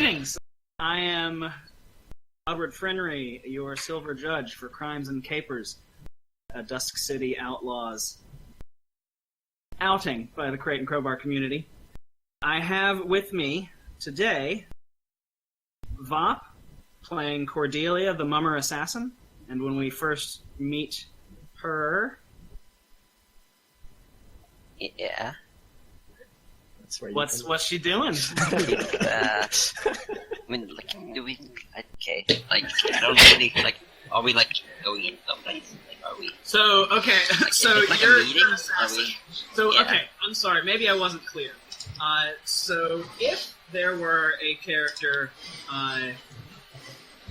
Greetings! I am Edward Frennery, your silver judge for crimes and capers, a Dusk City Outlaws outing by the Crate and Crowbar community. I have with me today Vop, playing Cordelia, the Mummer Assassin, and when we first meet her... Yeah. What's she doing? I mean, like, do we... Okay, like, I don't really, like, are we, like, going in someplace? Like, are we... So, okay, like, so is it like you're a meeting? an assassin. So, Yeah. okay, I'm sorry, maybe I wasn't clear. So, if there were a character,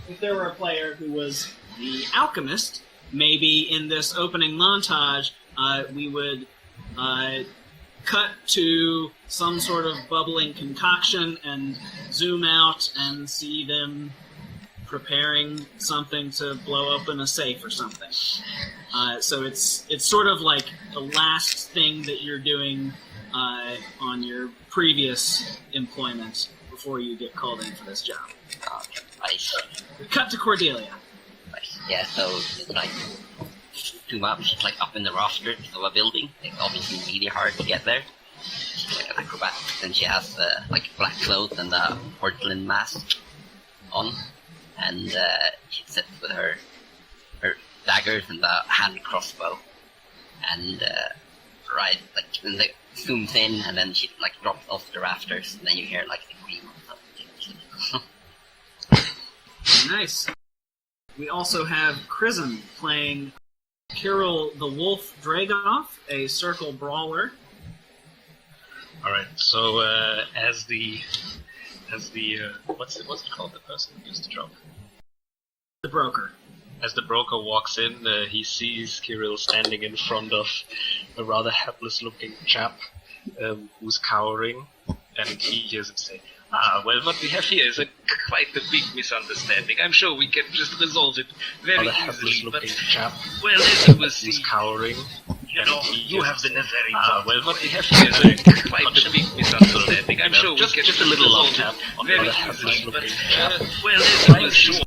if there were a player who was the alchemist, maybe in this opening montage, we would cut to some sort of bubbling concoction and zoom out and see them preparing something to blow open a safe or something. So it's sort of like the last thing that you're doing on your previous employment before you get called in for this job. Okay, I see. Cut to Cordelia. Yeah, so it's like two maps. She's like up in the rafters of a building. It's obviously really hard to get there. She's like an acrobat, and she has like black clothes and a porcelain mask on, and she sits with her daggers and a hand crossbow, and right, like, and it zooms in, and then she like drops off the rafters, and then you hear like the scream of something. Nice. We also have Chrism playing Kirill the Wolf Dragoff, a circle brawler. Alright, so as the what's it called, the person who gives the job? The broker. As the broker walks in, he sees Kirill standing in front of a rather helpless-looking chap who's cowering, and he hears him say, well, what we have here is quite a big misunderstanding. I'm sure we can just resolve it very easily, but, chap well, as you will see, who's cowering. you know, you have been a very well, what we have here is quite a big misunderstanding. I'm sure we can just a little love resolve tap it on very the easily, but, helpless-looking chap. well, as you will see,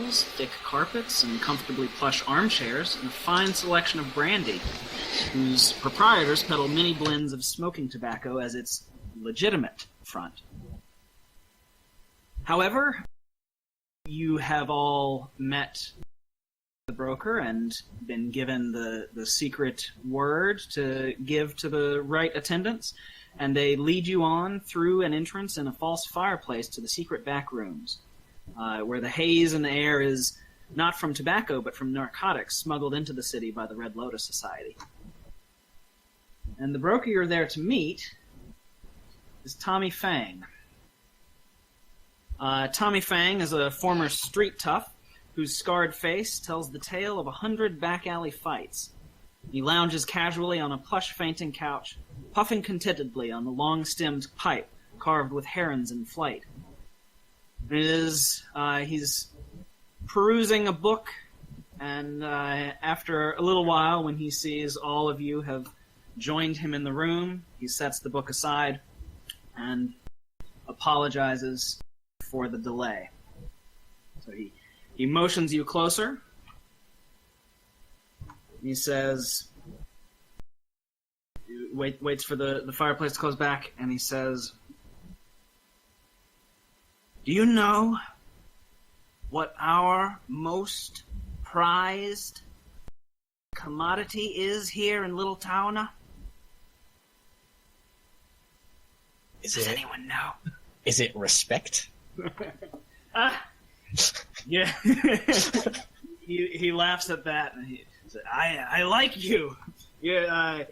tables, thick carpets, and comfortably plush armchairs, and a fine selection of brandy, whose proprietors peddle many blends of smoking tobacco as its legitimate front. However, you have all met the broker and been given the secret word to give to the right attendants, and they lead you on through an entrance in a false fireplace to the secret back rooms, where the haze in the air is not from tobacco but from narcotics smuggled into the city by the Red Lotus Society. And the broker you're there to meet is Tommy Fang. Tommy Fang is a former street tough whose scarred face tells the tale of 100 back-alley fights. He lounges casually on a plush fainting couch, puffing contentedly on the long-stemmed pipe carved with herons in flight. He's perusing a book, and after a little while, when he sees all of you have joined him in the room, he sets the book aside and apologizes for the delay. So he motions you closer. He says, waits for the fireplace to close back, and he says, "Do you know what our most prized commodity is here in Little Tauna? Does anyone know?" Is it respect? Yeah. He laughs at that, and he says, I like you. You're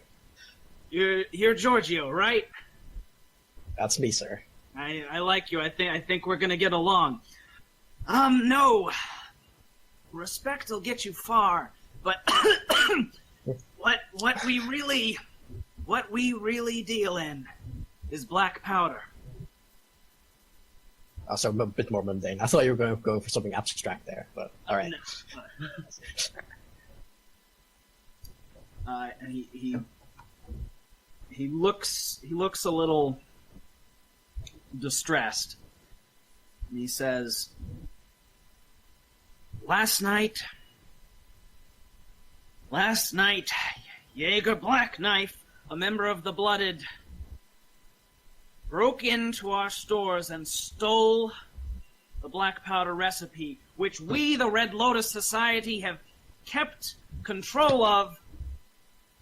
Giorgio, right? That's me, sir. I like you. I think we're gonna get along. No. Respect will get you far, but what we really deal in is black powder. Also, a bit more mundane. I thought you were going to go for something abstract there, but all right. No. And he looks a little distressed, and he says, Last night, Jaeger Blackknife, a member of the Blooded, broke into our stores and stole the black powder recipe, which we, the Red Lotus Society, have kept control of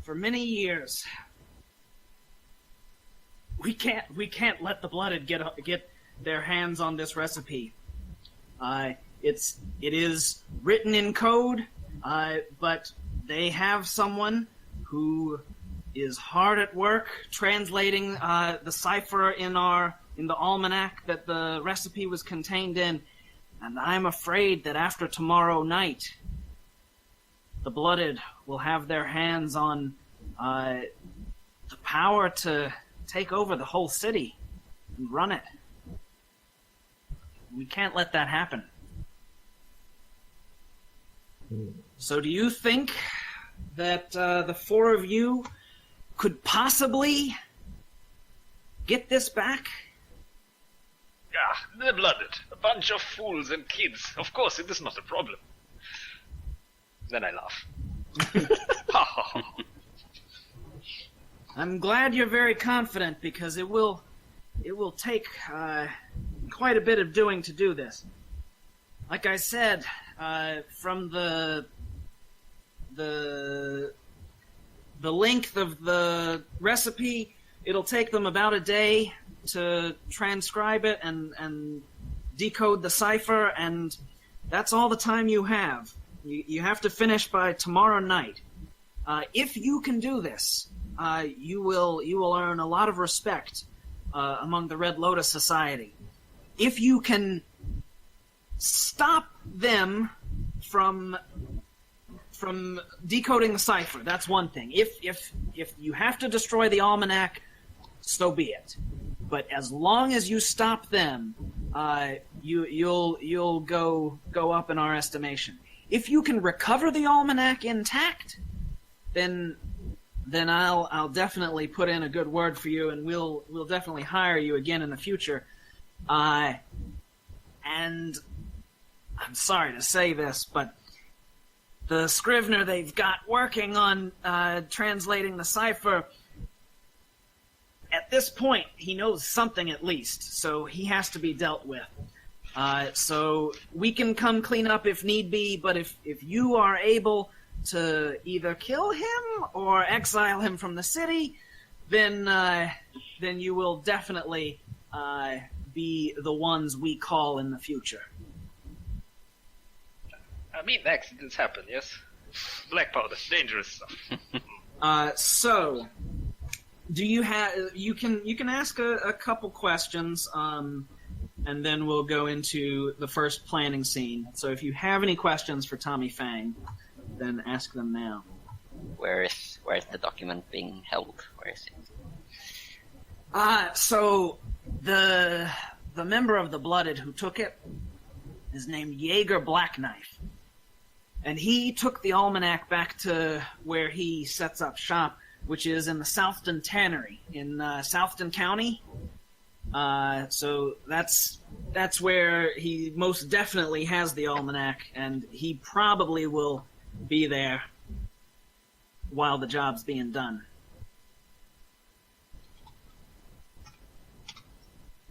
for many years. We can't let the Blooded get their hands on this recipe. It is written in code, but they have someone who is hard at work translating the cipher in the almanac that the recipe was contained in, and I'm afraid that after tomorrow night, the Blooded will have their hands on the power to take over the whole city and run it. We can't let that happen. So do you think that the four of you could possibly get this back? Yeah, the Blooded. A bunch of fools and kids. Of course, it is not a problem. Then I laugh. Ha ha ha. I'm glad you're very confident, because it will take quite a bit of doing to do this. Like I said, from the length of the recipe, it'll take them about a day to transcribe it and decode the cipher, and that's all the time you have. You have to finish by tomorrow night. If you can do this, you will earn a lot of respect among the Red Lotus Society. If you can stop them from decoding the cipher, that's one thing. If you have to destroy the almanac, so be it. But as long as you stop them, you'll go up in our estimation. If you can recover the almanac intact, then I'll definitely put in a good word for you, and we'll definitely hire you again in the future. And I'm sorry to say this, but the Scrivener they've got working on translating the cipher, at this point, he knows something at least, so he has to be dealt with. So we can come clean up if need be, but if you are able to either kill him or exile him from the city, then you will definitely be the ones we call in the future. I mean, accidents happen, yes? Black powder, dangerous stuff. So, do you have? You can ask a couple questions, and then we'll go into the first planning scene. So, if you have any questions for Tommy Fang, then ask them now. Where is the document being held? Where is it? So the member of the Blooded who took it is named Jaeger Blackknife. And he took the almanac back to where he sets up shop, which is in the Southton Tannery in Southton County. So that's where he most definitely has the almanac, and he probably will be there while the job's being done.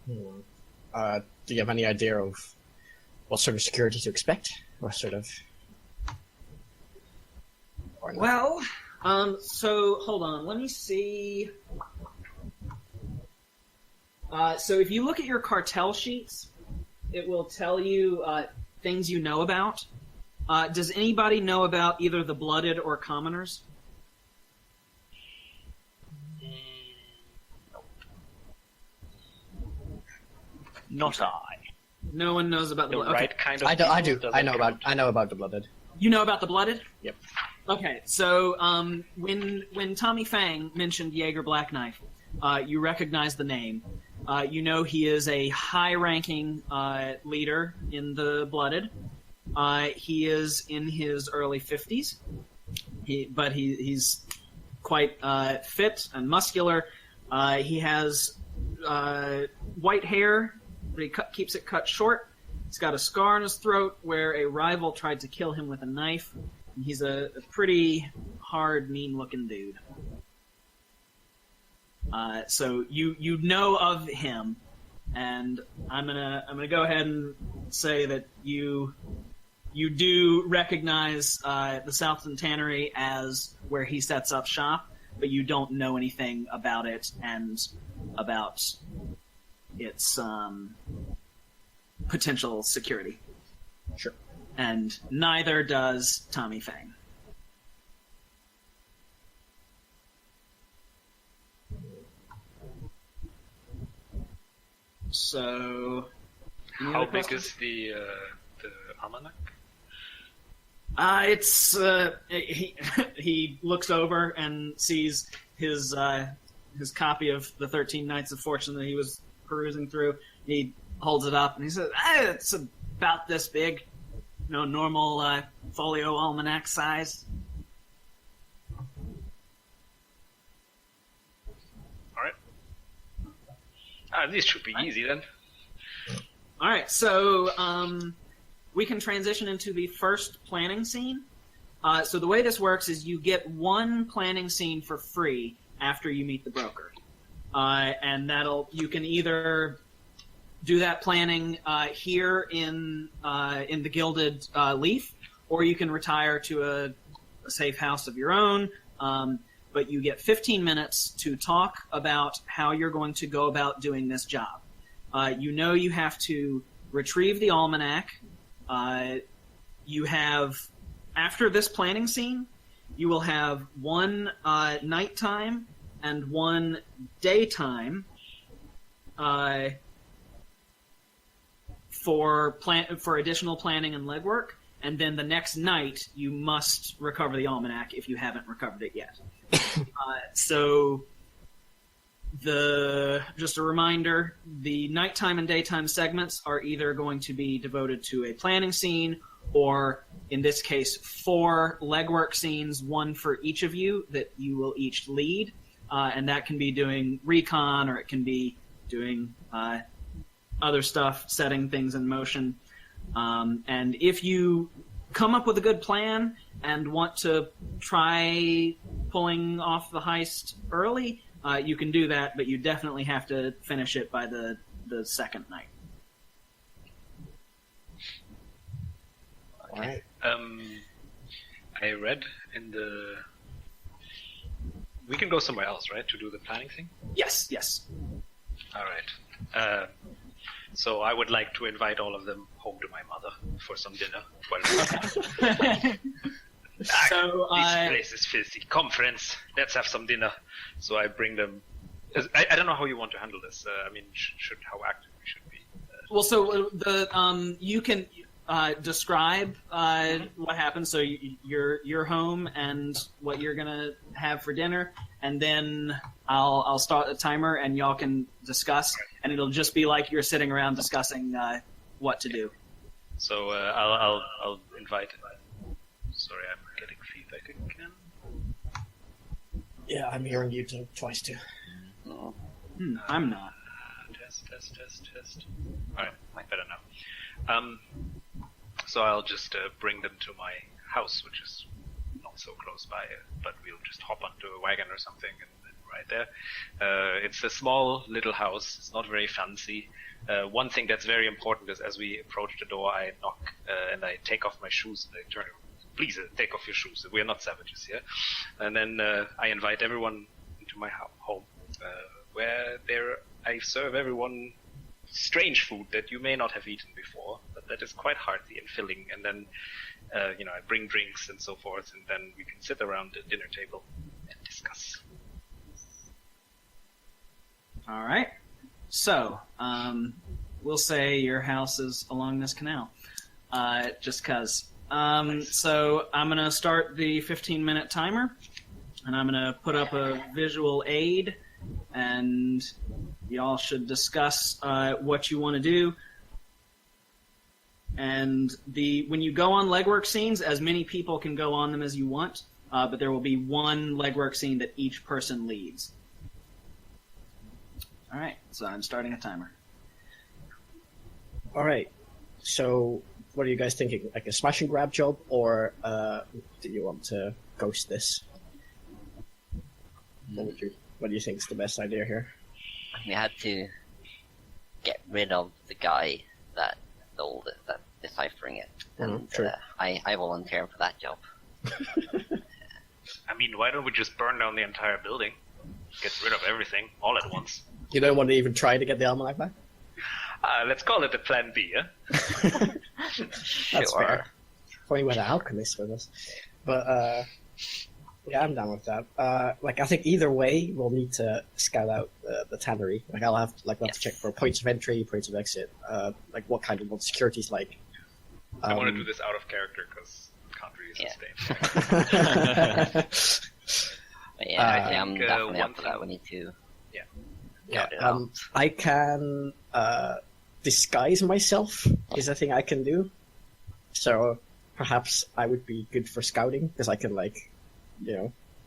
Do you have any idea of what sort of security to expect? What sort of... Well, so hold on, let me see. So if you look at your cartel sheets, it will tell you things you know about. Does anybody know about either the Blooded or Commoners? Not I. No one knows about the The Blooded. right kind of I do. people I doesn't count. know about the Blooded. You know about the Blooded? Yep. Okay, so when Tommy Fang mentioned Jaeger Blackknife, you recognize the name. You know he is a high-ranking leader in the Blooded. He is in his early 50s, but he's quite fit and muscular. He has white hair, but he keeps it cut short. He's got a scar on his throat where a rival tried to kill him with a knife. He's a pretty hard, mean-looking dude. So you know of him, and I'm gonna go ahead and say that you do recognize the Southton Tannery as where he sets up shop, but you don't know anything about it and about its potential security. Sure. And neither does Tommy Fang. So, any How other big questions? is the almanac? He looks over and sees his copy of the 13 Nights of Fortune that he was perusing through. He holds it up and he says, "It's about this big, normal folio almanac size." Alright. This should be easy then. All right, so we can transition into the first planning scene. So the way this works is you get one planning scene for free after you meet the broker, and you can either do that planning here in the Gilded Leaf, or you can retire to a safe house of your own. But you get 15 minutes to talk about how you're going to go about doing this job. You have to retrieve the almanac. You have, after this planning scene, you will have one nighttime and one daytime for additional planning and legwork. And then the next night, you must recover the almanac if you haven't recovered it yet. So, just a reminder, the nighttime and daytime segments are either going to be devoted to a planning scene, or in this case, 4 legwork scenes, one for each of you that you will each lead. And that can be doing recon, or it can be doing other stuff, setting things in motion. And if you come up with a good plan and want to try pulling off the heist early, you can do that, but you definitely have to finish it by the second night. All right. I read in the... We can go somewhere else, right, to do the planning thing? Yes, yes. All right. So I would like to invite all of them home to my mother for some dinner. So, this place is filthy. Come, friends, let's have some dinner. So I bring them... I don't know how you want to handle this. I mean, how active we should be. Well, so you can describe what happened. So you're home and what you're gonna have for dinner, and then I'll start the timer, and y'all can discuss, and it'll just be like you're sitting around discussing what to do. So I'll invite. Sorry, I'm getting feedback again. Yeah, I'm hearing you twice too. No. I'm not. Test. All right, better now. So I'll just bring them to my house, which is not so close by, but we'll just hop onto a wagon or something and right there. It's a small little house. It's not very fancy. One thing that's very important is as we approach the door, I knock and I take off my shoes and I turn. Please take off your shoes. We are not savages here. And then I invite everyone into my home, where I serve everyone strange food that you may not have eaten before, but that is quite hearty and filling. And then, I bring drinks and so forth, and then we can sit around the dinner table and discuss. All right. So, we'll say your house is along this canal, just 'cause. Nice. So I'm going to start the 15-minute timer, and I'm going to put up a visual aid, and y'all should discuss what you want to do. And when you go on legwork scenes, as many people can go on them as you want, but there will be one legwork scene that each person leads. All right, so I'm starting a timer. All right. So, what are you guys thinking? Like a smash and grab job, or do you want to ghost this? What do you think is the best idea here? We had to get rid of the guy that stole it, that deciphering it. And true. I volunteer for that job. I mean, why don't we just burn down the entire building? Get rid of everything all at once. You don't want to even try to get the almanac back? Let's call it a plan B, yeah? That's fair. Probably where the alchemist with us. But, yeah, I'm down with that. I think either way, we'll need to scout out the tannery. I'll have to check for points of entry, points of exit, what kind of what security's like. I want to do this out of character, because can't really sustain. Yeah, I think I'm definitely up for that. We need to... Yeah. I can disguise myself is a thing I can do. So perhaps I would be good for scouting, because I can,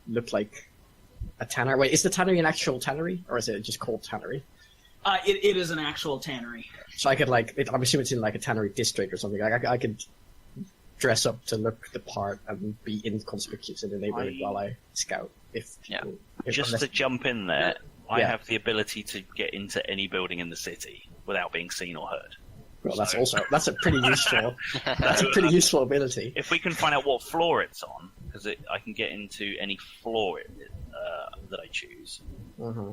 look like a tanner. Wait, is the tannery an actual tannery, or is it just called tannery? It is an actual tannery. So I could, I'm assuming it's in, a tannery district or something. I could dress up to look the part and be inconspicuous in the neighborhood while I scout. To jump in there, I have the ability to get into any building in the city without being seen or heard. Well, that's a pretty useful ability. If we can find out what floor it's on, because I can get into any floor that I choose. Mm-hmm.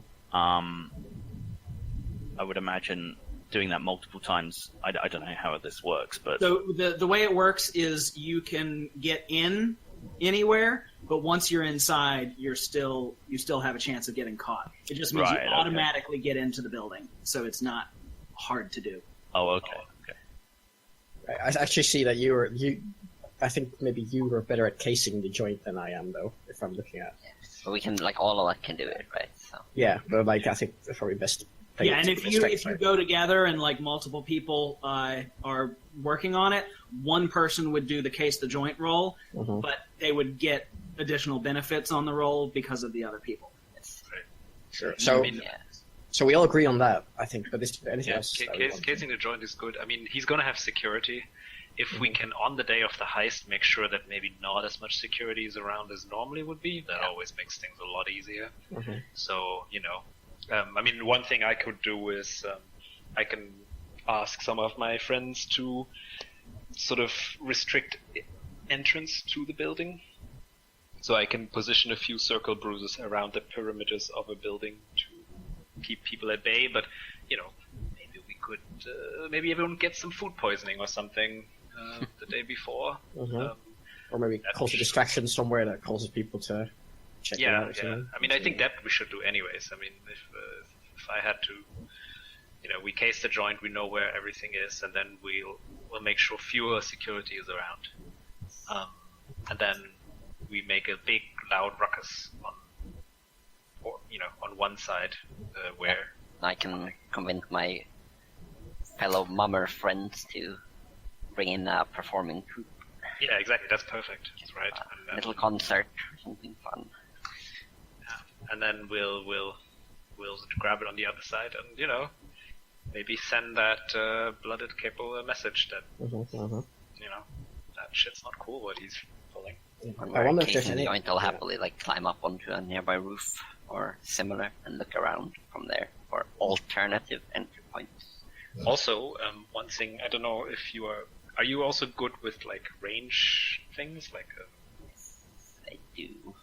I would imagine doing that multiple times. I don't know how this works, but so the way it works is you can get in anywhere, but once you're inside, you still have a chance of getting caught. It just means you automatically get into the building, so it's not hard to do. Oh, okay. I actually see that I think maybe you were better at casing the joint than I am, though, if I'm looking at. But we can, all of us can do it, right? So. Yeah, but I think it's probably best. Yeah, and if you go together and multiple people are working on it, one person would do the case the joint roll, but they would get additional benefits on the roll because of the other people. Sure. So, So we all agree on that, I think. But anything else? Casing the joint is good. I mean, he's gonna have security. If we can, on the day of the heist, make sure that maybe not as much security is around as normally would be, that always makes things a lot easier. So, I mean, one thing I could do is I can ask some of my friends to sort of restrict entrance to the building. So I can position a few circle bruises around the perimeters of a building to keep people at bay, but, maybe we could, maybe everyone gets some food poisoning or something. The day before, or maybe cause a distraction somewhere that causes people to check it out. Yeah. I mean, I think that we should do anyways. I mean, if I had to, we case the joint, we know where everything is, and then we'll make sure fewer security is around, and then we make a big loud ruckus on one side where I can convince my fellow mummer friends to bring in a performing troupe. Yeah, exactly. That's perfect. That's right. A little concert or something fun. Yeah. And then we'll grab it on the other side, and maybe send that blooded capo a message that that shit's not cool what he's pulling. I wonder if there's any. I'll happily climb up onto a nearby roof or similar and look around from there for alternative entry points. Also, one thing, I don't know if you are you also good with range things I do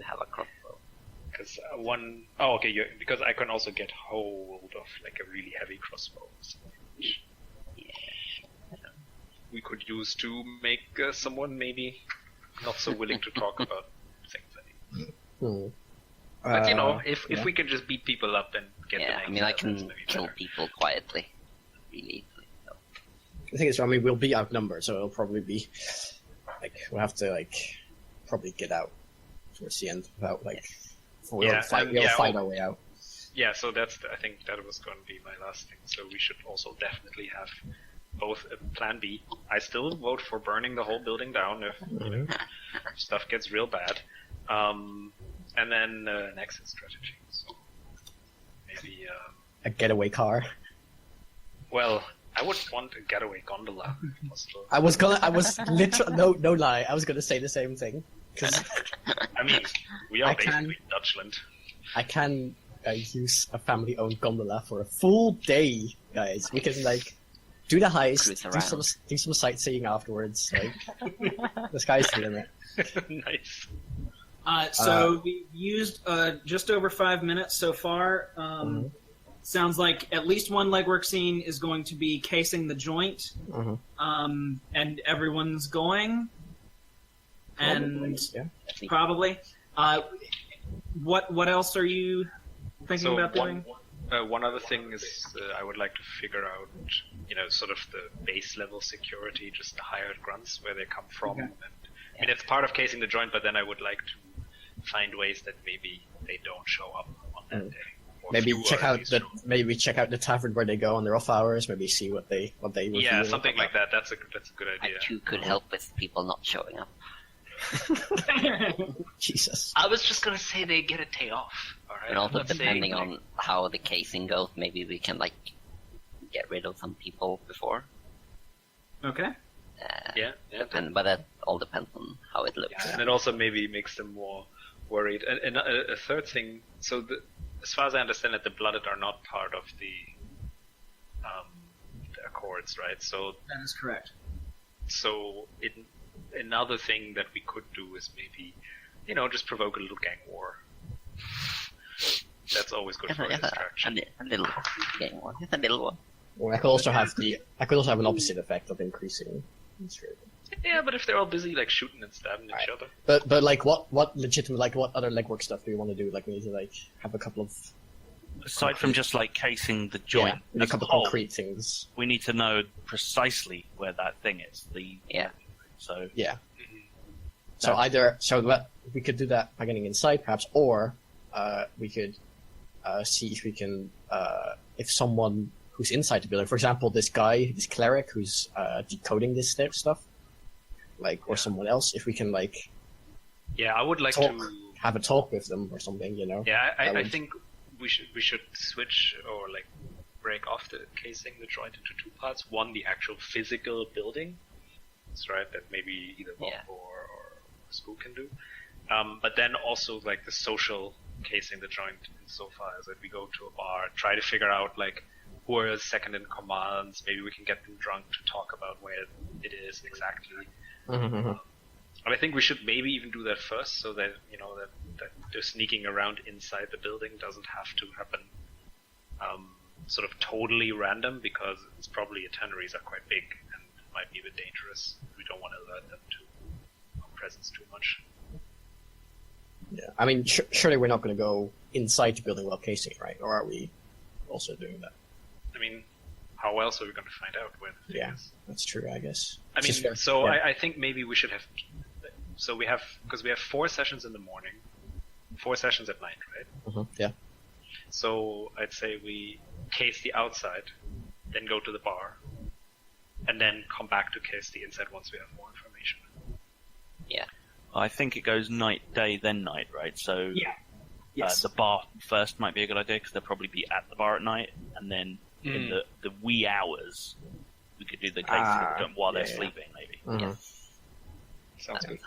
have a crossbow. Because because I can also get hold of a really heavy crossbow. Which we could use to make someone maybe not so willing to talk about things anymore. But if we can just beat people up and get the I mean, I can kill people quietly, really easily. So. The thing is, we'll be outnumbered, so it'll probably be we'll have to probably get out towards the end without we'll fight our way out. Yeah, so I think that was going to be my last thing. So we should also definitely have both a plan B. I still vote for burning the whole building down if stuff gets real bad. And then an exit strategy. So maybe a getaway car. Well, I would want a getaway gondola. I was literally no lie. I was gonna say the same thing. Cause I mean, we are basically Dutchland. I can use a family-owned gondola for a full day, guys. We can do the heist, do some sightseeing afterwards. The sky's the limit. Nice. So we've used just over 5 minutes so far. Sounds like at least one legwork scene is going to be casing the joint, and everyone's going. Probably. What else are you thinking about doing? One other thing is I would like to figure out, sort of the base level security, just the hired grunts, where they come from. Okay. I mean, it's part of casing the joint, but then I would like to find ways that maybe they don't show up on that day. Maybe check out the tavern where they go on their off hours. Maybe see what they yeah, something like that. That's a good idea. I too could help with people not showing up. Jesus. I was just gonna say they get a day off. All right. And also depending on how the casing goes, maybe we can get rid of some people before. Okay. But that all depends on how it looks. Yeah, and it also maybe makes them more worried. And a third thing, so as far as I understand it, the blooded are not part of the Accords, right? So that is correct. So another thing that we could do is maybe, just provoke a little gang war. That's always good for a distraction. A little gang war. Just a little one. Well, I could also have an opposite effect of increasing. Yeah, but if they're all busy shooting and stabbing each other. But what legitimate what other legwork stuff do you want to do? We need to have a couple of. Aside from just casing the joint, a couple of concrete things. We need to know precisely where that thing is. So yeah. So we could do that by getting inside, perhaps, or we could see if we can if someone who's inside the building, for example, this cleric who's decoding this stuff, or someone else, if we can I would like to have a talk with them or something, Yeah, I think we should switch or like break off the casing, the joint into two parts. One, the actual physical building. That's right. That maybe either Bob or Spook can do. But then also like the social casing, the joint insofar as that we go to a bar, try to figure out like who are second in commands. Maybe we can get them drunk to talk about where it is exactly. And I think we should maybe even do that first, so that that the sneaking around inside the building doesn't have to happen sort of totally random, because it's probably tanneries are quite big and might be a bit dangerous. We don't want to alert them to our presence too much. Yeah, I mean, surely we're not going to go inside the building while casing, right? Or are we also doing that? I mean, how else are we going to find out where the thing is? That's true, I guess. I mean, so I think maybe we should have. So we have, because we have 4 sessions in the morning, 4 sessions at night, right? Yeah. So I'd say we case the outside, then go to the bar, and then come back to case the inside once we have more information. Yeah. I think it goes night, day, then night, right? So Yes. the bar first might be a good idea, because they'll probably be at the bar at night, and then in the wee hours, we could do the casing while they're sleeping, maybe. Yeah. Sounds good.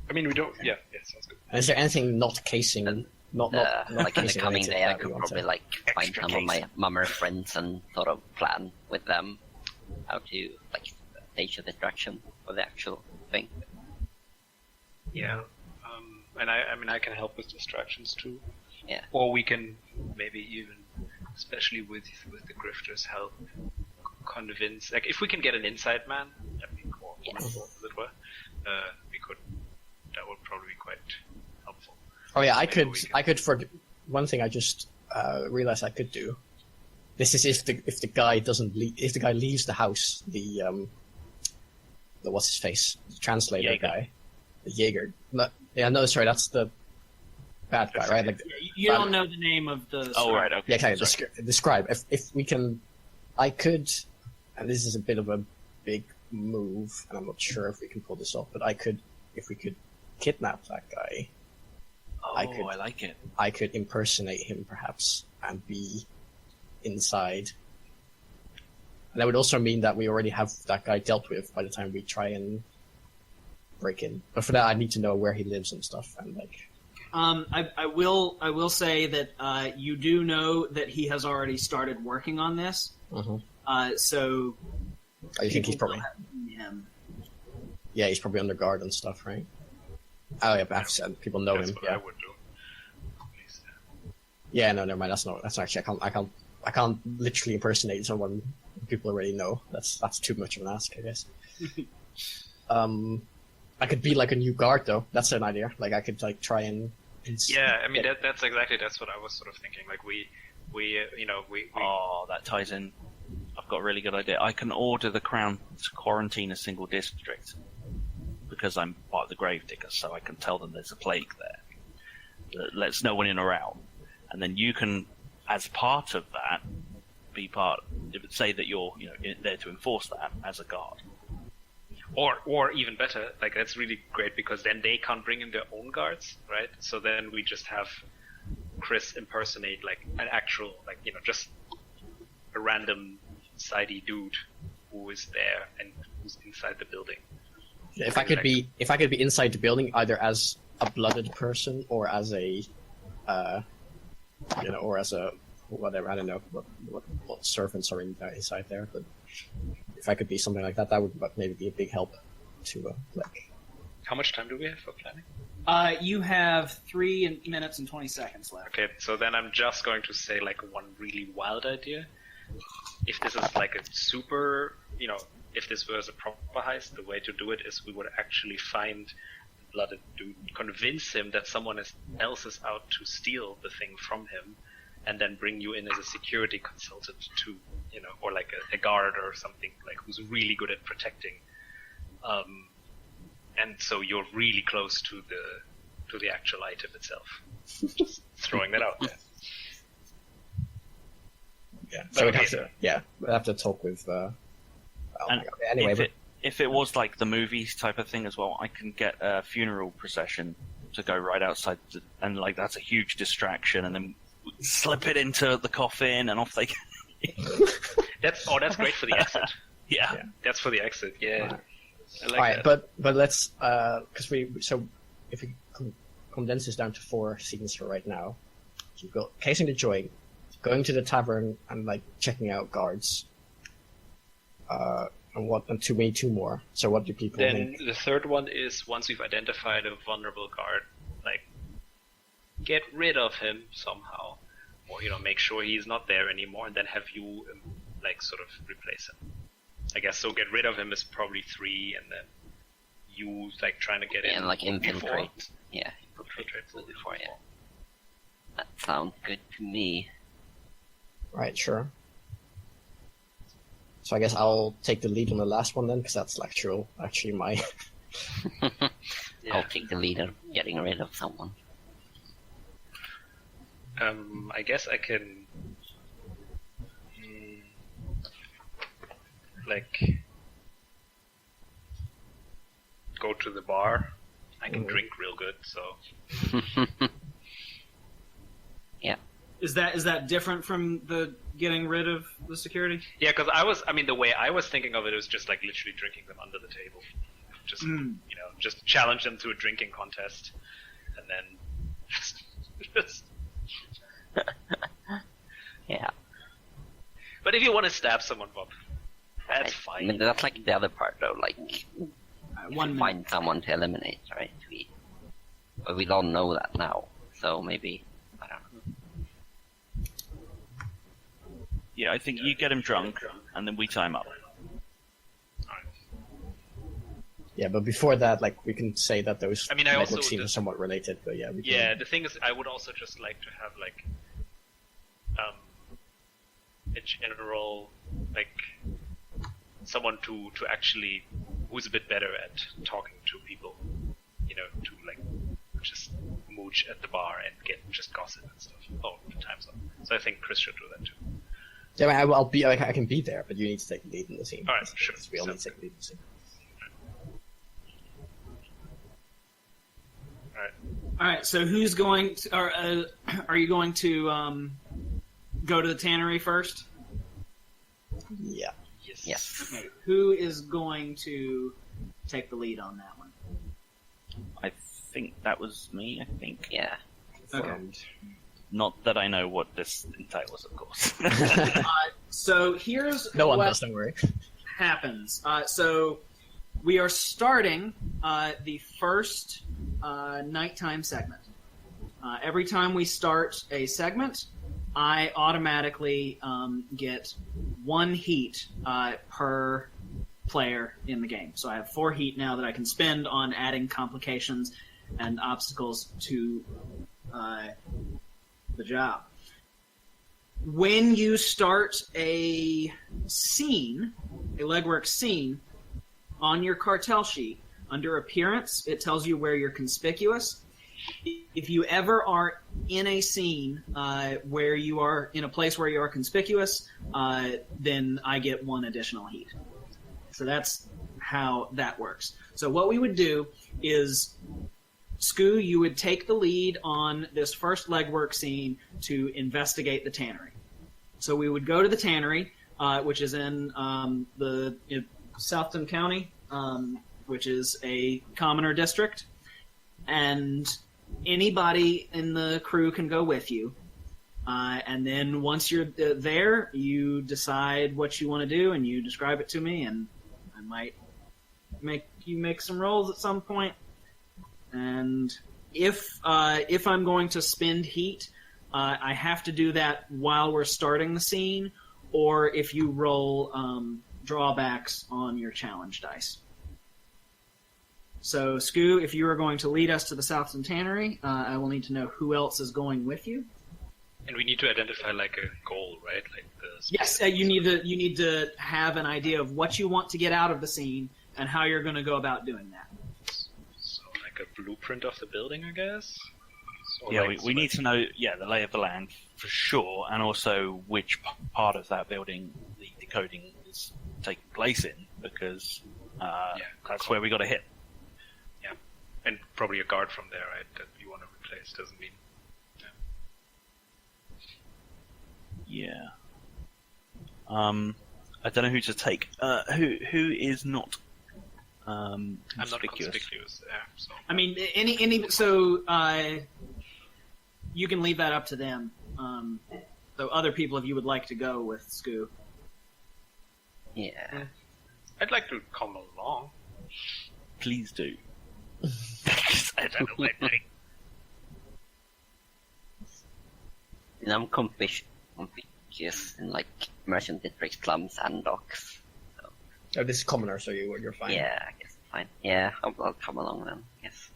I mean, we don't. Yeah, sounds good. And is there anything not casing? Not like in the casing coming related day, I that we could want probably to- like find Extra some of my casing. mummer friends and sort of plan with them how to like stage a distraction for the actual thing. Yeah. And I mean, I can help with distractions too. Yeah. Or we can maybe even, especially with the grifters, help convince. Like, if we can get an inside man, that'd be cool, as it were. We could. That would probably be quite helpful. Oh yeah, I Maybe could. For one thing, I just realized I could do. This is if the guy doesn't if the guy leaves the house, the what's his face, the translator Jaeger. guy, the Jaeger. No, sorry, that's the bad guy, right? Like, You don't know the name of the. Oh, right, okay. yeah, okay. Sorry. Describe if we can. I could, and this is a bit of a big move, and I'm not sure if we can pull this off. But if we could kidnap that guy. Oh, I like it. I could impersonate him, perhaps, and be inside. And that would also mean that we already have that guy dealt with by the time we try and break in. But for that, I need to know where he lives and stuff. And like, I will say that you do know that he has already started working on this. So I think he's probably him. yeah, he's probably under guard and stuff, right? Oh yeah, but I've said people know That's him. what Yeah. I would do. Please. Yeah, no, never mind. That's actually I can't literally impersonate someone people already know. That's too much of an ask, I guess. I could be like a new guard though. That's an idea. Like I could like try and. Yeah, I mean that's what I was sort of thinking. Like we Oh, that ties in. I've got a really good idea. I can order the Crown to quarantine a single district because I'm part of the Gravediggers, so I can tell them there's a plague there that lets no one in or out. And then you can, as part of that, be part. It would say that you're there to enforce that as a guard. Or even better, like that's really great because then they can't bring in their own guards, right? So then we just have Chris impersonate like an actual, like just a random sidey dude who is there and who's inside the building. If I could be inside the building, either as a blooded person or as a, or as a whatever. I don't know what servants are inside there, but if I could be something like that, that would maybe be a big help to like. How much time do we have for planning? You have 3 minutes and 20 seconds left. Okay, so then I'm just going to say like one really wild idea. If this is like a super, if this was a proper heist, the way to do it is we would actually find the blooded dude, convince him that someone else is out to steal the thing from him, and then bring you in as a security consultant to, or like a guard or something, like who's really good at protecting. And so you're really close to the actual item itself. Just throwing that out there. Yeah. So we'd have to talk with. Anyway, if it was like the movies type of thing as well, I can get a funeral procession to go right outside, and like that's a huge distraction, and then slip it into the coffin, and off they go. That's great for the exit. Yeah. That's for the exit. Yeah. Right. I like All right, that. but let's because if we condense this down to 4 scenes for right now, you've got casing the joint, going to the tavern, and like checking out guards. And to me 2 more. So what do people Then think? the third one is once we've identified a vulnerable guard, like get rid of him somehow, or make sure he's not there anymore, and then have you like sort of replace him. I guess so. Get rid of him is probably 3, and then you like trying to get in And like before. infiltrate. Yeah, infiltrate before. Yeah, that sounds good to me. Right, sure. So I guess I'll take the lead on the last one then, because that's actually my... I'll take the lead of getting rid of someone. I guess I can like go to the bar. I can drink real good, so Yeah. Is that different from the getting rid of the security? yeah. Because the way I was thinking of it was just like literally drinking them under the table, just just challenge them to a drinking contest, and then just Yeah. But if you want to stab someone, Bob, that's I fine. mean, that's like the other part, though. Like, One minute. find someone to eliminate, right? But we don't know that now, so maybe I don't know. Yeah, I think you get him drunk, and then we tie him up. Yeah, but before that, like, we can say that those I network also scenes are somewhat related, but yeah. Yeah, the thing is, I would also just like to have like a general like someone to actually who's a bit better at talking to people, to like just mooch at the bar and get just gossip and stuff. Oh, the time's up. So I think Chris should do that too. Yeah, I mean, I'll be. I can be there, but you need to take the lead in the scene. All right, sure. We all need Sounds to take the lead in the scene. All right. So who's going? Are you going to go to the tannery first? Yeah. Yes. Okay. Who is going to take the lead on that one? I think that was me, I think. Yeah. Okay. Not that I know what this entails, of course. So here's No one what does. Don't worry. happens. So we are starting the first nighttime segment. Every time we start a segment, I automatically get 1 heat per player in the game. So I have 4 heat now that I can spend on adding complications and obstacles to the job. When you start a scene, a legwork scene, on your cartel sheet, under appearance, it tells you where you're conspicuous. If you ever are in a scene where you are in a place where you are conspicuous, then I get 1 additional heat. So that's how that works. So what we would do is, Skoo, you would take the lead on this first legwork scene to investigate the tannery. So we would go to the tannery, which is in Southton County, which is a commoner district, and anybody in the crew can go with you. And then once you're there, you decide what you want to do, and you describe it to me, and I might make some rolls at some point. And if I'm going to spend heat, I have to do that while we're starting the scene, or if you roll drawbacks on your challenge dice. So, Skoo, if you are going to lead us to the Southton Tannery, I will need to know who else is going with you. And we need to identify like a goal, right? Like the Yes, you need to have an idea of what you want to get out of the scene and how you're going to go about doing that. So like a blueprint of the building, I guess. Or Yeah, like we need to know, the lay of the land for sure, and also which part of that building the decoding is taking place in, because that's where we got to hit. Yeah, and probably a guard from there, right? That you want to replace doesn't mean. Yeah. Yeah. I don't know who to take. Who is not I'm not conspicuous? conspicuous there, so. I mean, any. So you can leave that up to them. So other people, if you would like to go with Scoo. Yeah. I'd like to come along. Please do. I don't know what I'm doing. And I'm conspicuous in like merchant districts, slums, and docks. Oh, this is commoner, so you're fine. Yeah, I guess fine. Yeah, I'll come along then. Yes,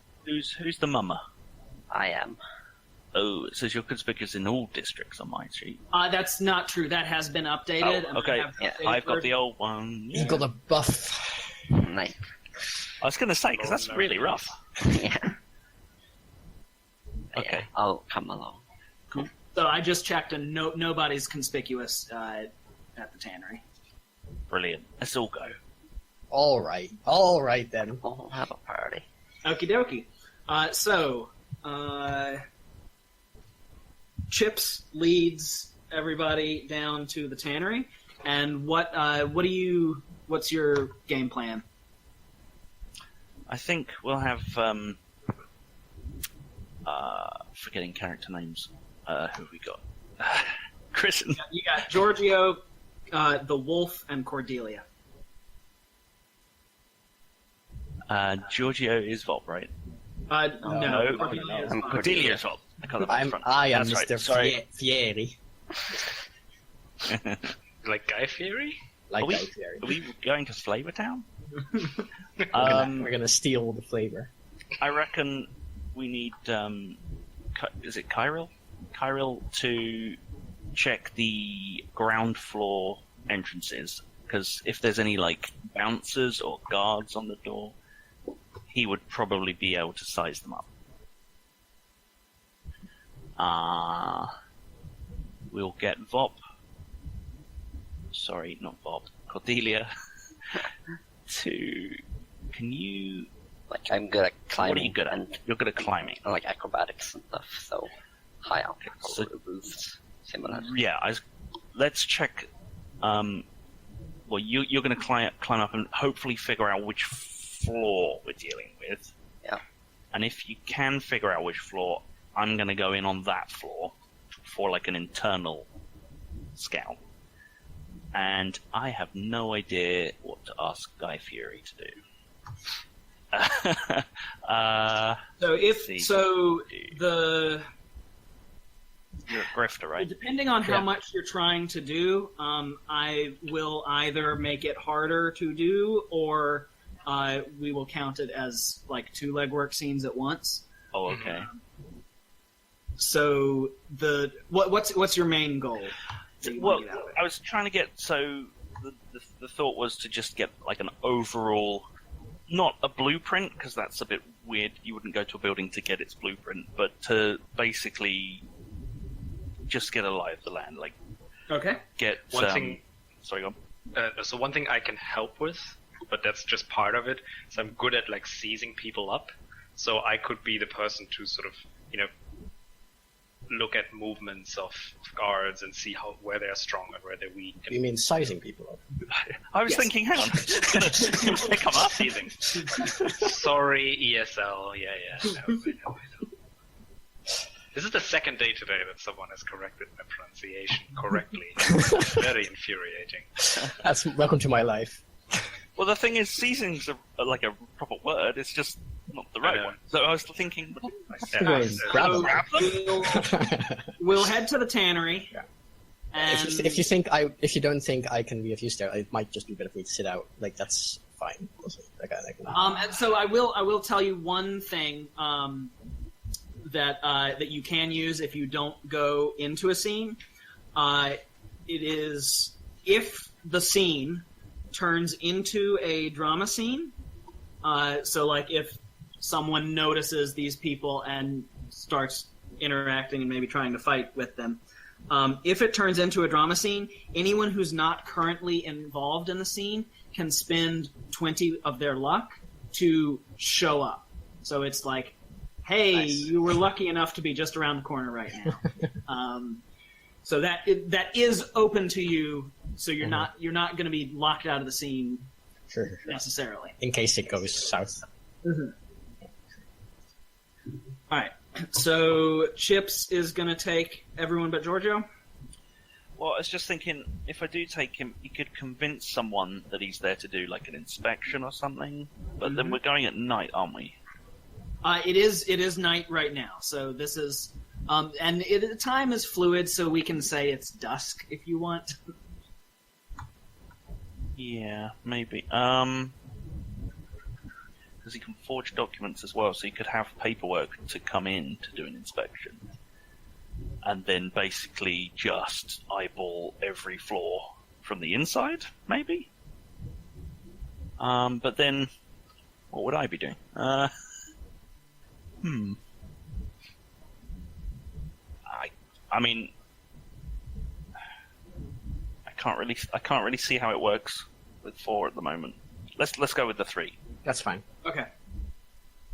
Who's the mummer? I am. Oh, it says you're conspicuous in all districts on my sheet. That's not true. That has been updated. Oh, okay. I've got the old one. You got a buff. Nice. I was going to say, because that's really rough. Yeah. Okay. Yeah, I'll come along. So I just checked, and nobody's conspicuous at the tannery. Brilliant. Let's all go. All right then. We'll have a party. Okie dokie. So Chips leads everybody down to the tannery, and what's your game plan? I think we'll have forgetting character names. Who have we got? Chris. You got Giorgio, the Wolf, and Cordelia. Giorgio is Vop, right? No. Cordelia I'm Cordelia is Vop. I am That's right. Mr. Sorry. Fieri. Like Guy Fieri? Like Are we- Guy Fieri. Are we going to Flavor Town? We're gonna steal the flavor. I reckon we need. Is it Kyril? Kyril to check the ground floor entrances, because if there's any like bouncers or guards on the door, he would probably be able to size them up. We'll get Vop. Sorry, not Vop. Cordelia. Can you? Like, I'm good at climbing. What are you good at? And, You're good at climbing. like acrobatics and stuff, so high up So- roofs, similar. Yeah, let's check. Well, you're going to climb up and hopefully figure out which floor we're dealing with. Yeah. And if you can figure out which floor, I'm going to go in on that floor for like an internal scout. And I have no idea what to ask Guy Fieri to do. You're a grifter, right? Depending on how Yeah. much you're trying to do, I will either make it harder to do, or we will count it as like 2 legwork scenes at once. Oh, okay. So what's your main goal? that you Well, wanna get out of it? I was trying to get the thought was to just get like an overall, not a blueprint because that's a bit weird. You wouldn't go to a building to get its blueprint, but to basically just get a lie of the land, like Okay. get One thing- Sorry, go on. So one thing I can help with, but that's just part of it, is I'm good at like seizing people up. So I could be the person to sort of, look at movements of guards and see where they're strong and where they're weak. You mean sizing people up? I was Yes. thinking, hang on, they come up teasing. Sorry, ESL. Yeah. I know. This is the second day today that someone has corrected my pronunciation correctly. Very infuriating. That's welcome to my life. Well, the thing is, seasoning's like a proper word. It's just not the right know. one. So I was thinking, Grab them. We'll head to the tannery. Yeah. And If you don't think I can be of use there, it might just be better for me to sit out. Like that's fine. and so I will tell you one thing that you can use if you don't go into a scene. It is if the scene turns into a drama scene. So like if someone notices these people and starts interacting and maybe trying to fight with them. If it turns into a drama scene, anyone who's not currently involved in the scene can spend 20 of their luck to show up. So it's like, hey, Nice. you were lucky enough to be just around the corner right now. So that is open to you. So you're not going to be locked out of the scene Sure. necessarily. In case it goes south. Mm-hmm. All right. So Chips is going to take everyone but Giorgio. Well, I was just thinking, if I do take him, you could convince someone that he's there to do like an inspection or something. But then we're going at night, aren't we? It is night right now. So this is, and the time is fluid, so we can say it's dusk if you want. Yeah, maybe. Because he can forge documents as well, so he could have paperwork to come in to do an inspection. And then basically just eyeball every floor from the inside, maybe? But then, what would I be doing? I mean, I can't really see how it works with 4 at the moment. Let's go with the 3. That's fine. Okay.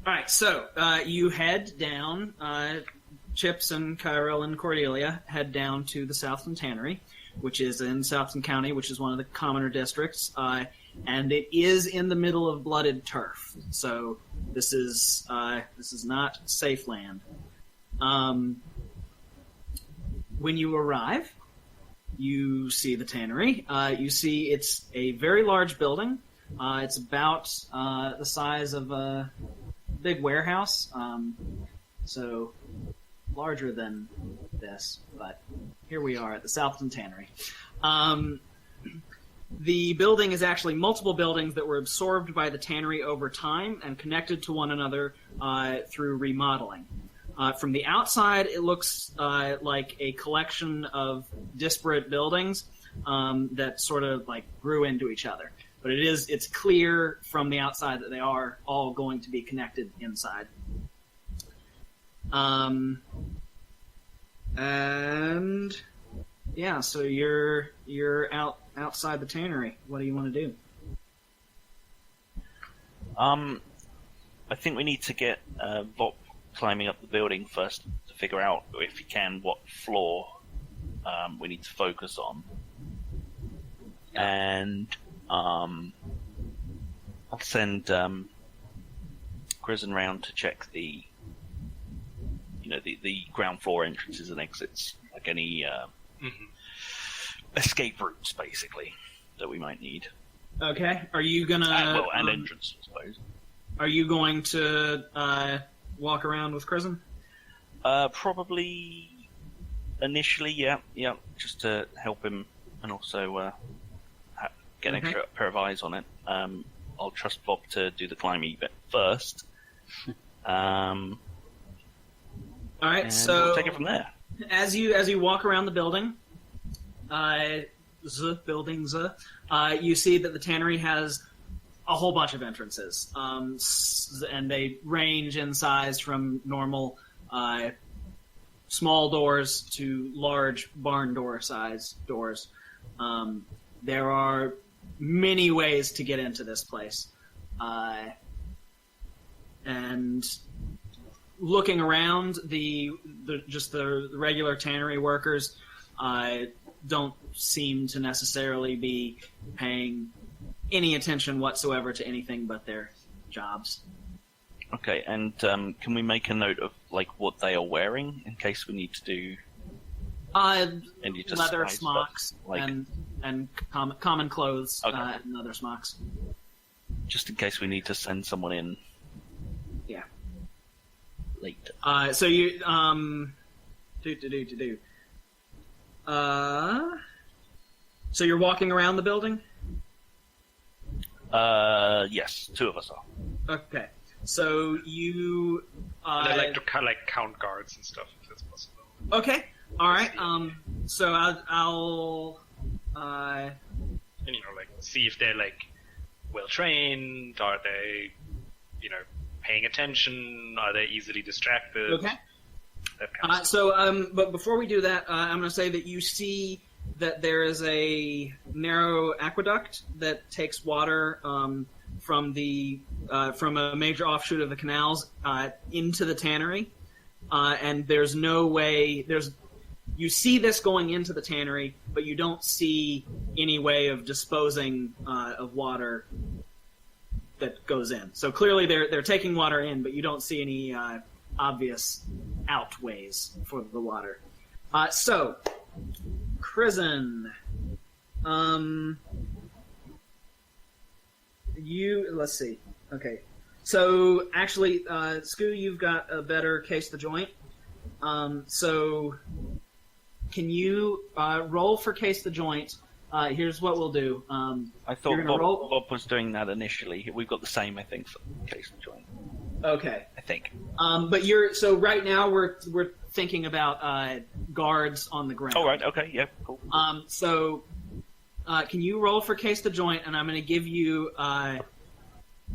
All right. So you head down. Chips and Kyril and Cordelia head down to the Southton Tannery, which is in Southton County, which is one of the commoner districts, and it is in the middle of blooded turf. So this is not safe land. When you arrive, you see the tannery. You see it's a very large building. It's about the size of a big warehouse, so larger than this, but here we are at the Southton Tannery. The building is actually multiple buildings that were absorbed by the tannery over time and connected to one another through remodeling. From the outside, it looks like a collection of disparate buildings that sort of like grew into each other. But it's clear from the outside that they are all going to be connected inside. And yeah, so you're outside the tannery. What do you want to do? I think we need to get Vop climbing up the building first to figure out, if he can, what floor we need to focus on. Yeah. And I'll send Grizzon round to check the ground floor entrances and exits, like any escape routes, basically, that we might need. Okay. Are you gonna and entrance, I suppose. Are you going to walk around with Grizzon? Probably initially, yeah, just to help him and also get an extra pair of eyes on it. I'll trust Bob to do the climbing bit first. All right, so we'll take it from there. As you walk around the building, you see that the tannery has a whole bunch of entrances, and they range in size from normal small doors to large barn door size doors. There are many ways to get into this place, and looking around, the regular tannery workers don't seem to necessarily be paying any attention whatsoever to anything but their jobs. Okay, and can we make a note of like what they are wearing in case we need to do leather smocks like... and common clothes, okay. And leather smocks. Just in case we need to send someone in. Yeah. Later. So you so you're walking around the building? Yes, 2 of us are. Okay. So you And I like to count guards and stuff if that's possible. Okay. All right. So I'll and see if they're well trained. Are they, paying attention? Are they easily distracted? Okay. That kind of stuff. So, but before we do that, I'm going to say that you see that there is a narrow aqueduct that takes water from a major offshoot of the canals into the tannery, and there's no way. you see this going into the tannery, but you don't see any way of disposing of water that goes in. So clearly they're taking water in, but you don't see any obvious outways for the water. So, Krisen, let's see. Okay. So, actually, Skoo, you've got a better case the joint. So, can you roll for case the joint? Here's what we'll do. I thought Bob was doing that initially. We've got the same, I think, for case the joint. Okay. I think. But so right now we're thinking about guards on the ground. Oh, right. Okay. Yeah. Cool. So, can you roll for case the joint? And I'm going to give you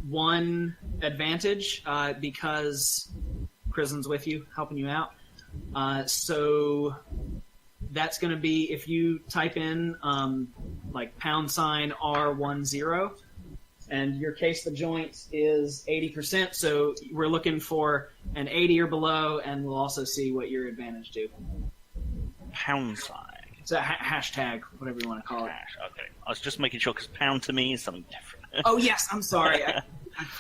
one advantage because Krisen's with you, helping you out. So that's going to be if you type in like #R10, and your case the joint is 80%. So we're looking for an 80 or below, and we'll also see what your advantage do. Pound sign. It's a hashtag, whatever you want to call it. Hash. Okay. I was just making sure because pound to me is something different. Oh yes, I'm sorry. I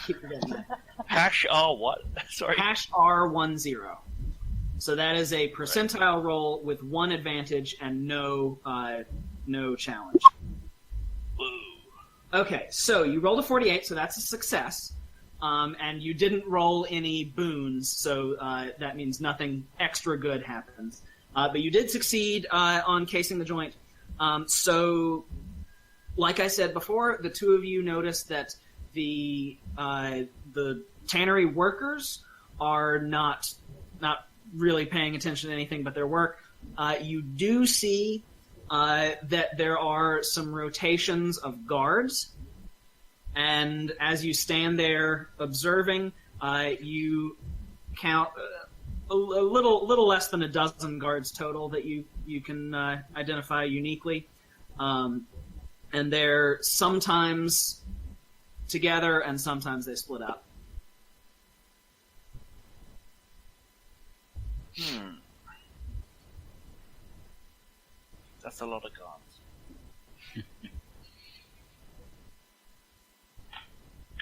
keep forgetting that. Hash R what? Sorry. #R10. So that is a percentile roll with one advantage and no challenge. Woo. Okay, so you rolled a 48, so that's a success. And you didn't roll any boons, so that means nothing extra good happens. But you did succeed on casing the joint. So, like I said before, the two of you noticed that the tannery workers are not really paying attention to anything but their work. You do see that there are some rotations of guards, and as you stand there observing, you count a little less than a dozen guards total that you can identify uniquely, and they're sometimes together and sometimes they split up. That's a lot of guards.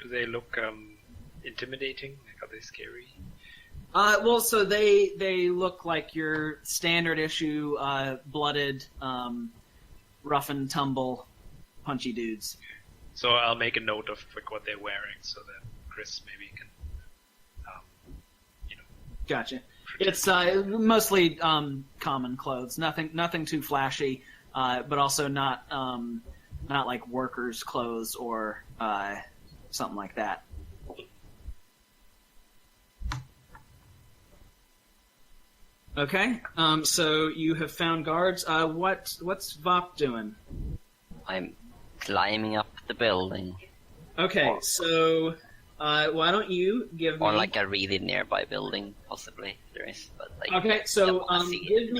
Do they look intimidating? Like, are they scary? Well, so they look like your standard issue, blooded, rough and tumble, punchy dudes. So I'll make a note of like what they're wearing, so that Chris maybe can, Gotcha. It's mostly common clothes, nothing too flashy, but also not like workers' clothes or something like that. Okay, so you have found guards. What's Vop doing? I'm climbing up the building. Okay, so why don't you give me... Or like a really nearby building, possibly. There is, but like... Okay, so give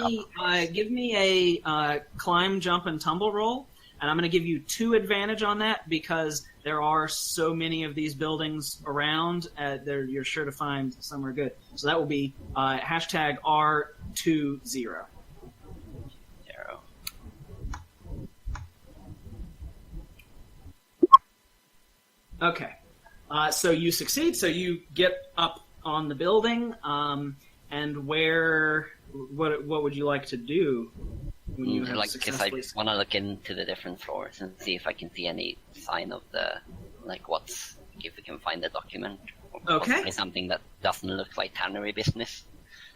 me a climb, jump, and tumble roll, and I'm going to give you 2 advantage on that because there are so many of these buildings around. You're sure to find somewhere good. So that will be #R20. 0. Okay. So you succeed. So you get up on the building, and what would you like to do when you have because I successfully... want to look into the different floors and see if I can see any sign of if we can find the document. Or possibly something that doesn't look like tannery business.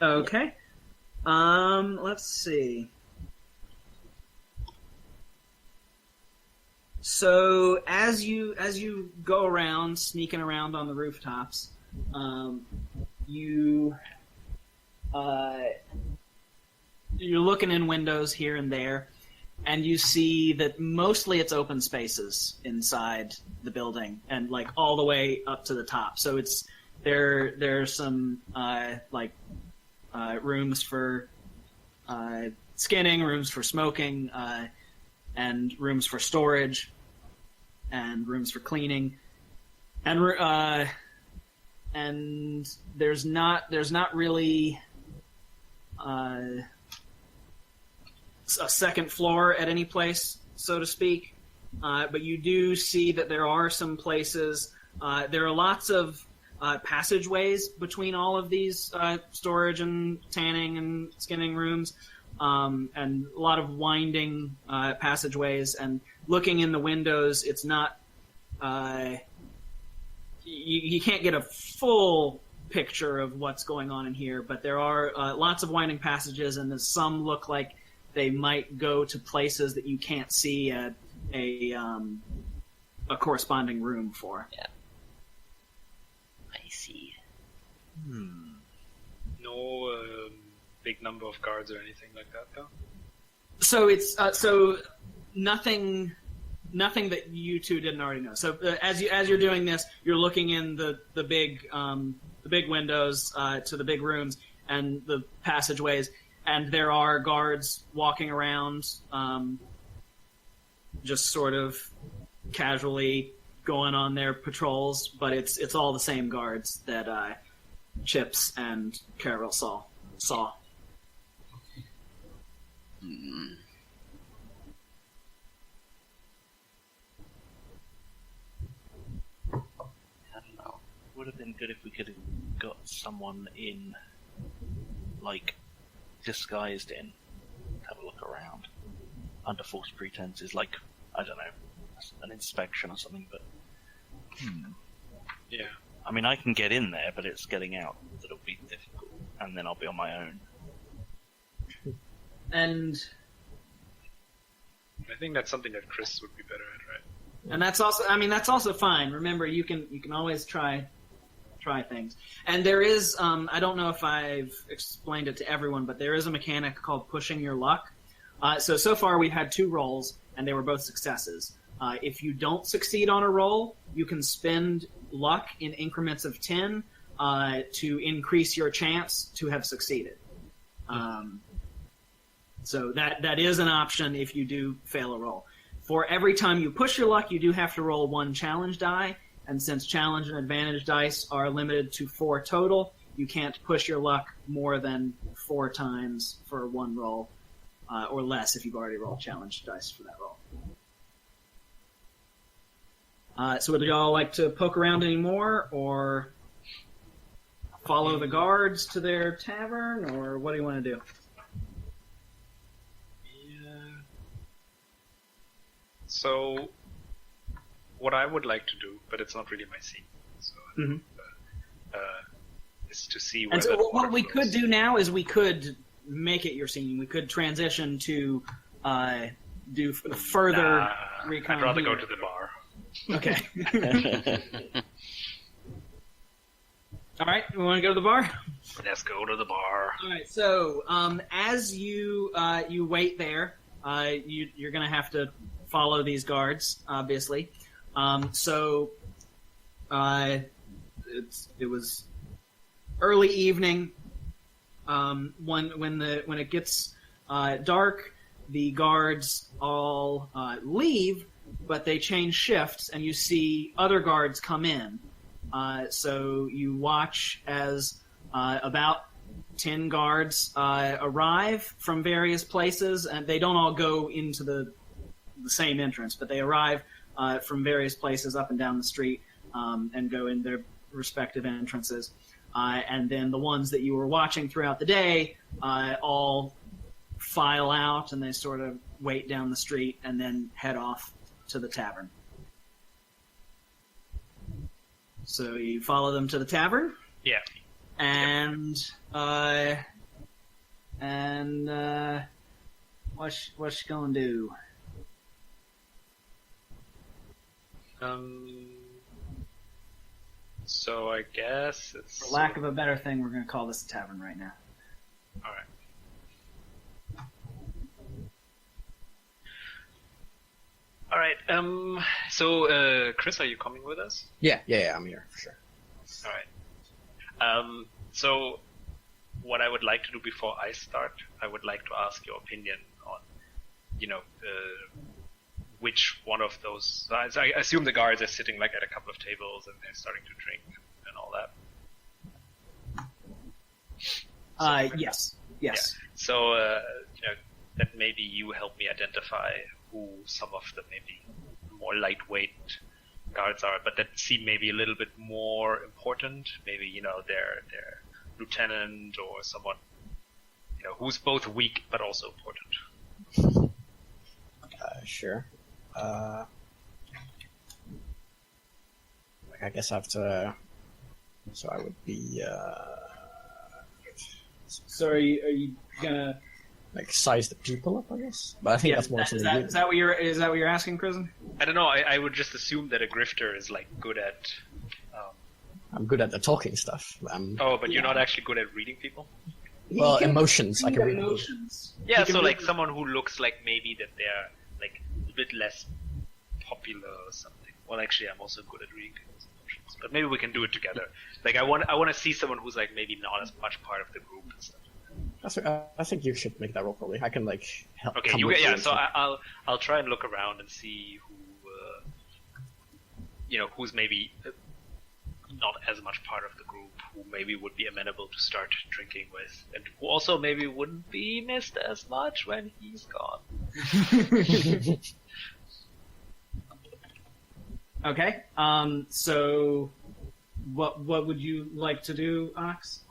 Okay. Let's see. So as you go around, sneaking around on the rooftops, you're looking in windows here and there, and you see that mostly it's open spaces inside the building, and like all the way up to the top. So there's some rooms for skinning, rooms for smoking, and rooms for storage, and rooms for cleaning, and there's not really a second floor at any place, so to speak. But you do see that there are some places. There are lots of passageways between all of these storage and tanning and skinning rooms, and a lot of winding passageways. And looking in the windows, it's not. You can't get a full picture of what's going on in here, but there are lots of winding passages, and some look like they might go to places that you can't see a corresponding room for. Yeah. I see. No big number of guards or anything like that, though? So it's nothing that you two didn't already know. So as you're doing this, you're looking in the big windows to the big rooms and the passageways, and there are guards walking around, just sort of casually going on their patrols. But it's all the same guards that Chips and Carol saw. Would have been good if we could have got someone in, like, disguised in, to have a look around, under false pretenses, like, I don't know, an inspection or something, but... Yeah. I mean, I can get in there, but it's getting out that'll be difficult, and then I'll be on my own. And... I think that's something that Chris would be better at, right? And that's also fine. Remember, you can always try things. And there is, I don't know if I've explained it to everyone, but there is a mechanic called pushing your luck. So far we've had 2 rolls, and they were both successes. If you don't succeed on a roll, you can spend luck in increments of 10 to increase your chance to have succeeded. So that is an option if you do fail a roll. For every time you push your luck, you do have to roll 1 challenge die, and since challenge and advantage dice are limited to 4 total, you can't push your luck more than 4 times for 1 roll, or less if you've already rolled challenge dice for that roll. So would y'all like to poke around any more, or follow the guards to their tavern, or what do you want to do? So, what I would like to do, but it's not really my scene, so is to see where. And so what we could do now is we could make it your scene. We could transition to do further recon. I'd rather here. go to the bar. Okay. All right, we want to go to the bar. Let's go to the bar. All right. So as you wait there, you're going to have to follow these guards, obviously. It was early evening. When it gets dark, the guards all leave, but they change shifts, and you see other guards come in. So you watch as about 10 guards arrive from various places, and they don't all go into the same entrance, but they arrive from various places up and down the street and go in their respective entrances. And then the ones that you were watching throughout the day all file out, and they sort of wait down the street and then head off to the tavern. So you follow them to the tavern? Yeah. And what's you gonna do? So I guess it's... For lack of a better thing, we're going to call this a tavern right now. Alright. Alright, so, Chris, are you coming with us? Yeah, I'm here, for sure. Alright. So, what I would like to do before I start, I would like to ask your opinion on, which one of those... I assume the guards are sitting like at a couple of tables and they're starting to drink and all that. Yes. Yeah. So, that maybe you help me identify who some of the maybe more lightweight guards are, but that seem maybe a little bit more important. Maybe, their lieutenant or someone, who's both weak but also important. Sure. I guess I have to. So I would be. So are you gonna size the people up? I guess, but I think that's more. Is that what you're asking, Prison? I don't know. I would just assume that a grifter is good at. I'm good at the talking stuff. But you're not actually good at reading people. Well, emotions. I can read emotions. Yeah, so someone who looks like maybe that they're a bit less popular or something. Well, actually, I'm also good at reading people's emotions, but maybe we can do it together. I want to see someone who's maybe not as much part of the group and stuff. I think you should make that roll probably. I can help. Okay, so I'll try and look around and see who, who's maybe not as much part of the group, who maybe would be amenable to start drinking with, and who also maybe wouldn't be missed as much when he's gone. Okay. So, what would you like to do, Ox?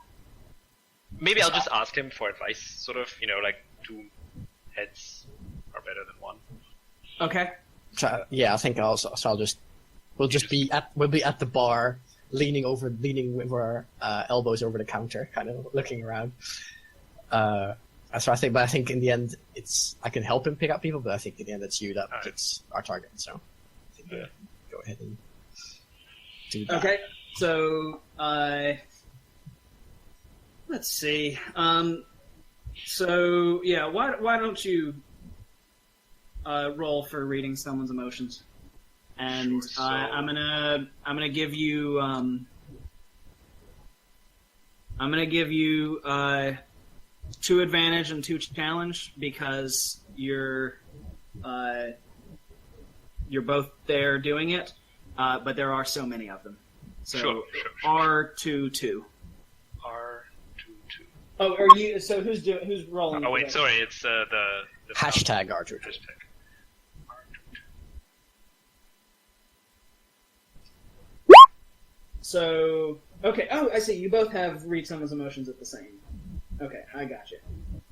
Maybe I'll just ask him for advice. Sort of, 2 heads are better than 1. Okay. So, yeah, I think we'll be at the bar, leaning with our elbows over the counter, kind of looking around. So I think in the end, I can help him pick up people, but I think in the end it's you that's our target. So I think go ahead and do that. Okay, so let's see. So yeah, why don't you roll for reading someone's emotions? And Sure, I'm gonna give you 2 advantage and 2 challenge because you're both there doing it, but there are so many of them. So Sure. R22. R22. Oh, are you? So who's rolling? Oh wait, sorry, it's the Hashtag R22. Hashtag. So, okay. Oh, I see. You both have read someone's emotions at the same. Okay, I got you.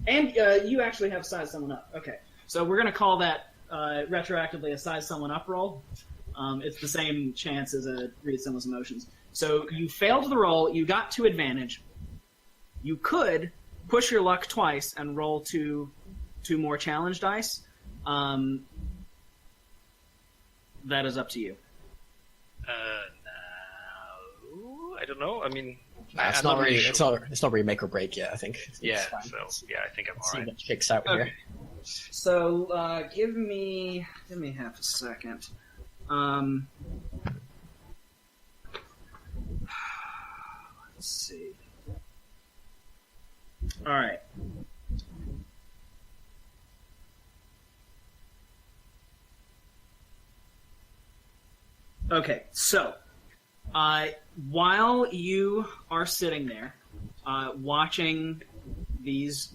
And you actually have size someone up. Okay. So we're going to call that retroactively a size someone up roll. It's the same chance as a read someone's emotions. So you failed the roll. You got 2 advantage. You could push your luck twice and roll 2 more challenge dice. That is up to you. No, I don't know. I mean, It's not really make or break yet. I think. Yeah. Fine. So yeah, I think I'm See alright. what kicks out here. So give me half a second. Let's see. All right. Okay, so while you are sitting there watching these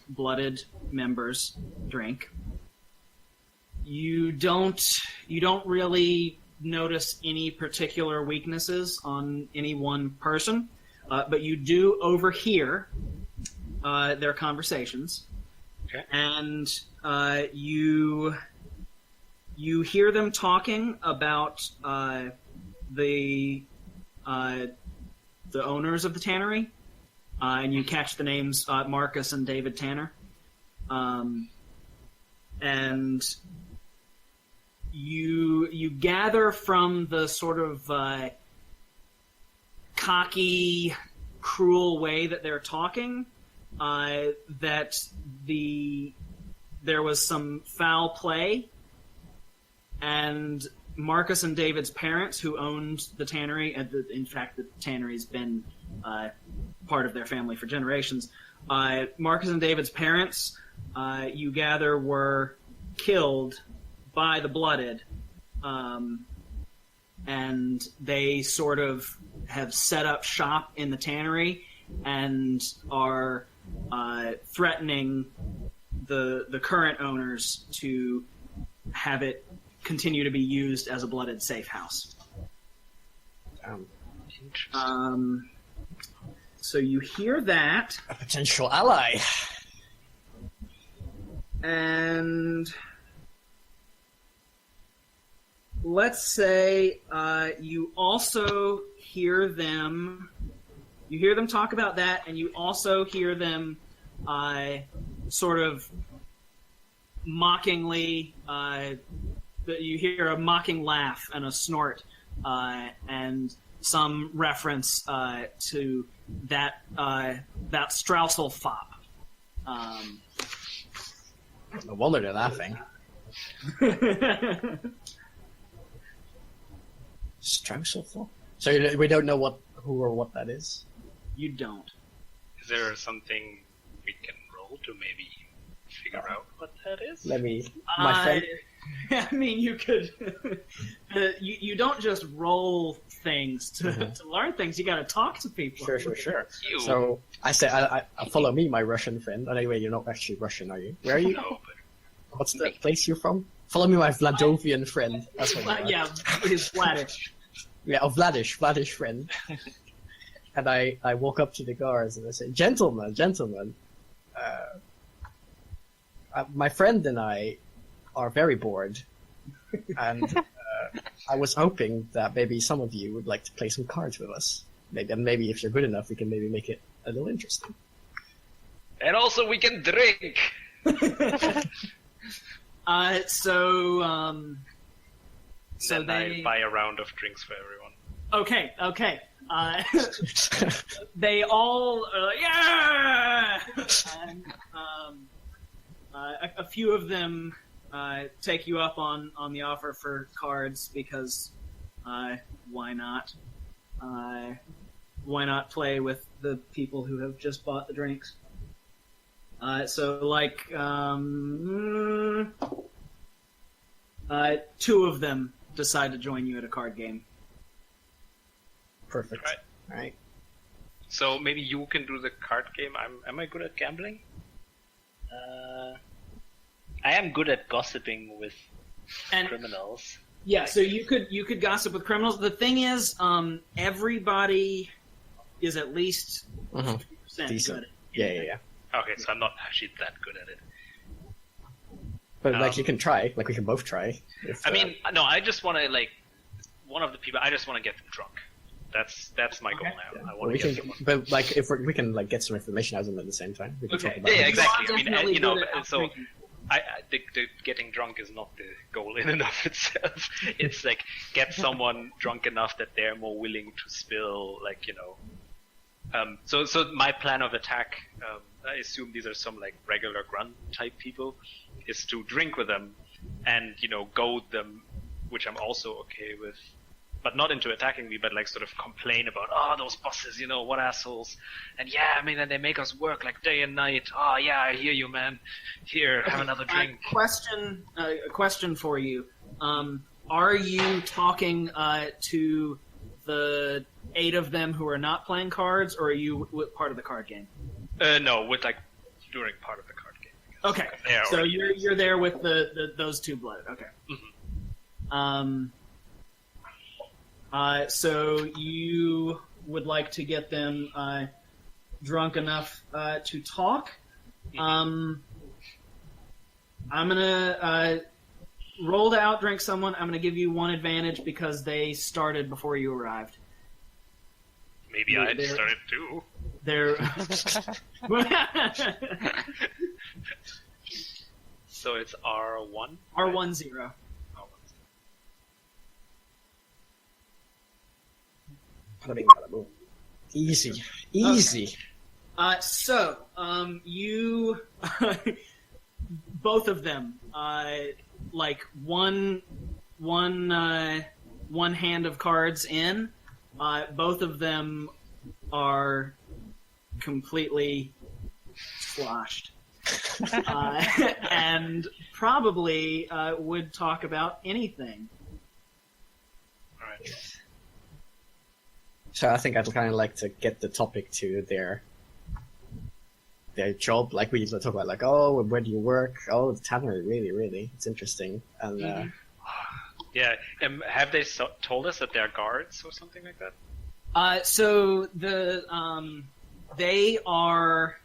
blooded members drink, you don't really notice any particular weaknesses on any one person, but you do overhear their conversations. Okay. And you hear them talking about the owners of the tannery, and you catch the names Marcus and David Tanner, and you gather from the sort of cocky, cruel way that they're talking that there was some foul play. And Marcus and David's parents, who owned the tannery, and in fact, the tannery's been part of their family for generations. Marcus and David's parents, you gather, were killed by the Blooded, and they sort of have set up shop in the tannery and are threatening the current owners to have it continue to be used as a blooded safe house. So you hear that, A potential ally. and let's say you also hear them. You hear them talk about that, and you also hear them sort of mockingly. You hear a mocking laugh and a snort, and some reference to that Straussel fop. No wonder they're laughing. Straussel. So we don't know who or what that is. You don't. Is there something we can roll to maybe figure out what that is? Let me. My friend. I mean, you could. You don't just roll things to learn things. You got to talk to people. Sure. You. So I say, I follow me, my Russian friend. Anyway, you're not actually Russian, are you? Where are you? No, but What's the place you're from? Follow me, my Vladovian friend. That's what you are. Yeah, he's Vladish. Yeah, a Vladish friend. And I walk up to the guards and I say, gentlemen, my friend and I are very bored, and I was hoping that maybe some of you would like to play some cards with us. Maybe if you're good enough, we can maybe make it a little interesting. and also we can drink. So Then they I buy a round of drinks for everyone. okay. They all are like, yeah, and a few of them take you up on the offer for cards because why not? Why not play with the people who have just bought the drinks? So like two of them decide to join you at a card game. Perfect. Right. All right. So maybe you can do the card game. Am I good at gambling? I am good at gossiping with And criminals. yeah, so you could gossip with criminals. The thing is, everybody is at least 50% Decent. good. Yeah. Okay, so I'm not actually that good at it. But like you can try. Like we can both try. I mean, no, I just want to one of the people. I just want to get them drunk. That's my goal Okay. now. I Well, want we to get can, someone. but like if we can like get some information out of them at the same time, we can Okay. talk about Yeah, it. exactly. You are I mean, definitely you know, good at so drinking. the getting drunk is not the goal in and of itself. It's like get someone drunk enough that they're more willing to spill, So my plan of attack, I assume these are some like regular grunt type people, is to drink with them and goad them, which I'm also okay with. But not into attacking me, but like sort of complain about, those bosses, what assholes. And yeah, I mean, and they make us work like day and night. Oh yeah, I hear you, man. Here, have another drink. A question for you. Are you talking to the 8 of them who are not playing cards, or are you part of the card game? No, with during part of the card game. Okay, They are so already you're there with those 2 blooded. Okay. Mhm. So you would like to get them drunk enough to talk. I'm gonna roll to outdrink someone. I'm gonna give you 1 advantage because they started before you arrived. Maybe Yeah, I they're- started too. They're So it's R1? R10. Easy. So you, both of them, like one hand of cards in, both of them are completely sloshed, and probably would talk about anything. Alright. So I think I'd kind of like to get the topic to their their job. Like we talk about, like, oh, where do you work? Oh, the tannery, really, it's interesting. And Yeah. Have they told us that they're guards or something like that? So the they are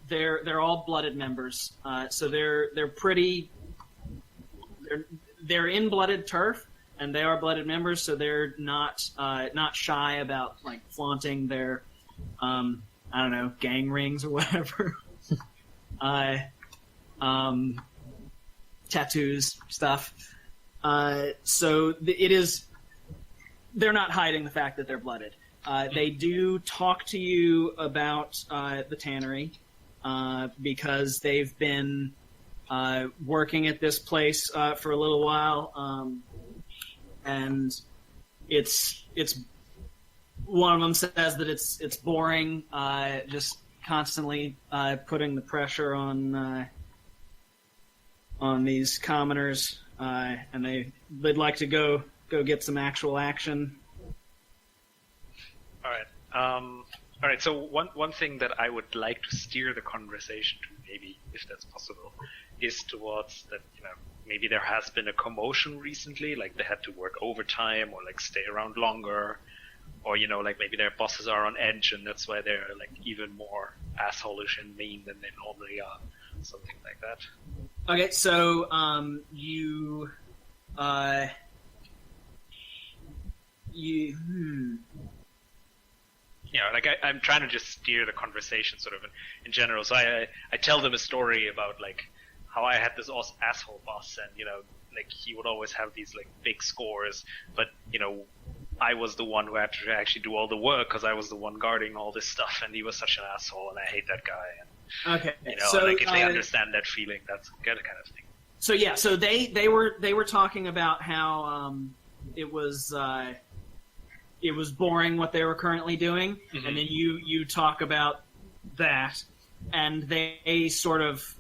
they're all blooded members. So they're pretty they're in blooded turf, and they are blooded members. So they're not shy about like flaunting their I don't know, gang rings or whatever. Tattoos, stuff. So it is. They're not hiding the fact that they're blooded. They do talk to you about the tannery because they've been working at this place for a little while, and it's one of them says that it's boring, just constantly putting the pressure on these commoners, and they'd like to go get some actual action. All right. So one thing that I would like to steer the conversation to, maybe if that's possible, is towards that, maybe there has been a commotion recently, like they had to work overtime or like stay around longer, or like maybe their bosses are on edge and that's why they're like even more asshole-ish and mean than they normally are, something like that. Okay, so I'm trying to just steer the conversation sort of in general. So I tell them a story about like how I had this asshole boss, and like he would always have these like big scores, but I was the one who had to actually do all the work because I was the one guarding all this stuff, and he was such an asshole, and I hate that guy. And, okay, so like if they understand that feeling, that's good kind of thing. So yeah, so they were talking about how it was boring what they were currently doing, mm-hmm. and then you talk about that, and they sort of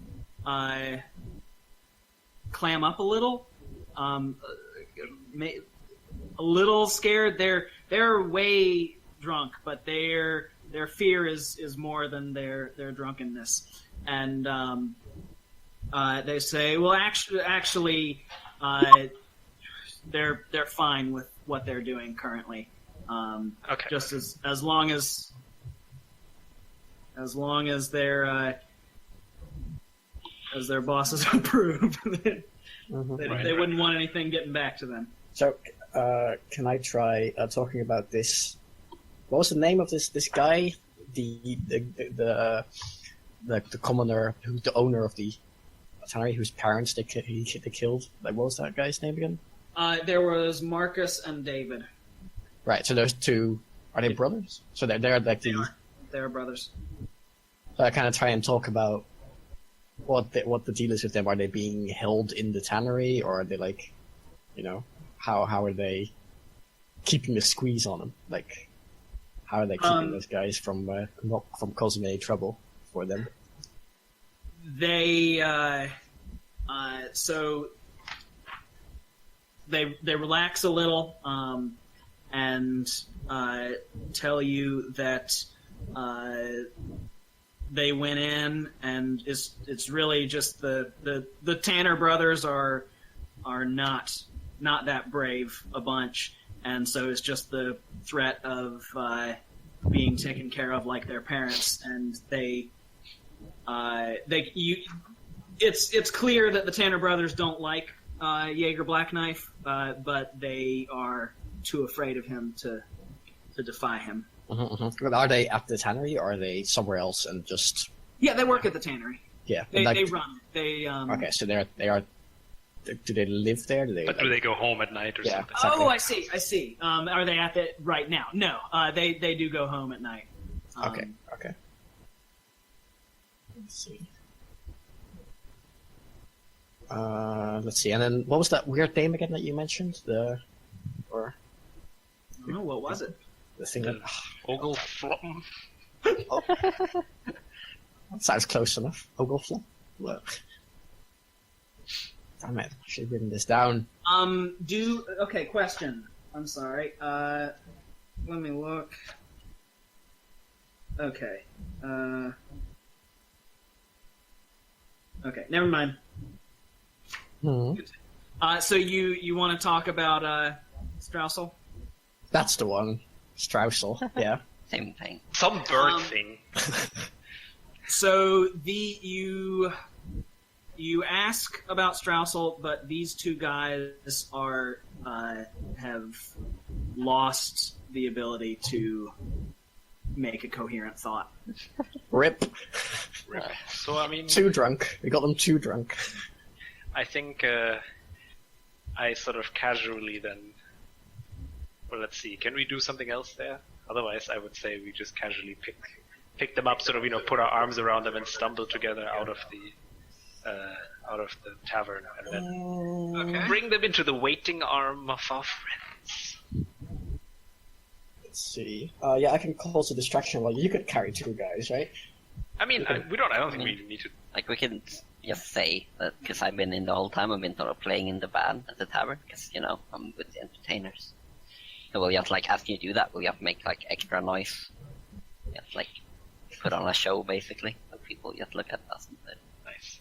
clam up a little, a little scared. They're way drunk, but their fear is more than their drunkenness, and they say, well, actually, they're fine with what they're doing currently. Okay. Just as long as their as their bosses approve, they wouldn't want anything getting back to them. So, can I try talking about this? What was the name of this guy? The commoner, who's the owner of the tannery, whose parents they killed. Like, what was that guy's name again? There was Marcus and David. Right. So those two, are they brothers? So they're like they're brothers. So I kind of try and talk about what the deal is with them. Are they being held in the tannery, or are they like, how are they keeping the squeeze on them? Like, how are they keeping those guys from causing any trouble for them? They so they relax a little and tell you that they went in, and it's really just the Tanner brothers are not that brave a bunch, and so it's just the threat of being taken care of like their parents, and it's clear that the Tanner brothers don't like Jaeger Blackknife, but they are too afraid of him to defy him. Mm-hmm, mm-hmm. Are they at the tannery, or are they somewhere else and just? Yeah, they work at the tannery. Yeah, they run. They Okay, so they are. Do they live there? Do they go home at night or something? Exactly. Oh, I see. Are they at it right now? No, they do go home at night. Okay. Let's see. Let's see. And then what was that weird name again that you mentioned? I don't know, what was it? The thing that Ogleflum. Sounds close enough. Ogleflum. Look. Damn it! I should have written this down. Okay, question. I'm sorry. Let me look. Okay. Okay, never mind. So you want to talk about Straussel? That's the one. Straussel, yeah. Same thing. Some bird thing. So you ask about Straussel, but these two guys are have lost the ability to make a coherent thought. Rip. So, I mean... Too drunk. We got them too drunk. I think I sort of casually then... Well, let's see. Can we do something else there? Otherwise, I would say we just casually pick them up, sort of, put our arms around them and stumble together out of the tavern, and then bring them into the waiting arm of our friends. Let's see. Yeah, I can cause a distraction. Like, you could carry two guys, right? I mean, I don't think we need to... Like, we can just say that, because I've been in the whole time, I've been sort of playing in the band at the tavern, because, I'm with the entertainers. So we'll just, as you do that, we'll just make, extra noise. Just, put on a show, basically. So people just look at us and say, nice.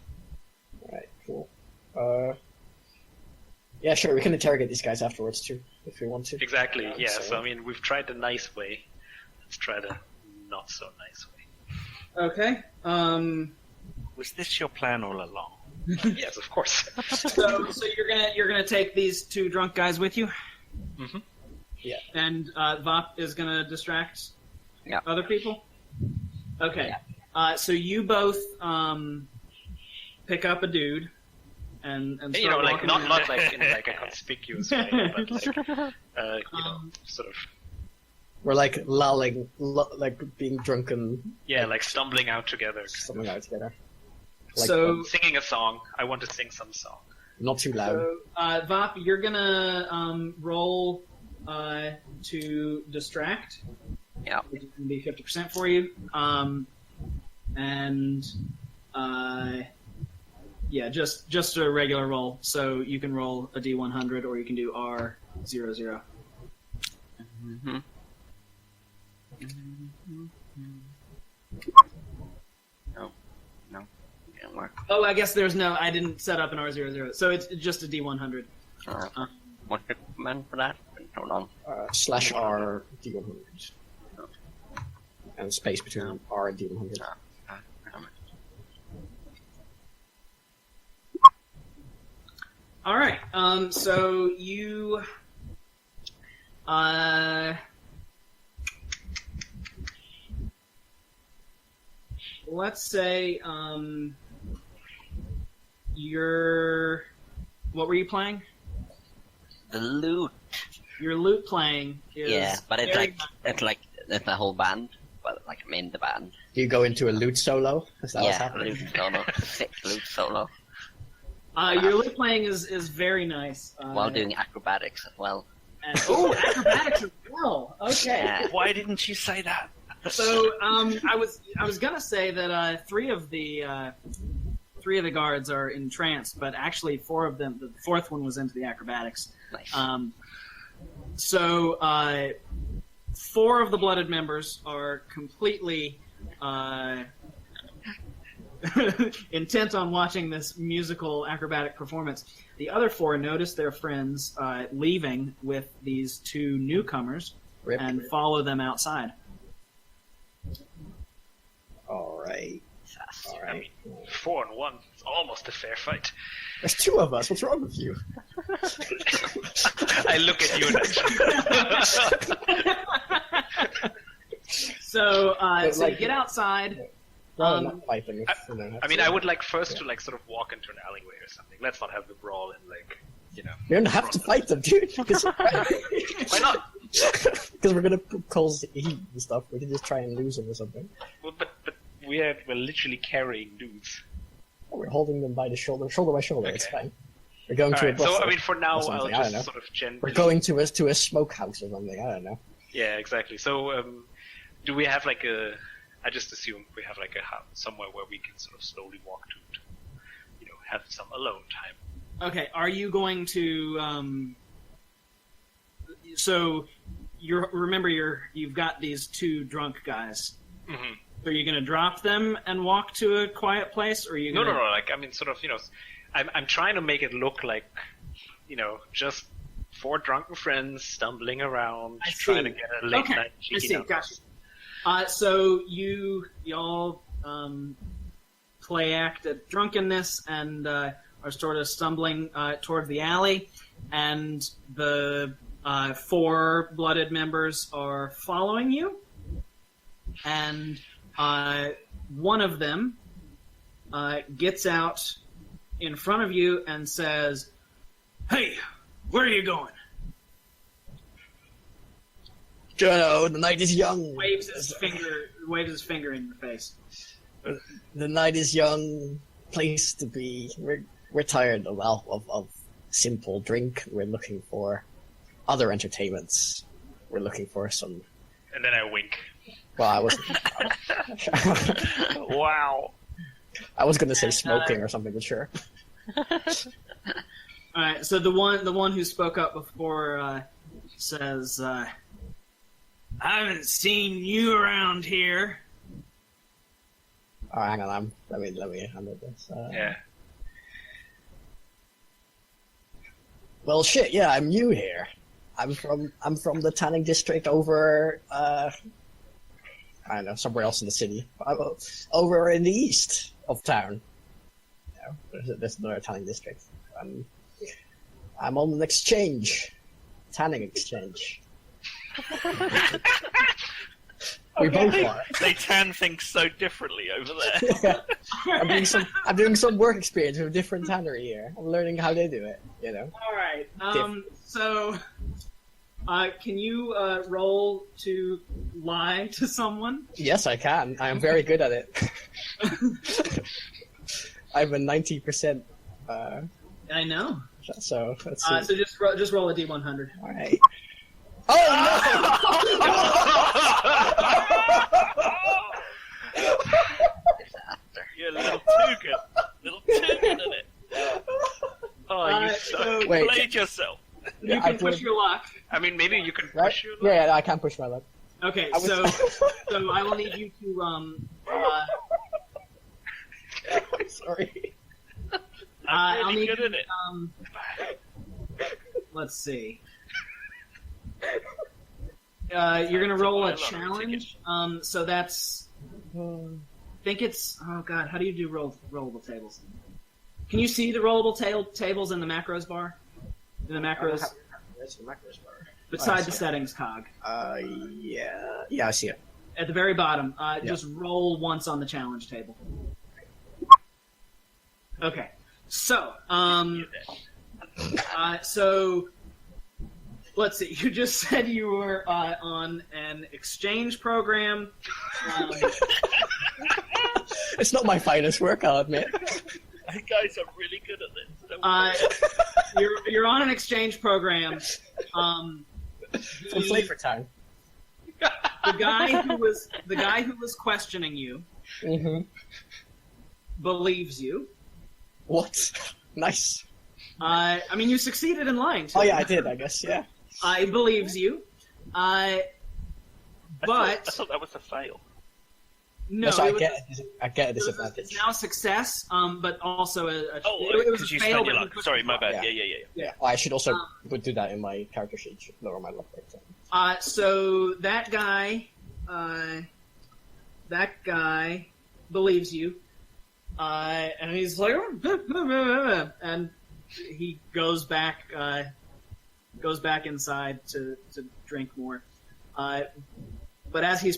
Alright, cool. Yeah, sure, we can interrogate these guys afterwards, too, if we want to. Exactly, yeah. So, I mean, we've tried the nice way. Let's try the not-so-nice way. Okay. Was this your plan all along? Yes, of course. So you're gonna take these two drunk guys with you? Mm-hmm. Yeah. And Vop is gonna distract other people? Okay. Yeah. So you both pick up a dude and start walking not around. in a conspicuous way, but sort of. We're lolling, being drunken. Yeah, stumbling out together. Stumbling out together. Singing a song. I want to sing some song. Not too loud. So, Vop, you're gonna roll to distract. Yeah. Which is gonna be 50% for you. Just a regular roll. So you can roll a D100 or you can do R00. Mm-hmm. No, didn't work. Oh, I guess I didn't set up an R00, so it's just a D100. What's the command for that? Hold on. /R D100. And space between R and D100. All right. So you, let's say, what were you playing? The loot. Your loot playing is but it's the whole band, but I'm in the band. Do you go into a loot solo? Is that what's happening? Loot solo. 6 loot solo. Your loot playing is very nice. While doing acrobatics as well. Acrobatics as well. Okay. Yeah. Why didn't you say that? So I was gonna say that three of the guards are entranced, but actually 4 of them. The 4th one was into the acrobatics. Nice. So 4 of the blooded members are completely intent on watching this musical acrobatic performance. The other 4 notice their friends leaving with these 2 newcomers and follow them outside. All right. I mean, 4 and 1. It's almost a fair fight. There's 2 of us. What's wrong with you? I look at you and So you get outside. I would like first to sort of walk into an alleyway or something. Let's not have the brawl and You don't have to fight them, dude. Why not? Because we're gonna cause heat and stuff. We can just try and lose them or something. Well, but we're literally carrying dudes. We're holding them by the shoulder by shoulder. Okay. It's fine. We're going to a bus So stop I mean, for now, or I'll something, I don't just know. sort of gently. We're going to a smokehouse or something. I don't know. Yeah, exactly. So, do we have I just assume we have a hub somewhere where we can sort of slowly walk to have some alone time. Okay, are you going to? So, you've got these 2 drunk guys. Mm-hmm. So are you going to drop them and walk to a quiet place, or are you No, going no, no. Like, I mean, sort of, I'm trying to make it look like, just 4 drunken friends stumbling around, trying to get a late night I see. out. Gotcha. So y'all play act at drunkenness and are sort of stumbling toward the alley, and the 4 blooded members are following you, and one of them gets out in front of you and says, "Hey, where are you going?" Jono, the night is young. Waves his finger in your face. The night is young. Place to be. We're tired of simple drink. We're looking for other entertainments. We're looking for some. And then I wink. Well, I wasn't. Wow. I was going to say smoking or something, but sure. All right. So the one who spoke up before says, "I haven't seen you around here." Oh, hang on. Let me handle this. Yeah. Well, shit. Yeah, I'm new here. I'm from the tanning district over. I don't know, somewhere else in the city. Over in the east of town. You know, there's another tanning district. I'm on an exchange. Tanning exchange. We both are. They tan things so differently over there. Yeah. I'm doing some work experience with a different tannery here. I'm learning how they do it, you know. All right. So, can you roll to lie to someone? Yes, I can. I am very good at it. I have a 90%. I know. So let's see. So just roll a d100. All right. Oh no! You're a little too good. Little too good at it. Oh, you played yourself. You can push your luck. I mean, maybe you can Right? push your luck. Yeah, I can push my luck. Okay, so I will need you to Sorry. I'm I'll really need good you, at it. let's see. You're gonna roll a challenge. So that's. I think it's. Oh God, how do you do rollable tables? Can you see the rollable tables in the macros bar? In the macros. That's the macros bar. Beside the settings cog. Yeah, I see it. At the very bottom, just roll once on the challenge table. Okay, so so let's see. You just said you were on an exchange program. It's not my finest work, I'll admit. You guys are really good at this. You're on an exchange program. Some flavor time. The guy who was questioning you believes you. What? Nice. I mean, you succeeded in lying to Oh him. yeah, I did. I guess. Yeah. I believes you. I But thought that was a fail. no, So it I was, get a it was disadvantage. it's now a success. But also it was Because a you fail. spent your but luck. you Sorry, my bad. Yeah. Yeah. Oh, I should also do that in my character sheet. Lower my luck rate. So that guy believes you, and he's like, and he goes back inside to drink more. But as he's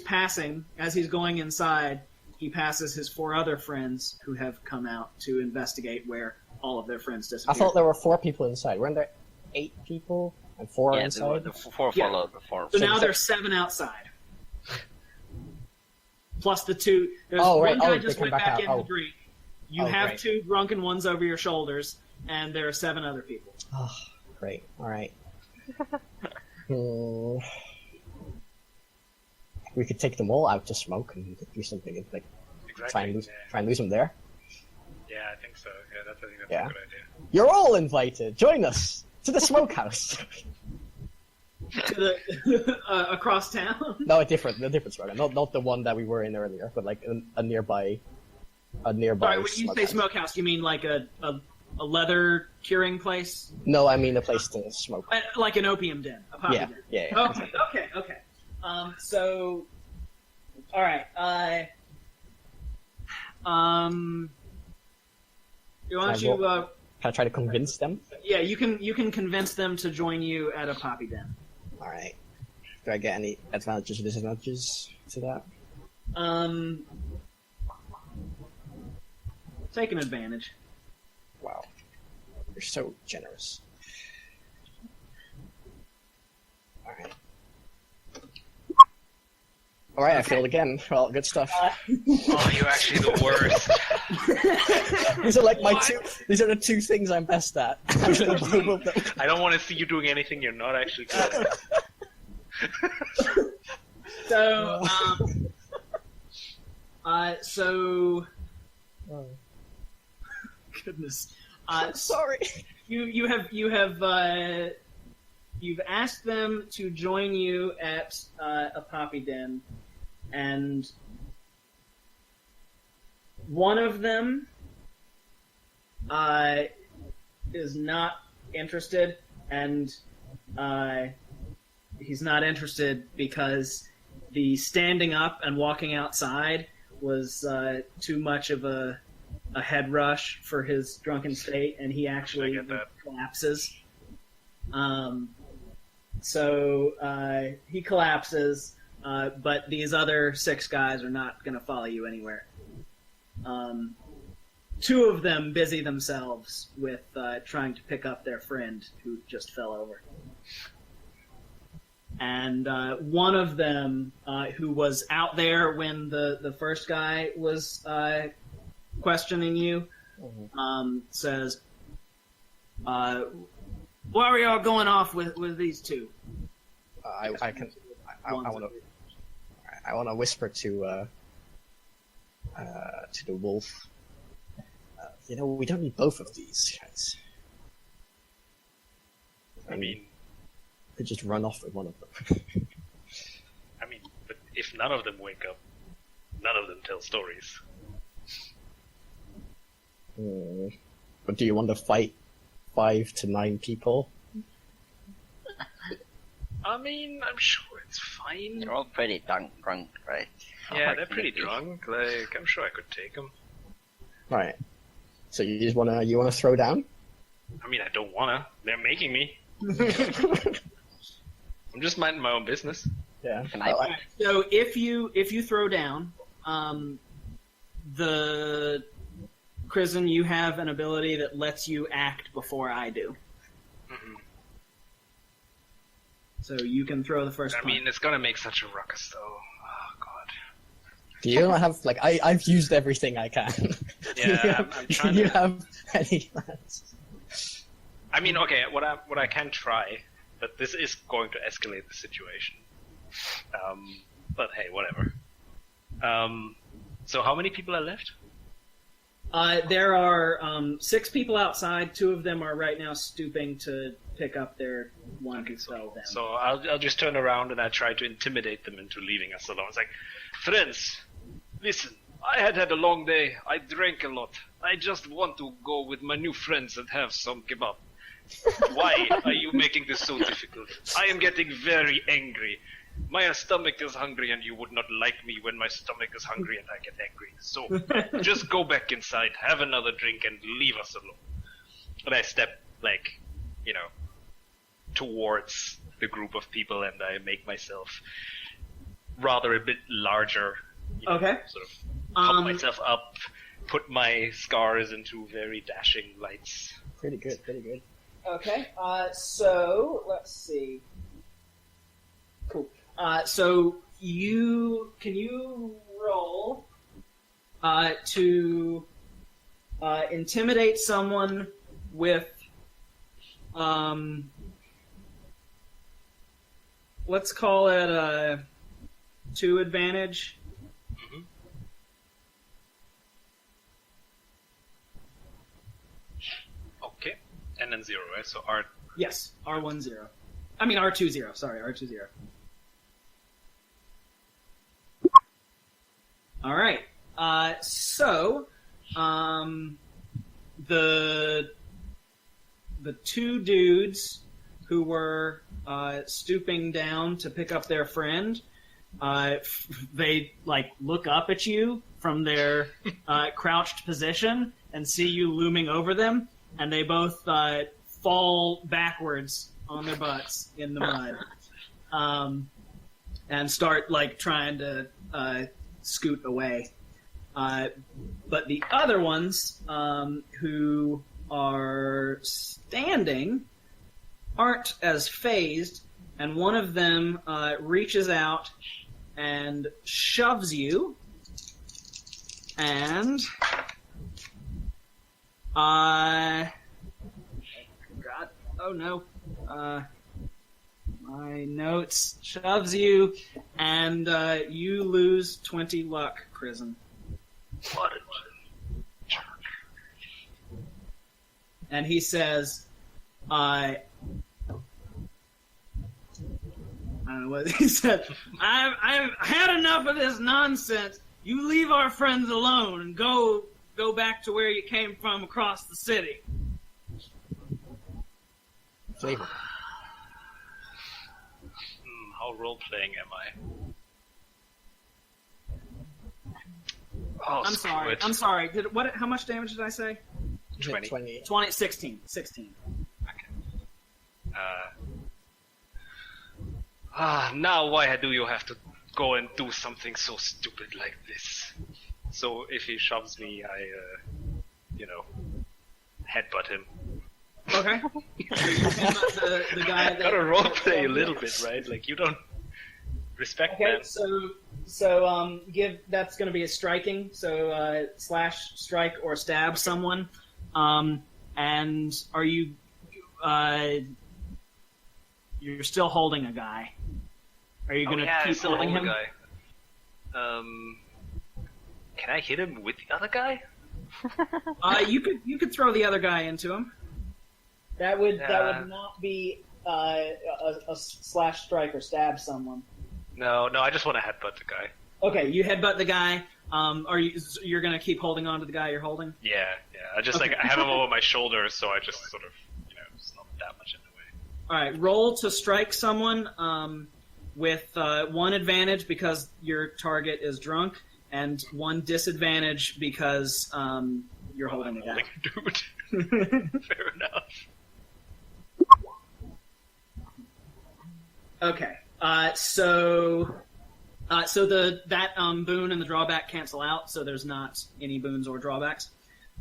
going inside, he passes his 4 other friends who have come out to investigate where all of their friends I disappeared. thought there were 4 people inside. Weren't there 8 people and 4 Yeah, inside? the 4 Yeah. followed the 4. So now there's 7 outside. Plus the 2. There's Oh, right. one guy Oh, just they went come back back out. in to Oh. drink. You Oh, have great. 2 drunken ones over your shoulders, and there are 7 other people. Oh, great. All right. We could take them all out to smoke and do something like try and lose them there. Yeah, I think so. Yeah, I think that's Yeah. a good idea. You're all invited. Join us to the smokehouse. to the across town. No, a different smokehouse. Not the one that we were in earlier, but like a nearby. Sorry, when you say smokehouse. smokehouse, you mean like a leather curing place? No, I mean a place to smoke. Like an opium den, a poppy den. Yeah. Okay. So, all right. Can I try to convince them? Yeah, you can convince them to join you at a poppy den. All right. Do I get any advantages or disadvantages to that? Take an advantage. Wow, you're so generous. All right. All right, I failed again. Well, good stuff. Oh, you're actually the worst. These are like These are the two things I'm best at. I don't want to see you doing anything you're not actually good at. So, goodness. Sorry. You've asked them to join you at a poppy den, and one of them is not interested, and he's not interested because the standing up and walking outside was too much of a head rush for his drunken state, and he actually collapses. So he collapses, but these other 6 guys are not going to follow you anywhere. 2 of them busy themselves with trying to pick up their friend who just fell over. And one of them, who was out there when the first guy was questioning you, says, "Why are y'all going off with these 2?" I want to whisper to the wolf. We don't need both of these guys. I mean, could just run off with one of them. But if none of them wake up, none of them tell stories. But do you want to fight 5 to 9 people? I'm sure it's fine. They're all pretty drunk, right? Yeah, they're pretty drunk. Like, I'm sure I could take them. Right. So you just wanna throw down? I don't wanna. They're making me. I'm just minding my own business. Yeah. So if you throw down, the Kristen, you have an ability that lets you act before I do. Mm-hmm. So you can throw the first punch. It's gonna make such a ruckus, though. Oh, God. Do you not have, I've used everything I can. Yeah, I'm trying do you to... have any plans? Okay, what I can try, but this is going to escalate the situation. But hey, whatever. So how many people are left? There are 6 people outside. 2 of them are right now stooping to pick up their one who fell down. So I'll just turn around and I try to intimidate them into leaving us alone. It's like, friends, listen, I had a long day. I drank a lot. I just want to go with my new friends and have some kebab. Why are you making this so difficult? I am getting very angry. My stomach is hungry and you would not like me when my stomach is hungry and I get angry. So just go back inside, have another drink and leave us alone. And I step, towards the group of people and I make myself rather a bit larger. Okay. Sort of pump myself up, put my scars into very dashing lights. Pretty good. Okay, so let's see. Cool. So can you roll to intimidate someone with let's call it a 2 advantage. Mm-hmm. Okay. And then 0, right? So R. Yes, R10. I mean R20. Sorry, R20. All right. So the two dudes who were stooping down to pick up their friend, they like look up at you from their crouched position and see you looming over them, and they both fall backwards on their butts in the mud, and start like trying to scoot away. But the other ones who are standing aren't as phased, and one of them reaches out and shoves you, and God, oh no, my notes, shoves you, and you lose 20 luck, Prison. What a jerk. And he says, I don't know what he said. I've had enough of this nonsense. You leave our friends alone and go back to where you came from across the city. Flavor. How role-playing am I? Oh, I'm sorry. it. I'm sorry. How much damage did I say? 20. 16. Now why do you have to go and do something so stupid like this? So if he shoves me, I, headbutt him. Okay. the guy that, Gotta roleplay a little bit, right? Like, you don't respect Okay, them. so that's going to be a striking. So slash, strike, or stab someone. And are you? You're still holding a guy. Are you going to keep still holding hold him? the guy. Can I hit him with the other guy? You could throw the other guy into him. That would not be a slash, strike, or stab someone. No, I just want to headbutt the guy. Okay, you headbutt the guy. You're going to keep holding on to the guy you're holding? Yeah. I just I have him over my shoulders, so I just sort of, it's not that much in the way. All right, roll to strike someone with one advantage because your target is drunk, and one disadvantage because you're holding a guy. Dude. Fair enough. Okay, so that boon and the drawback cancel out, so there's not any boons or drawbacks.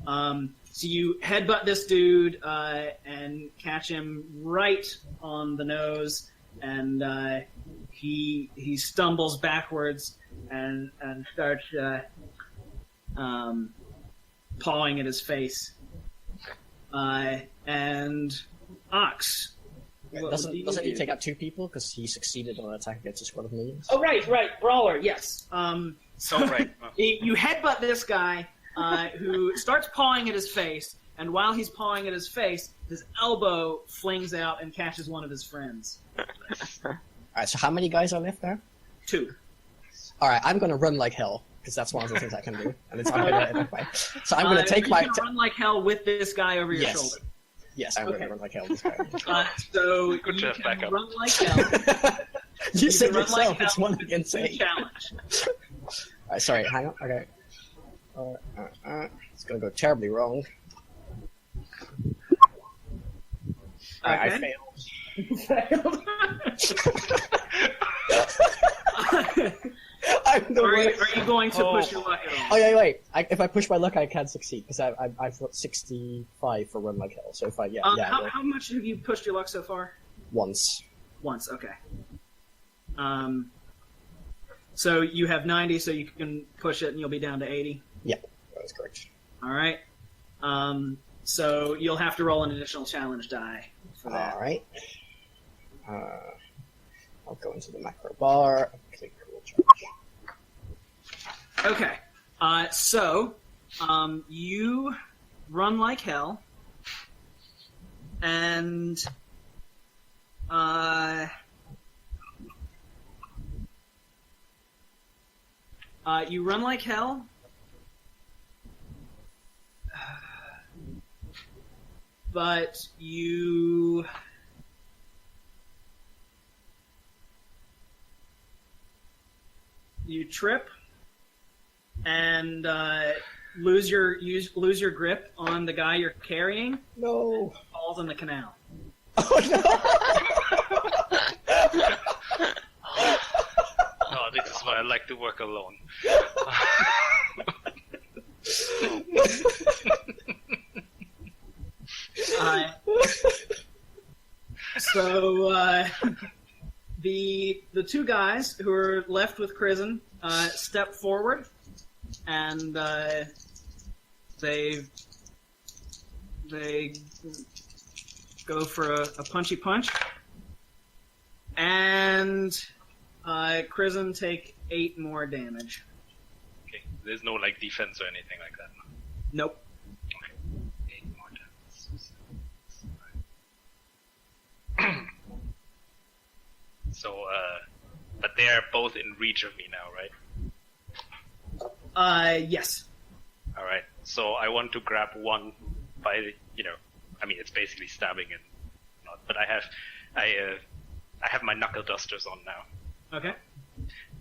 So you headbutt this dude and catch him right on the nose, and he stumbles backwards and starts pawing at his face. And Ox. Doesn't he take out two people because he succeeded on an attack against a squad of minions? Oh, right, Brawler, yes. Right. You headbutt this guy who starts pawing at his face, and while he's pawing at his face, his elbow flings out and catches one of his friends. Alright, so how many guys are left there? 2. Alright, I'm gonna run like hell, because that's one of the things I can do. And it's anyway. So I'm gonna take my... run like hell with this guy over your shoulder. Yes, I'm gonna run like hell with this guy. So Good you job, can backup. run like hell. You said can run yourself, like it's hell. 1 against 8. Challenge. Alright, sorry, hang on, okay. It's gonna go terribly wrong. I Okay. failed. I'm the Are worst. you going to push your luck at all? Oh yeah, wait. If I push my luck, I can succeed because I've got 65 for run like hell. So if I How much have you pushed your luck so far? once. Once, okay. So you have 90, so you can push it and you'll be down to 80. Yeah, that is correct. All right. So you'll have to roll an additional challenge die for that. All right. I'll go into the macro bar. Click cool charge. Okay. So you run like hell, and You run like hell. But you trip and lose your grip on the guy you're carrying. No. Falls in the canal. Oh no! Oh, this is why I like to work alone. So the two guys who are left with Crizzen step forward, and they go for a punchy punch, and Crizzen take 8 more damage. Okay, there's no like defense or anything like that. Nope. Okay, 8 more damage. So, but they are both in reach of me now, right? Yes. All right. So I want to grab one by the, I mean, it's basically stabbing and not, but I have my knuckle dusters on now, Okay.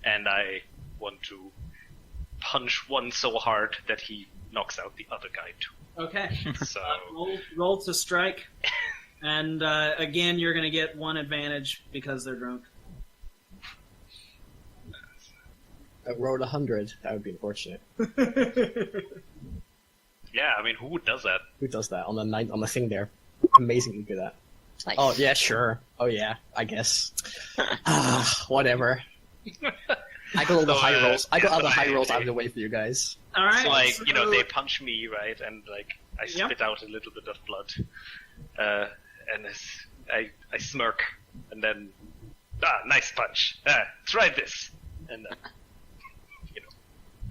and I want to punch one so hard that he knocks out the other guy too. Okay. So Roll to strike, and again, you're going to get 1 advantage because they're drunk. I rolled 100. That would be unfortunate. yeah, I mean, who does that? Who does that on the thing there? Amazingly good at. Nice. Oh yeah, sure. Oh yeah, I guess. Whatever. I got all the high rolls. I got all the high rolls out of the way for you guys. All right. So like, they punch me, right, and like I spit out a little bit of blood, and I smirk, and then nice punch. Try this, and then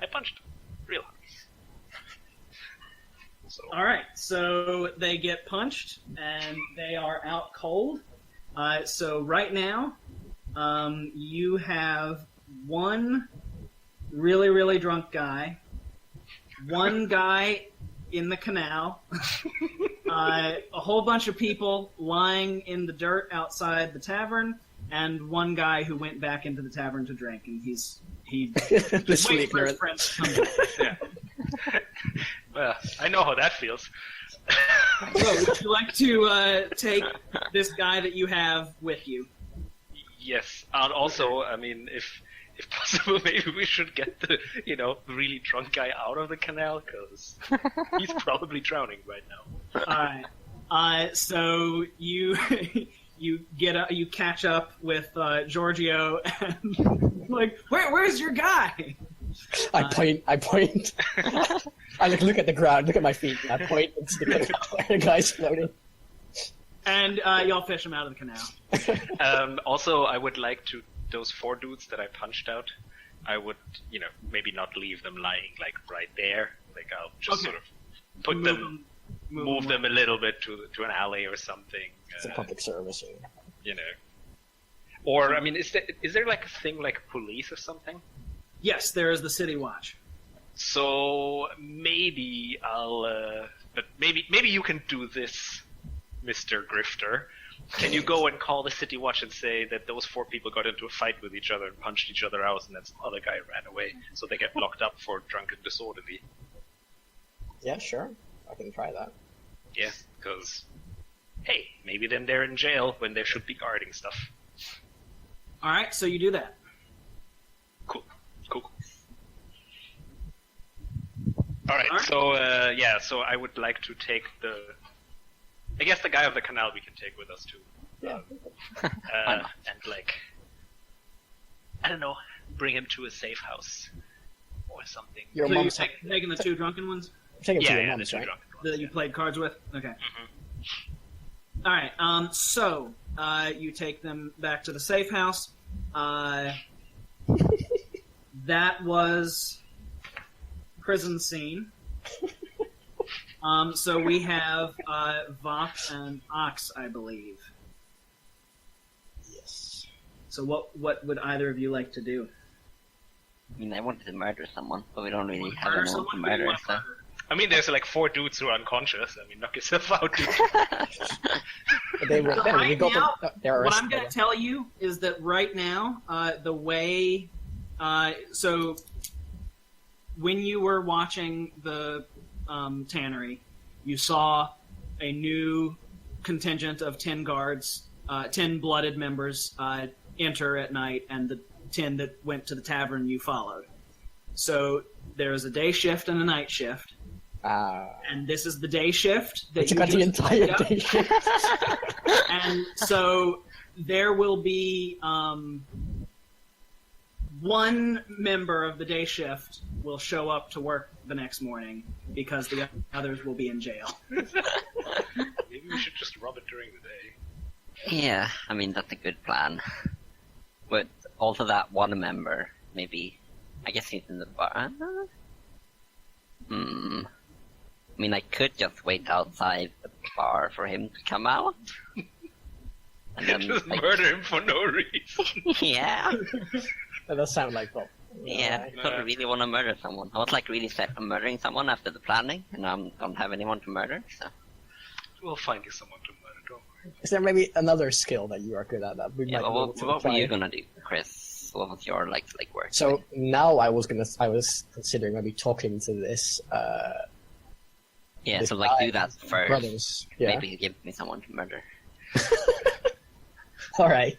I punched real hard. So. All right, so they get punched and they are out cold. So right now, you have 1 really, really drunk guy, 1 guy in the canal, a whole bunch of people lying in the dirt outside the tavern, and 1 guy who went back into the tavern to drink, and he's waiting for his friends to come back. Yeah. Well, I know how that feels. So, would you like to take this guy that you have with you? Yes, and also, I mean, if possible, maybe we should get the really drunk guy out of the canal because he's probably drowning right now. All right. So you you catch up with Giorgio and like, where's your guy? I point. I look at the ground, look at my feet, and I point into the canal where the guy's floating. And y'all fish him out of the canal. Also, I would like to, those 4 dudes that I punched out, I would, maybe not leave them lying like right there. Like I'll just sort of put move them a little bit to an alley or something. It's a public service, Or I mean, is there like a thing like police or something? Yes, there is the City Watch. So maybe but maybe you can do this, Mr. Grifter. Can you go and call the City Watch and say that those 4 people got into a fight with each other and punched each other out, and then some other guy ran away, so they get locked up for drunken disorderly? Yeah, sure. I can try that. Yeah, because hey, maybe then they're in jail when they should be guarding stuff. All right, so you do that. Cool. All right. So so I would like to take I guess the guy of the canal we can take with us too. Yeah. And like, I don't know, bring him to a safe house or something. Your So mom's you're taking the 2 drunken ones taking to your the mom's, 2 right? drunken ones. that you played cards with? Okay. Mm-hmm. All right. So you take them back to the safe house. That was prison scene. So we have Vop and Ox, I believe. So what would either of you like to do? I mean, I wanted to murder someone, but we don't really have Murder anyone to someone? Who do you murder, want to so... murder? I mean, there's like 4 dudes who are unconscious. I mean, knock yourself out, dude. They were So there. right We got now, them. They're what arrested. I'm going to tell you is that right now, the way... so, when you were watching the tannery, you saw a new contingent of 10 guards, 10 blooded members enter at night, and the 10 that went to the tavern you followed. So, there's a day shift and a night shift. And this is the day shift that You got the just entire picked up. day shift. And so there will be one member of the day shift will show up to work the next morning because the others will be in jail. Maybe we should just rob it during the day. Yeah, I mean, that's a good plan. But also that one member, maybe... I guess he's in the bar. I mean, I could just wait outside the bar for him to come out. And then, Just like, murder him for no reason. yeah. That does sound like fun. Yeah, I don't really want to murder someone. I was like really set on murdering someone after the planning, and I don't have anyone to murder, so... We'll find you someone to murder, don't worry. Is there maybe another skill that you are good at that we Yeah, might well, be able to what were apply? you gonna do, Chris? What was your like work? So now I was considering maybe talking to this yeah, this so like do that first. brothers. Yeah. Maybe give me someone to murder. All right.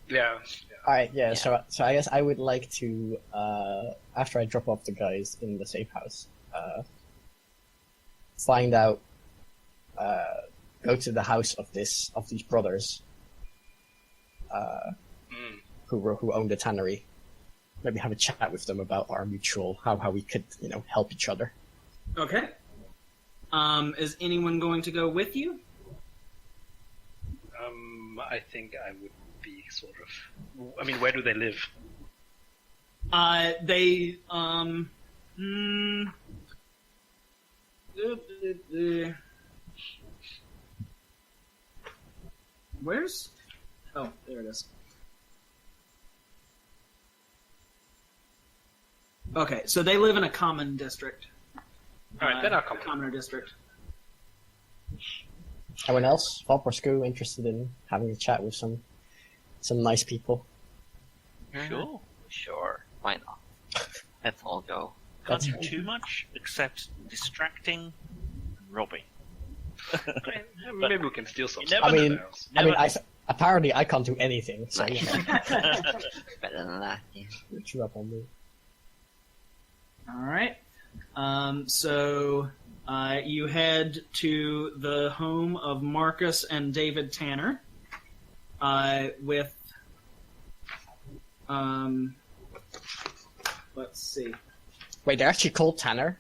Yeah. All right. Yeah. Yeah. So I guess I would like to after I drop off the guys in the safe house, find out, go to the house of these brothers. Who own the tannery? Maybe have a chat with them about our mutual how we could help each other. Okay. Is anyone going to go with you? I think I would be sort of... I mean, where do they live? They where's... Oh, there it is. Okay, so they live in a common district. Alright, then I'll come. Commoner district. Anyone else, Bob or Scoo, interested in having a chat with some nice people? Sure. Sure, why not? Let's all go. Can't do too much except distracting and robbing. Maybe we can steal some You stuff. never I mean, Never- apparently I can't do anything, so Right. yeah, Better than that. Yeah. it's up on me. All right. So you head to the home of Marcus and David Tanner with, let's see. Wait, they're actually called Tanner?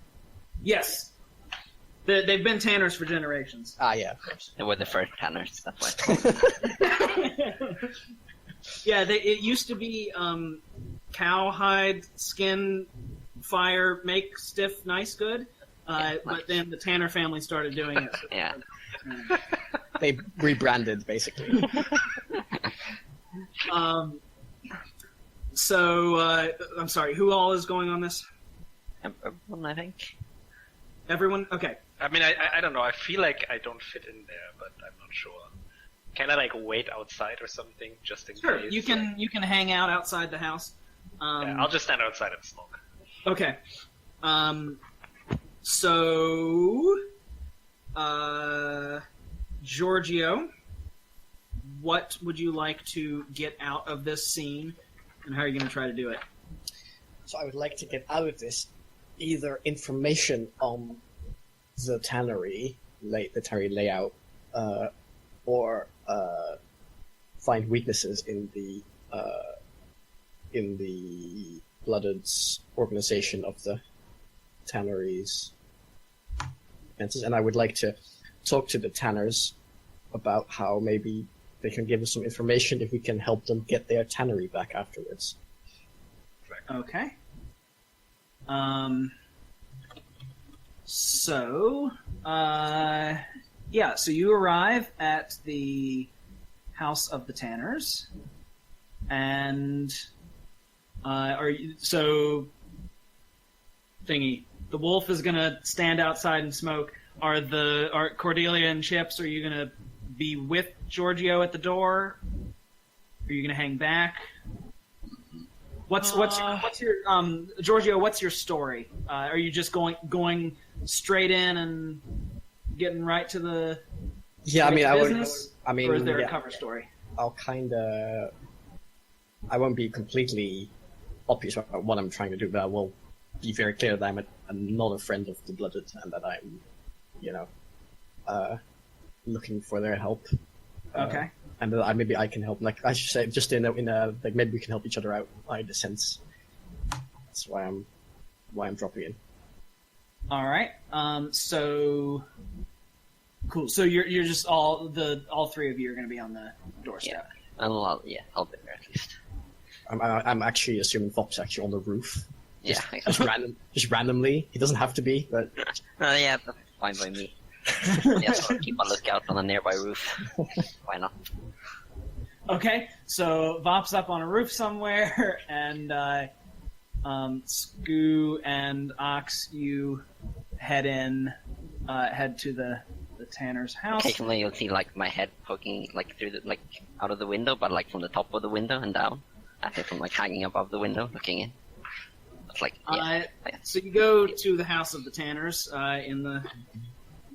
Yes. They've been Tanners for generations. Ah, yeah, of course. They were the first tanners, that's why. Yeah, it used to be cowhide skin fire make stiff nice good, but then the Tanner family started doing it. Yeah. They rebranded, basically. So I'm sorry, who all is going on this? Everyone, I think. Everyone? Okay. I mean, I don't know. I feel like I don't fit in there, but I'm not sure. Can I like wait outside or something just in Sure. case? You can hang out outside the house. Yeah, I'll just stand outside and smoke. Okay. So, Giorgio, what would you like to get out of this scene, and how are you going to try to do it? So I would like to get out of this either information on the tannery layout, or find weaknesses in the Blooded's organization of the tanneries. And I would like to talk to the tanners about how maybe they can give us some information if we can help them get their tannery back afterwards. Okay. So you arrive at the House of the Tanners, and are you so? Thingy. The wolf is gonna stand outside and smoke. Are Cordelia and Chips? Are you gonna be with Giorgio at the door? Are you gonna hang back? What's your Giorgio? What's your story? Are you just going straight in and getting right to the business? I mean, or is there a cover story? I'll I won't be completely obvious about what I'm trying to do, but I will be very clear that I'm not a friend of the Blooded and that I'm, looking for their help. Okay. And that maybe I can help. Like I should say, just in a like maybe we can help each other out. In a sense, that's why I'm dropping in. All right. So cool. So you're just all three of you are going to be on the doorstep. Yeah. I'll be there at least. I'm actually assuming Vop's actually on the roof. Just randomly. He doesn't have to be, but yeah, that's fine by me. Yeah, sort of keep a lookout on a nearby roof. Why not? Okay, so Vop's up on a roof somewhere, and Skoo and Ox, you head to the Tanner's house. Occasionally, you'll see like my head poking like through out of the window, but like from the top of the window and down. I think from like hanging above the window, looking in. It's like so you go to the house of the Tanners in the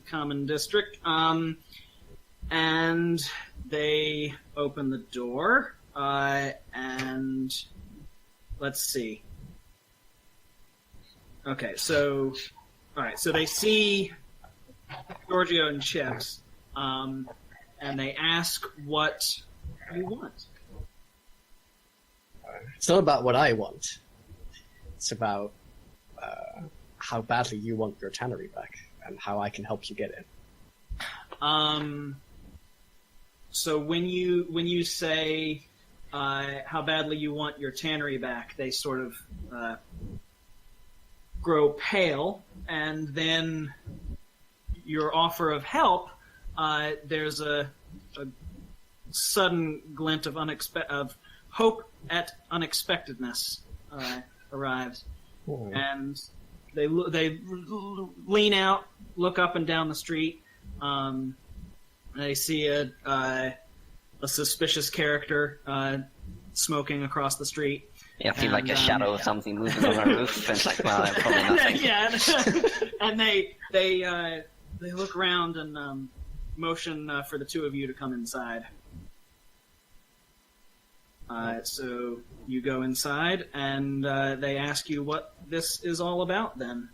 Common District, and they open the door, and let's see. Okay, so they see Giorgio and Chips, and they ask what you want. It's not about what I want. It's about how badly you want your tannery back and how I can help you get it. So when you say how badly you want your tannery back, they sort of grow pale, and then your offer of help, there's a sudden glint of hope at unexpectedness arrives, and they lean out, look up and down the street. They see a suspicious character smoking across the street. Yeah, I feel like a shadow of something moving on our roof, and it's like, well, probably nothing. Yeah, and they look around and motion for the two of you to come inside. So you go inside, and they ask you what this is all about, then.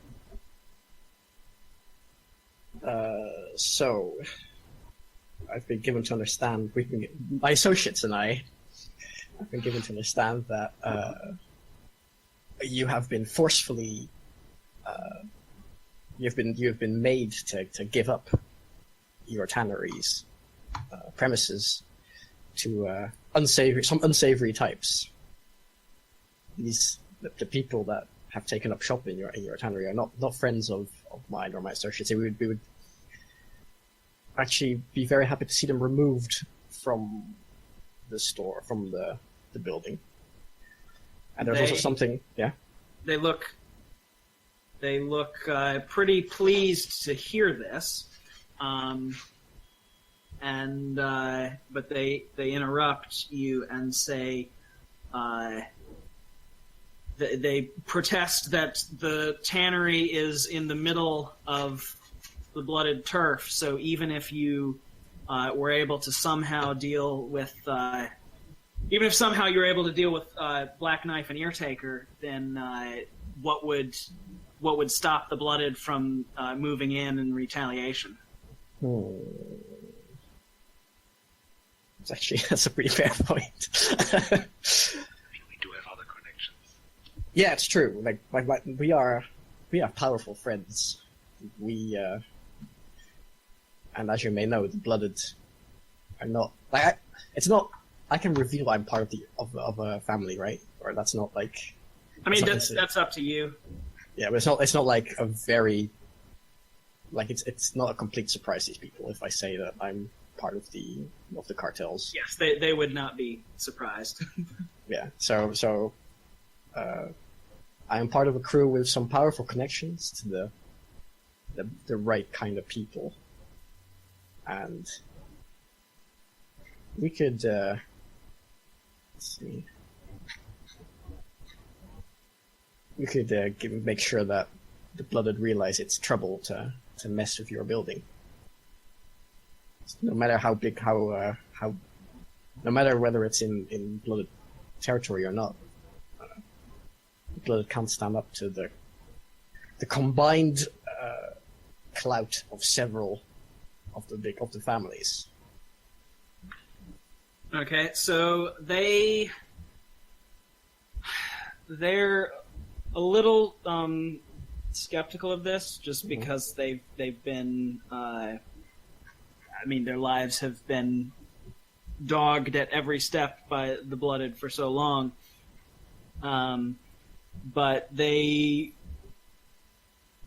So, I've been given to understand, my associates and I have been given to understand that you have been forcefully, you've been made to give up your tannery's premises to some unsavory types. The people that have taken up shop in your tannery are not friends of mine or my associates. We would actually be very happy to see them removed from the store, from the building. And there's also something, yeah. They look pretty pleased to hear this, but they interrupt you and say they protest that the tannery is in the middle of the blooded turf. So even if you were able to somehow deal with, even if somehow you were able to deal with Black Knife and Eartaker, then what would stop the blooded from moving in retaliation? That's a pretty fair point. I mean, we do have other connections. Yeah, it's true. Like we are powerful friends. And as you may know, the blooded are not like it's not. I can reveal I'm part of a family, right? Or that's not like. I mean, that's up to you. Yeah, but it's not like a very. Like it's not a complete surprise to these people if I say that I'm part of the cartels. Yes, they would not be surprised. Yeah. So I am part of a crew with some powerful connections to the right kind of people, and we could let's see. We could make sure that the Blooded realize it's trouble to mess with your building. No matter how big, no matter whether it's in Blooded territory or not, Blooded can't stand up to the combined clout of several of the families. Okay, so they're a little skeptical of this, just because they've been. Their lives have been dogged at every step by the Blooded for so long. But they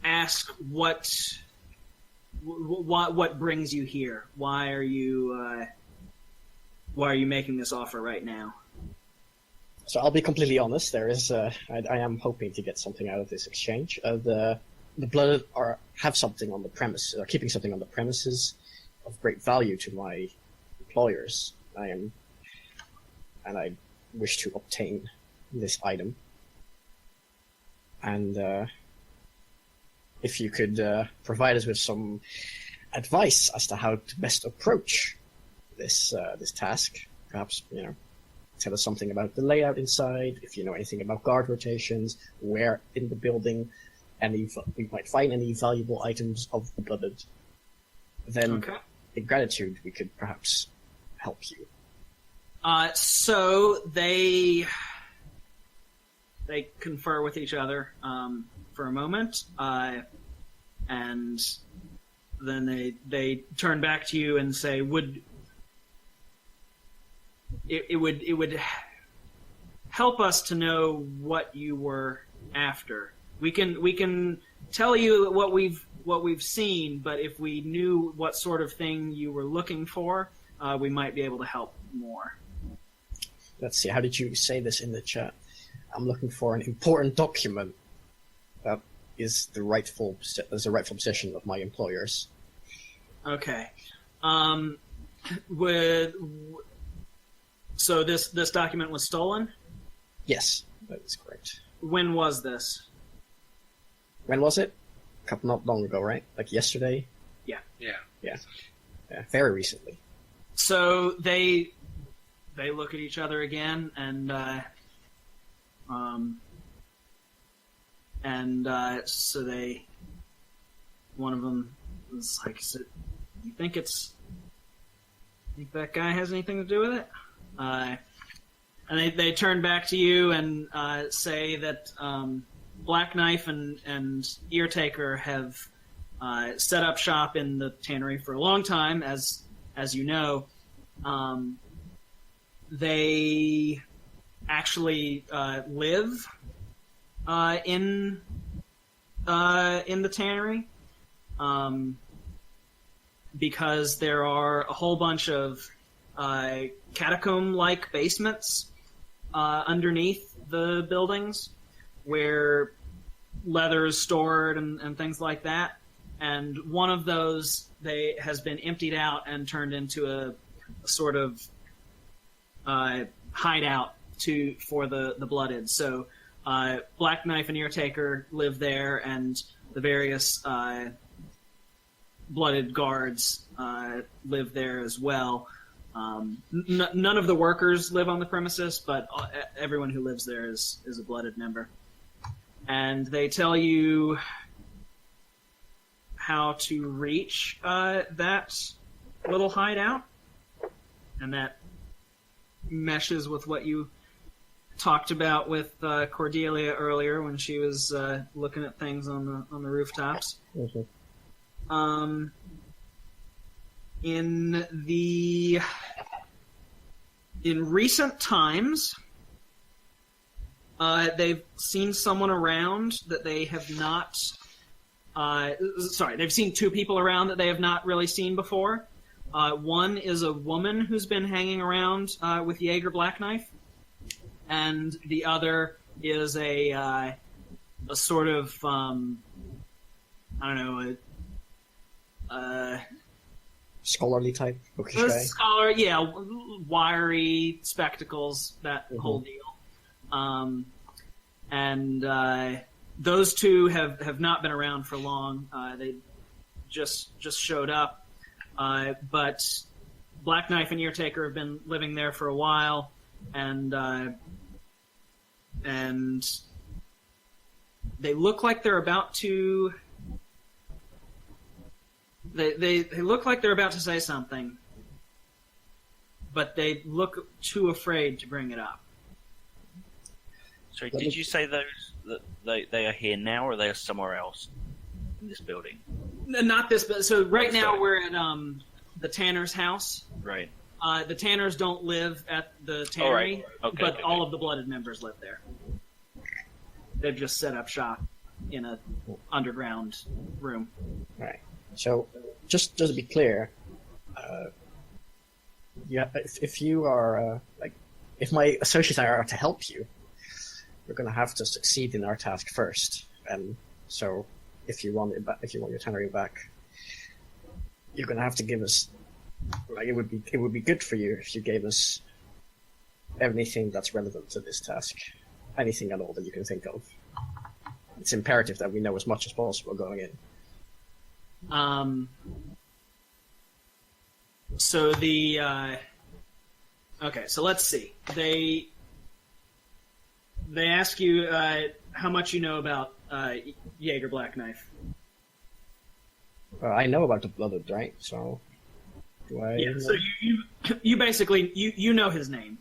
ask what brings you here? Why are you making this offer right now? So I'll be completely honest. There is, I am hoping to get something out of this exchange. The Blooded have something on the premise, are keeping something on the premises of great value to my employers. I wish to obtain this item. And if you could provide us with some advice as to how to best approach this task, perhaps tell us something about the layout inside. If you know anything about guard rotations, where in the building we might find any valuable items of the Blooded, then in gratitude we could perhaps help you. So they confer with each other for a moment, and then they turn back to you and say, it would help us to know what you were after. We can tell you what we've seen, but if we knew what sort of thing you were looking for, we might be able to help more. Let's see. How did you say this in the chat? I'm looking for an important document that is the rightful possession of my employers. Okay. So this document was stolen? Yes, that is correct. When was this? When was it? Not long ago, right? Like yesterday? Yeah. Yeah, very recently. So they look at each other again, and so one of them was like, "You think that guy has anything to do with it?" And they turn back to you and say that Black Knife and Ear Taker have set up shop in the tannery for a long time, as you know. They actually live in the tannery because there are a whole bunch of catacomb-like basements underneath the buildings where leather is stored and things like that. And one of those has been emptied out and turned into a sort of hideout for the Blooded. So Black Knife and Ear Taker live there, and the various Blooded guards live there as well. None of the workers live on the premises, but everyone who lives there is a Blooded member. And they tell you how to reach that little hideout, and that meshes with what you talked about with Cordelia earlier when she was looking at things on the rooftops. Mm-hmm. In recent times, they've seen someone around that they have not. They've seen two people around that they have not really seen before. One is a woman who's been hanging around with Jaeger Blackknife, and the other is a sort of I don't know, scholarly type, bookish a guy. scholar, yeah, wiry spectacles, that whole deal. And those two have not been around for long. They just showed up. But Black Knife and Eartaker have been living there for a while, and they look like they're about to. They look like they're about to say something, but they look too afraid to bring it up. Sorry, did you say that they are here now, or they are somewhere else in this building? Not this, but so right now we're at the Tanner's house. Right. The Tanners don't live at the tannery, but Okay. all of the blooded members live there. They've just set up shop in a underground room. Right. So, just to be clear, if you are if my associates are to help you, we're going to have to succeed in our task first. And so, if you want your tannery back, you're going to have to give us. Like, it would be good for you if you gave us anything that's relevant to this task, anything at all that you can think of. It's imperative that we know as much as possible going in. So the okay, so let's see. They ask you how much you know about Jaeger Blackknife. I know about the blooded, right? So, do I? Yeah. So you basically you know his name.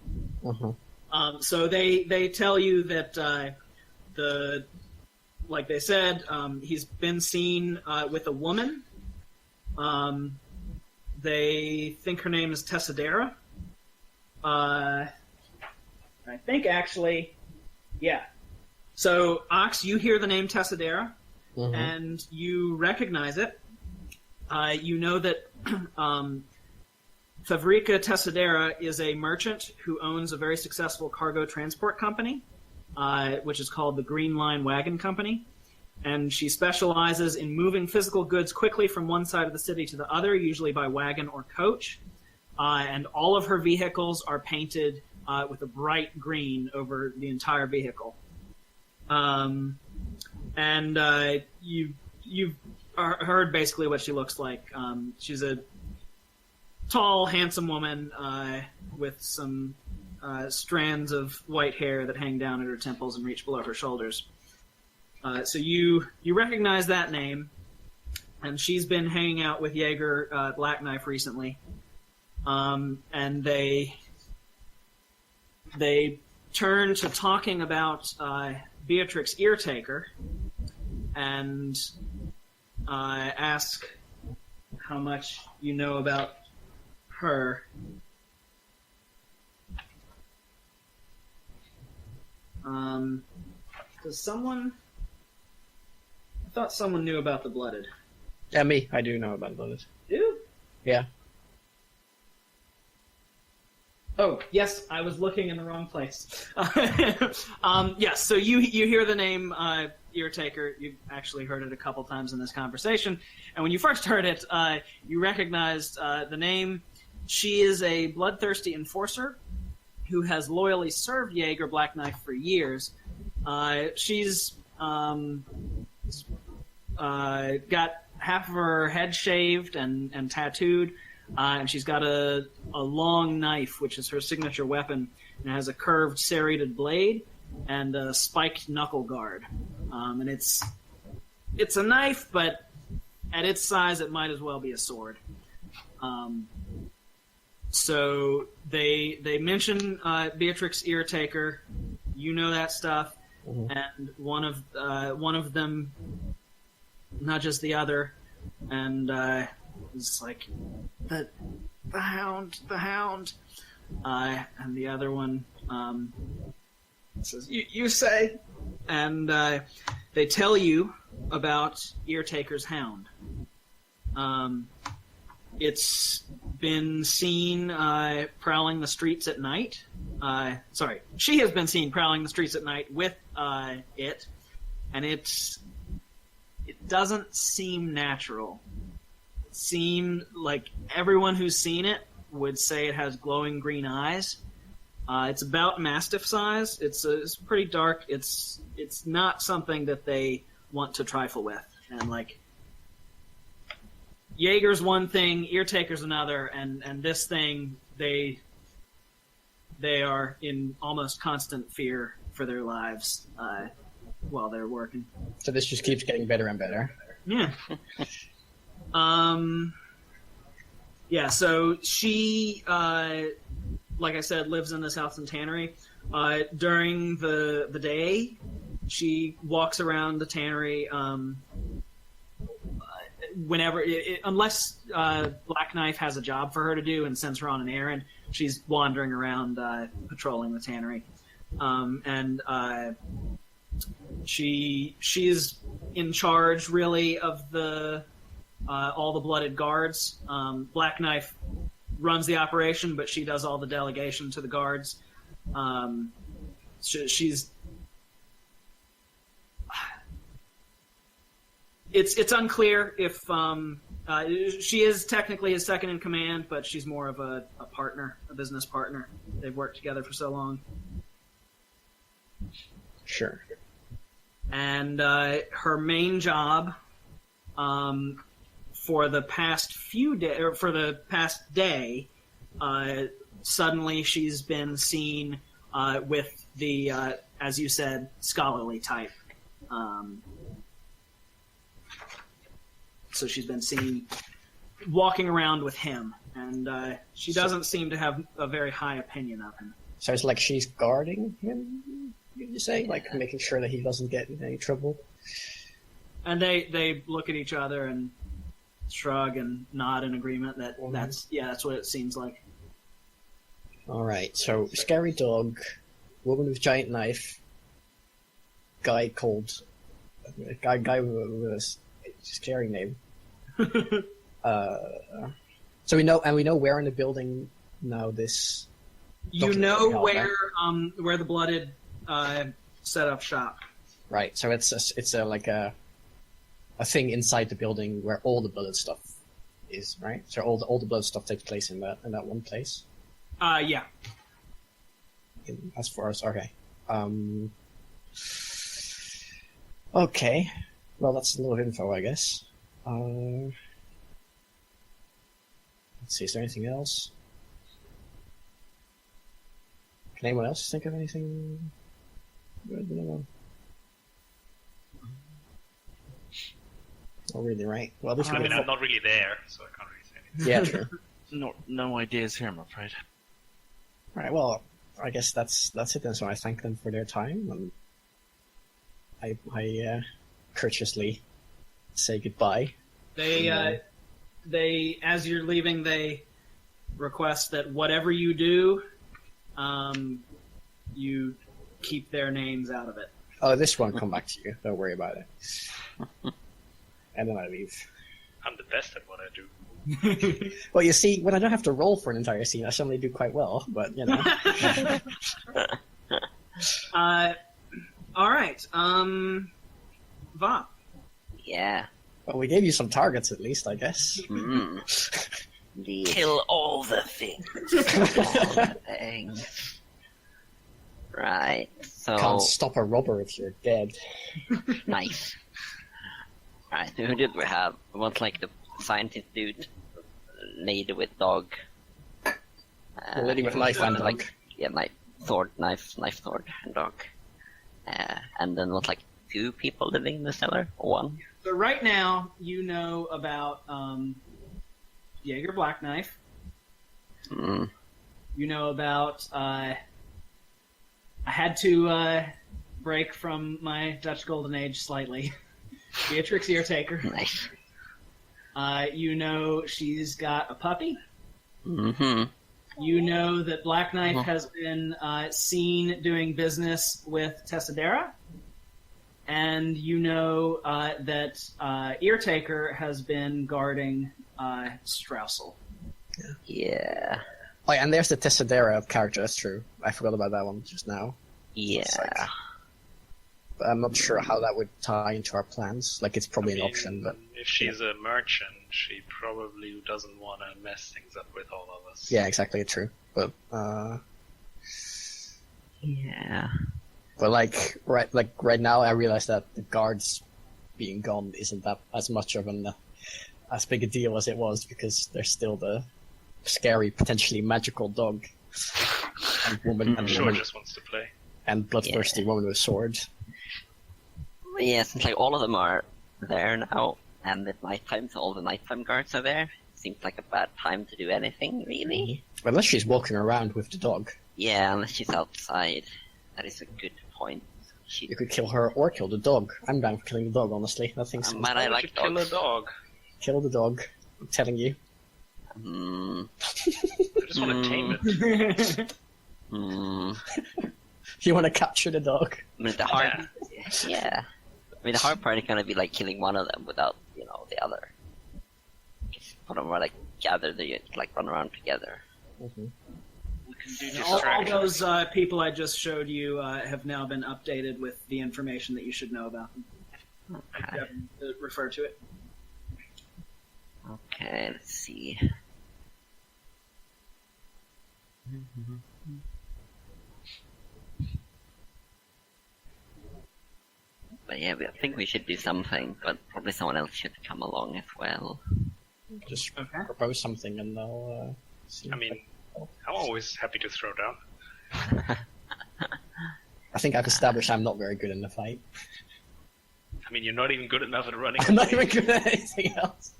So they tell you that like they said, he's been seen with a woman. They think her name is Tessadera. I think actually, yeah. So Ox, you hear the name Tessadera, and you recognize it. You know that Favrica Tessadera is a merchant who owns a very successful cargo transport company, which is called the Green Line Wagon Company. And she specializes in moving physical goods quickly from one side of the city to the other, usually by wagon or coach. And all of her vehicles are painted with a bright green over the entire vehicle. You've heard basically what she looks like. She's a tall, handsome woman with some strands of white hair that hang down at her temples and reach below her shoulders. So you recognize that name, and she's been hanging out with Jaeger Blackknife recently. And they turn to talking about Beatrix Eartaker and ask how much you know about her. Does someone... I thought someone knew about the blooded. Yeah, me. I do know about blooded. Do? Yeah. Oh, yes, I was looking in the wrong place. Yes, so you hear the name Eartaker. You've actually heard it a couple times in this conversation. And when you first heard it, you recognized the name. She is a bloodthirsty enforcer who has loyally served Jaeger Blackknife for years. She's got half of her head shaved and tattooed. And she's got a long knife, which is her signature weapon, and it has a curved serrated blade and a spiked knuckle guard. And it's a knife, but at its size, it might as well be a sword. So they mention Beatrix Eartaker. You know that stuff, and one of them nudges the other, and is like, the hound, and the other one says, you say, and they tell you about Eartaker's hound. It's been seen prowling the streets at night. She has been seen prowling the streets at night with it, and it doesn't seem natural. It seems like everyone who's seen it would say it has glowing green eyes. It's about mastiff size. It's pretty dark. It's not something that they want to trifle with, and like. Jaeger's one thing, Eartaker's another, and this thing, they are in almost constant fear for their lives while they're working. So this just keeps getting better and better. Yeah. Yeah, so she, like I said, lives in this house and tannery. During the day, she walks around the tannery whenever, unless Black Knife has a job for her to do and sends her on an errand, she's wandering around patrolling the tannery. And she is in charge, really, of the all the blooded guards. Black Knife runs the operation, but she does all the delegation to the guards. She's... It's unclear if she is technically his second in command, but she's more of a partner, a business partner. They've worked together for so long. Sure. And her main job for the past day, suddenly she's been seen with the, as you said, scholarly type. So she's been seen walking around with him, and she doesn't seem to have a very high opinion of him. So it's like she's guarding him, you say? Like making sure that he doesn't get in any trouble? And they look at each other and shrug and nod in agreement that that's what it seems like. Alright, so scary dog, woman with giant knife, guy with a scary name. So we know where in the building now this. You know where the blooded set up shop. Right. So it's like a thing inside the building where all the blooded stuff is, right? So all the blood stuff takes place in that one place. Yeah. As far as okay. Okay. Well, that's a lot of info, I guess. Let's see, is there anything else? Can anyone else think of anything good? No. Not really, right? Well, this I'm not really there, so I can't really say anything. Yeah, true. No ideas here, I'm afraid. Right, well, I guess that's it then. So I thank them for their time, and I courteously say goodbye. They as you're leaving, they request that whatever you do, you keep their names out of it. Oh, this won't come back to you. Don't worry about it. And then I leave. I'm the best at what I do. Well, you see, when I don't have to roll for an entire scene, I suddenly do quite well. But you know. All right. Va. Yeah. Well, we gave you some targets at least, I guess. Indeed. Kill all the things. Things. Right. So Can't stop a robber if you're dead. nice. Right. Who did we have? We want like the scientist dude, lady with dog. The lady with knife and dog. Yeah, knife, sword, and dog. And then what, like 2 people living in the cellar, or 1? So right now, you know about Jaeger Black Knife. Mm. You know about I had to break from my Dutch Golden Age slightly. Beatrix Eartaker. Nice. You know she's got a puppy. Mm-hmm. You know that Black Knife has been seen doing business with Tessadera. and you know that Eartaker has been guarding Straussel. Yeah. Oh, yeah, and there's the Tessadera character, that's true. I forgot about that one just now. Yeah. But I'm not sure how that would tie into our plans. Like, it's probably an option, but... If she's a merchant, she probably doesn't want to mess things up with all of us. Yeah, exactly, true. But, Yeah. But right now, I realize that the guards being gone isn't that as much of as big a deal as it was, because there's still the scary, potentially magical dog and woman I'm sure just wants to play. and bloodthirsty woman with sword. Yeah, since like all of them are there now, and at nighttime, so all the nighttime guards are there. Seems like a bad time to do anything, really. Unless she's walking around with the dog. Yeah, unless she's outside. That is a good point. You could kill her or kill the dog. I'm down for killing the dog, honestly. I think Man, I like kill a dogs. dog. Kill the dog. I'm telling you. Hmm. I just want to tame it. Hmm. You want to capture the dog? I mean, the hard... Yeah. I mean, the hard part is gonna be like killing one of them without, the other. Put them like gather the like run around together. Mm-hmm. We can do All distraction. those people I just showed you have now been updated with the information that you should know about them. Okay. Refer to it. Okay, let's see. But yeah, I think we should do something, but probably someone else should come along as well. Just Okay. propose something and they'll see. I mean, I'm always happy to throw down. I think I've established I'm not very good in the fight. I mean, you're not even good enough at running. I'm not even good at anything else.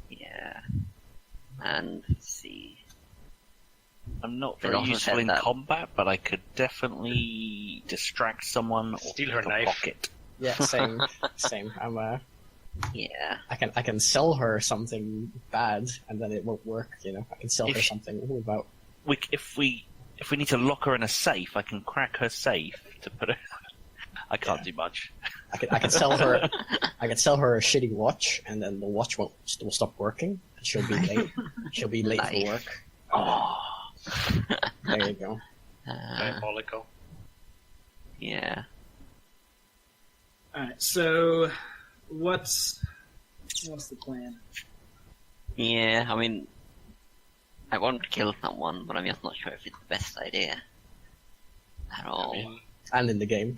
Yeah. And let's see. I'm not They very also useful said in that- combat, but I could definitely distract someone or Steal pick her a knife. pocket. Yeah, same. Same. Yeah. I can sell her something bad and then it won't work, I can sell her If- something without If we need to lock her in a safe, I can crack her safe to put her. I can't do much. I can sell her I can sell her a shitty watch and then the watch will stop working and she'll be late. She'll be late for Nice. work. Oh. There you go. Diabolical. Yeah. Alright, so what's the plan? Yeah, I mean, I want to kill someone, but I'm just not sure if it's the best idea at all. I mean, And in the game.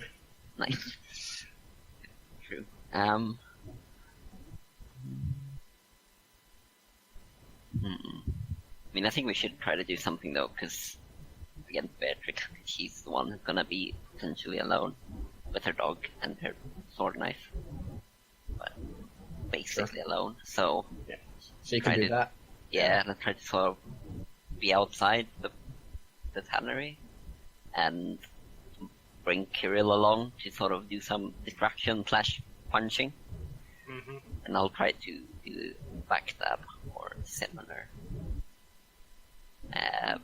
Nice. True. I mean, I think we should try to do something though, because again, Beatrix, she's the one who's gonna be potentially alone with her dog and her sword knife, but basically alone. So So you can Try do to- that. yeah, let's try to sort of be outside the tannery and bring Kirill along to sort of do some distraction / punching, mhm. and I'll try to do backstab or similar.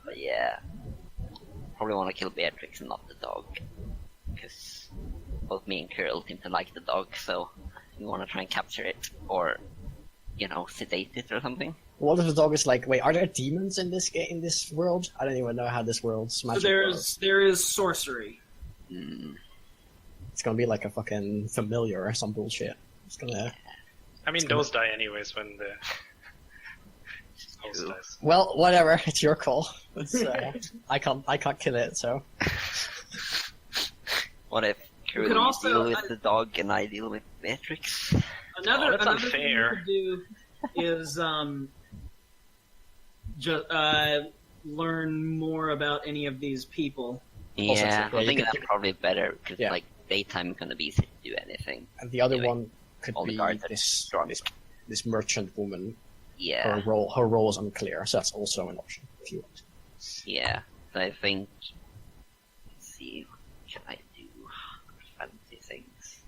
But yeah, probably want to kill Beatrix and not the dog, because both me and Kirill seem to like the dog, so we want to try and capture it or, sedate it or something. What if the dog is like, wait, are there demons in this game, in this world? I don't even know how this world's So magic works. there is sorcery. Mm. It's gonna be like a fucking familiar or some bullshit. It's gonna. I mean, those die anyways when the host True. dies. Well, whatever. It's your call. It's, I can't kill it. So What if Kirill could also- deal with the dog and I deal with Beatrix? Another that's thing unfair. you could do is learn more about any of these people. Yeah, true. I Yeah, think you that's could- probably better because Yeah. like daytime is gonna be easy to do anything. and the other Anyway, one could all the be guards are this drunk. this merchant woman. Yeah, Her role is unclear, so that's also an option if you want. yeah. So I think. Let's see, what should I do? Fancy things.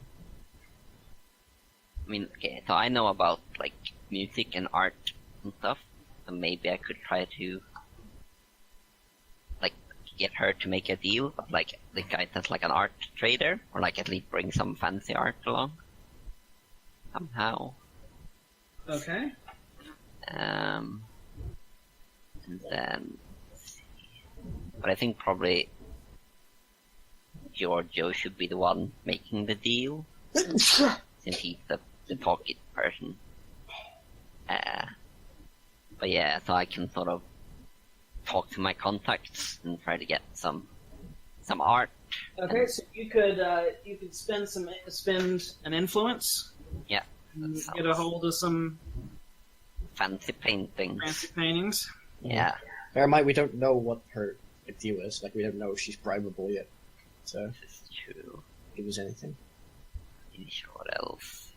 I mean, okay, so I know about like music and art and stuff, so maybe I could try to like get her to make a deal, but like the guy that's like an art trader, or like at least bring some fancy art along somehow. Okay. And then, let's see. But I think probably Giorgio should be the one making the deal, since he's the pocket person. But yeah, so I can sort of talk to my contacts and try to get some art. Okay, so you could spend an influence. Yeah, And that get a sounds hold of some fancy paintings. fancy paintings. Yeah, Bear in mind, we don't know what her deal is. Like, we don't know if she's bribable yet. So, this is true. give us anything. Sure, what else?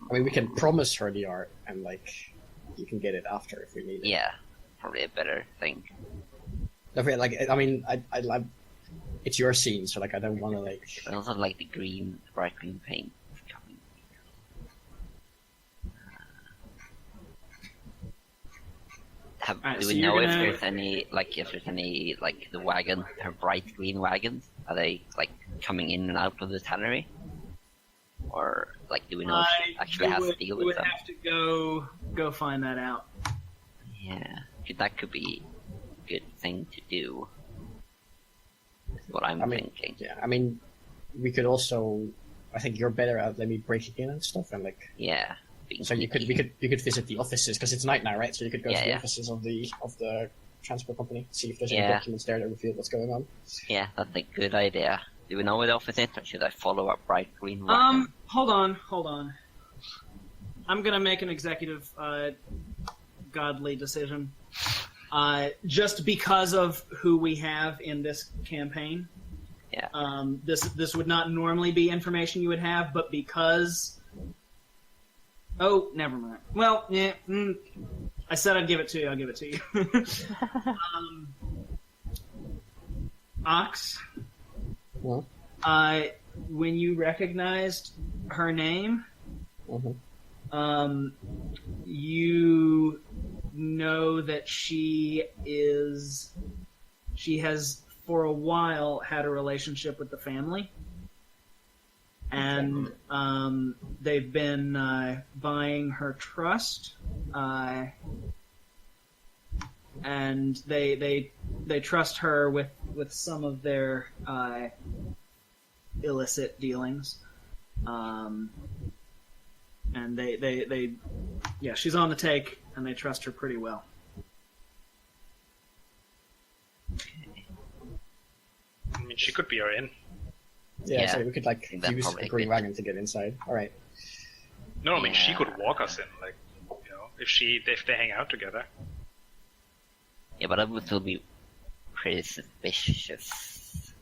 I mean, we can promise her the art, and like, you can get it after if we need it. Yeah, probably a better thing. Like, I mean, I it's your scene, so like, I don't want to like. I also like the bright green paint coming. Alright, Do so we you're know if gonna- there's any the wagon, her bright green wagons? Are they like coming in and out of the tannery? Or like, do we know if she actually has to deal You with would them? have to go find that out. Yeah, that could be a good thing to do. Is what I'm I mean, thinking. Yeah, I mean, we could also. I think you're better at let me breaking in and stuff, and like. Yeah. being So you sneaky. could visit the offices because it's night now, right? So you could go Yeah, to the yeah. offices of the transport company, see if there's any Yeah. documents there that reveal what's going on. Yeah, that's a good idea. Do we know where the office is, or should I follow a bright green wagon? Hold on. I'm gonna make an executive, godly decision. Just because of who we have in this campaign. Yeah. This would not normally be information you would have, but because. Oh, never mind. Well, yeah. I said I'd give it to you. I'll give it to you. Ox. Well, When you recognized her name, mhm. You know that she has for a while had a relationship with the family, and they've been buying her trust, and they trust her with some of their illicit dealings. And they she's on the take, and they trust her pretty well. I mean, she could be our in. Yeah, Yeah, so we could like think that's use probably the green good. wagon to get inside. All right. No, I mean, she Yeah. could walk us in, like, you know, if they hang out together. Yeah, but that would still be pretty suspicious.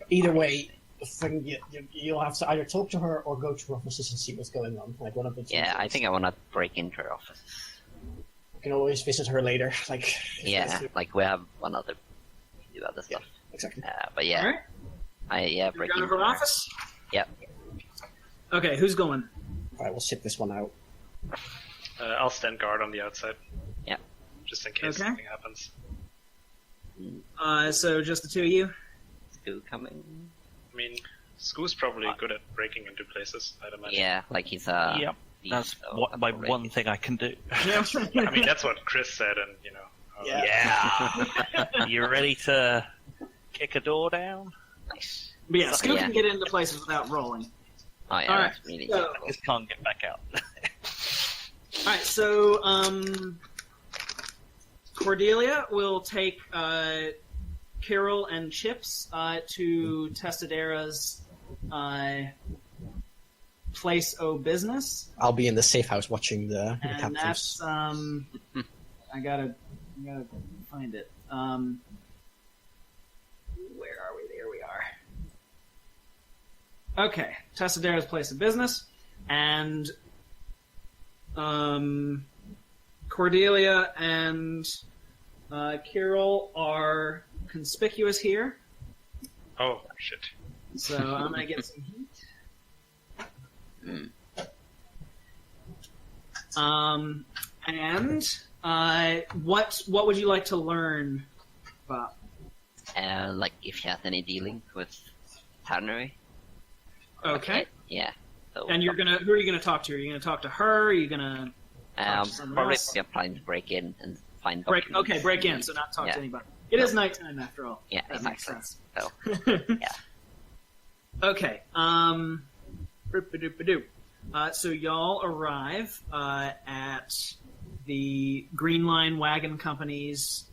Either way, the thing you'll have to either talk to her or go to her offices and see what's going on. Like one of the two. Yeah, I things. think I want to break into her office. You can always visit her later. Like if Yeah, that's the- like we have one other do other stuff. exactly. But yeah, All right, break you're into going to her her. office. Yep. Okay, who's going? All right, we'll sit this one out. I'll stand guard on the outside. Yeah. Just in case Okay. something happens. So just the two of you. Stu coming. I mean, Scoo's probably good at breaking into places, I'd imagine. Yeah, like he's a. Yep. thief, That's so what, that's my probably- one thing I can do. I mean, that's what Chris said, and, you know. Yeah. You ready to kick a door down? Nice. But yeah, Scoop Yeah. can get into places without rolling. Oh yeah, All right, that's really so- cool. Just can't get back out. All right, so Cordelia will take Carol and Chips to Testadera's place o' business, I'll be in the safe house watching the and captives. that's I gotta find it. Where are we? There we are. Okay, Testadera's place of business, and Cordelia and Carol are conspicuous here, Oh, shit. so I'm gonna get some heat. And what would you like to learn, Bob? Like if she has any dealings with tannery. Okay. Yeah. So, And who are you gonna talk to? Are you gonna talk to her? Are you gonna talk to someone probably else? planning to break in and find break documents. in, so not talk Yeah. to anybody. It is nighttime after all. Yeah, That makes exactly. sense. So, yeah. Okay. So y'all arrive at the Green Line Wagon Company's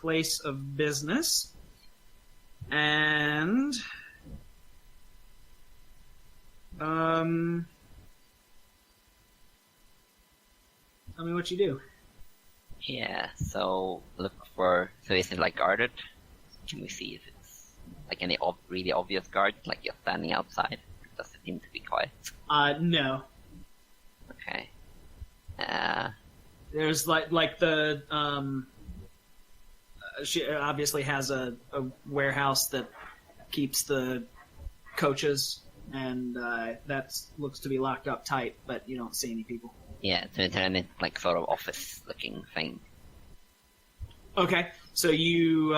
place of business, and tell me what you do. Yeah, so look for. So is it like guarded? Can we see if it's like any really obvious guard, like you're standing outside? Does it seem to be quiet? No. Okay. There's like the she obviously has a warehouse that keeps the coaches, and that looks to be locked up tight, but you don't see any people. Yeah, so it's any like sort of office-looking thing. Okay, so you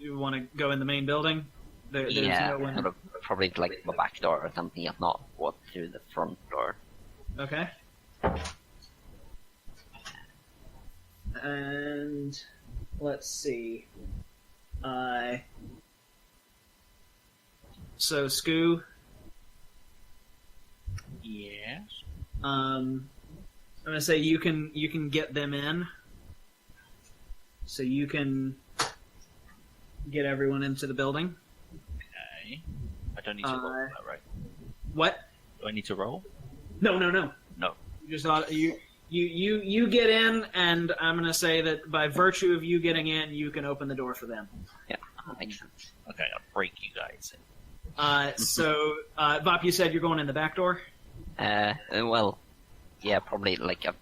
want to go in the main building? There's Yeah, no one. sort of probably like the back door or something, if not walk through the front door. Okay. And let's see. So Scoo. Yes. I'm gonna say you can get them in. So you can get everyone into the building. Okay. I don't need to roll for that, right? What? Do I need to roll? No. No. You just you get in, and I'm gonna say that by virtue of you getting in, you can open the door for them. Yeah, that makes sense. Okay, I'll break you guys in. So Bop, you said you're going in the back door. Well, yeah, probably like I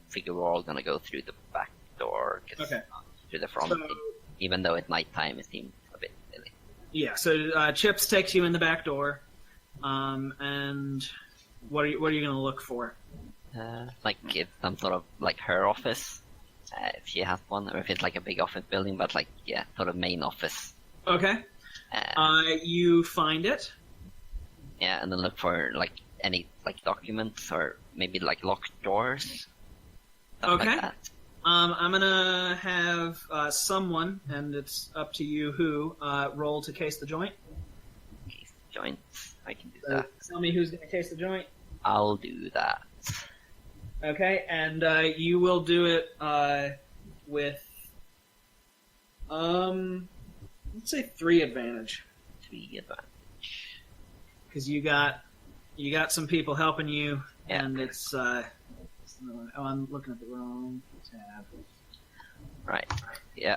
figure we're all gonna go through the back door. 'Cause Okay. Through the front, So- even though it's nighttime, it seems a bit silly. Yeah. So Chips takes you in the back door. And what are you gonna look for? Like it's some sort of like her office, if she has one, or if it's like a big office building, but like sort of main office. Okay. You find it. Yeah, and then look for like any like documents or maybe like locked doors. Stuff Okay. Like that. I'm gonna have someone, and it's up to you who roll to case the joint. Case joints. I can do So that. tell me who's gonna case the joint. I'll do that. Okay, and you will do it with let's say 3 advantage, 3 advantage. because you got some people helping you, Yeah. and it's I'm looking at the wrong tab. Right. Yeah.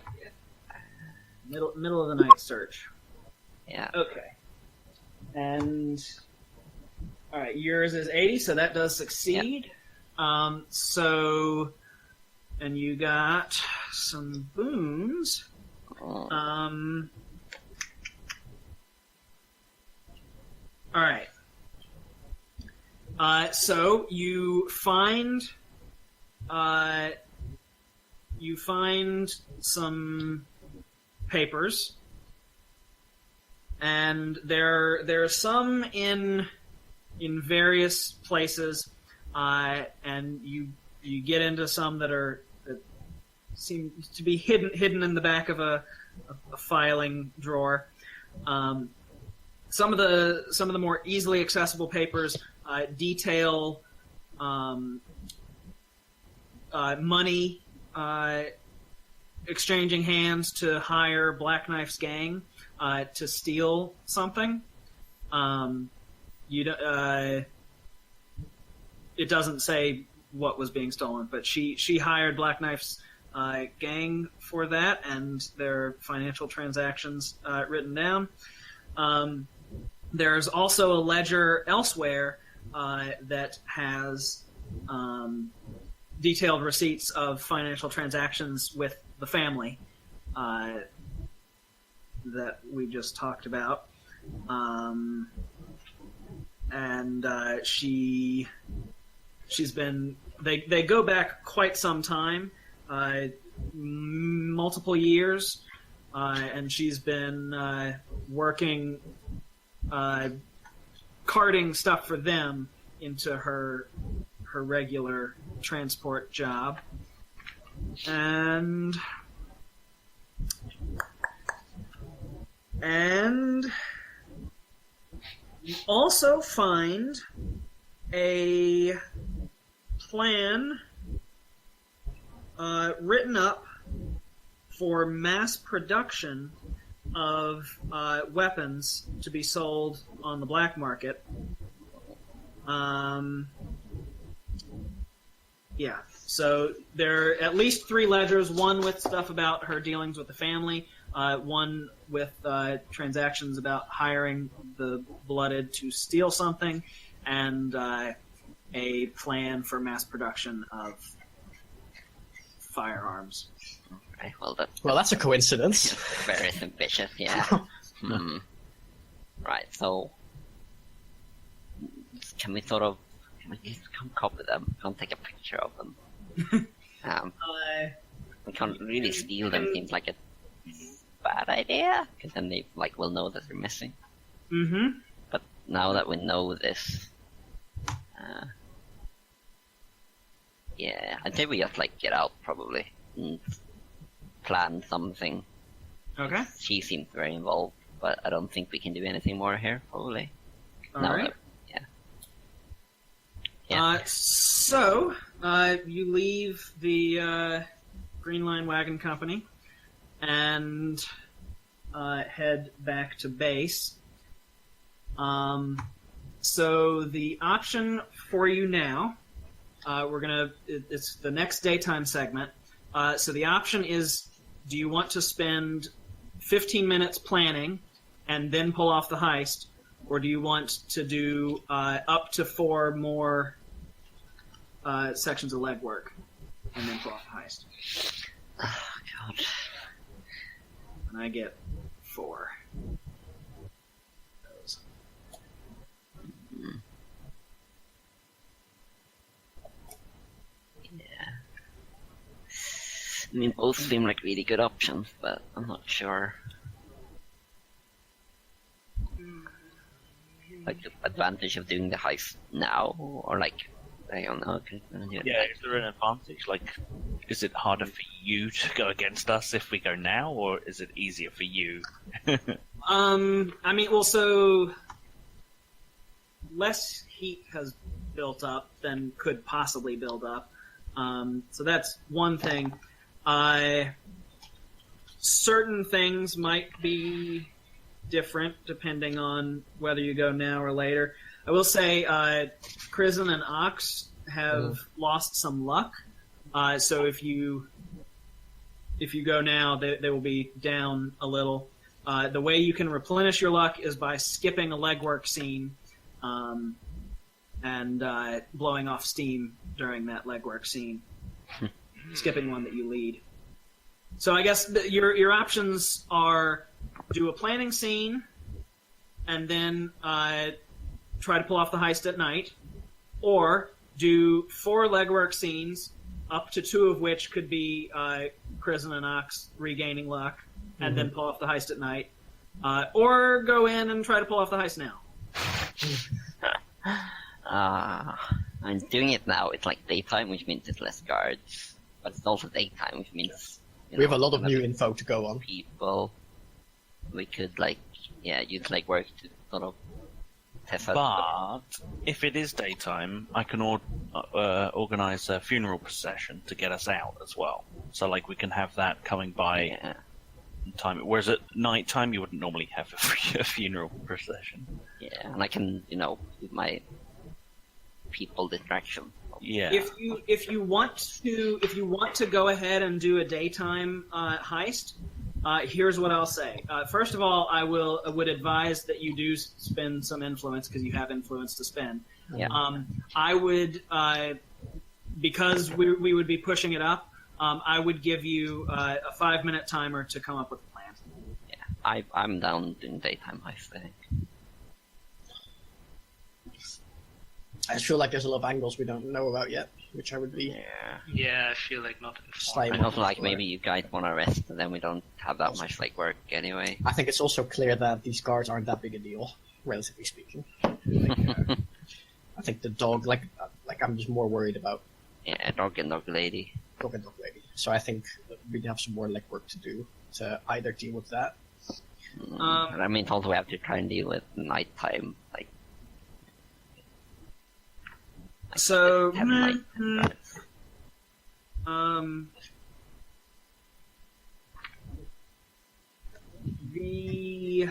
Middle of the night search. Yeah. Okay. And all right, yours is 80, so that does succeed. So, and you got some boons. Oh, All right. So you find some papers, and there are some in various places, and you get into some that seem to be hidden in the back of a filing drawer. Some of the more easily accessible papers detail money exchanging hands to hire Black Knife's gang to steal something. It doesn't say what was being stolen, but she hired Black Knife's gang for that, and their financial transactions written down. There's also a ledger elsewhere that has detailed receipts of financial transactions with the family that we just talked about. And she's been. They go back quite some time, multiple years. and she's been working, carting stuff for them into her regular transport job. And you also find a plan written up for mass production of weapons to be sold on the black market. Yeah, so there are at least 3 ledgers, one with stuff about her dealings with the family, one with transactions about hiring the blooded to steal something, and a plan for mass production of firearms. Okay, Well, that's a coincidence. very ambitious, yeah. Right, so can we just come copy them? Can't take a picture of them. We can't really steal them. Seems like a bad idea, because then they will know that they're missing. Mm-hmm. But now that we know this, yeah, I'd say we just get out probably and plan something. Okay. She seems very involved, but I don't think we can do anything more here probably. All right. Yeah. So you leave the Green Line Wagon Company and head back to base. So the option for you now, it's the next daytime segment. So the option is, do you want to spend 15 minutes planning and then pull off the heist, or do you want to do up to 4 more sections of legwork and then pull off the heist? Oh, God. And I get 4. Those. Yeah. I mean, both seem like really good options, but I'm not sure. The advantage of doing the heist now, or I don't know. Yeah, is there an advantage? Is it harder for you to go against us if we go now, or is it easier for you? So less heat has built up than could possibly build up. So that's one thing. Certain things might be different depending on whether you go now or later. I will say Krisen and Ox have lost some luck. So if you go now, they will be down a little. The way you can replenish your luck is by skipping a legwork scene and blowing off steam during that legwork scene. Skipping one that you lead. So I guess your options are do a planning scene and then try to pull off the heist at night, or do 4 legwork scenes, up to 2 of which could be Krisen and Ox regaining luck, and then pull off the heist at night, or go in and try to pull off the heist now. I'm doing it now. It's daytime, which means it's less guards, but it's also daytime, which means we have a lot of new info to go on. People, we could use legwork to sort of test out. But if it is daytime, I can organize a funeral procession to get us out as well. So we can have that coming by in time. Whereas at night time, you wouldn't normally have a funeral procession. Yeah, and I can with my people distraction. Yeah. If you want to go ahead and do a daytime heist, here's what I'll say. First of all, I would advise that you do spend some influence because you have influence to spend. Yeah. I would, because we would be pushing it up. I would give you a 5-minute timer to come up with a plan. Yeah, I'm down doing daytime heist, I think. I just feel like there's a lot of angles we don't know about yet, which I would be Yeah, I feel like not informed. slightly. And also, like, maybe you guys want to rest, and then we don't have that much legwork anyway. I think it's also clear that these guards aren't that big a deal, relatively speaking. Like, I think the dog, like I'm just more worried about Yeah, dog and dog lady. dog and dog lady. So I think we'd have some more legwork to do to either deal with that. And I mean, also we have to try and deal with nighttime, like. So, have night guards. the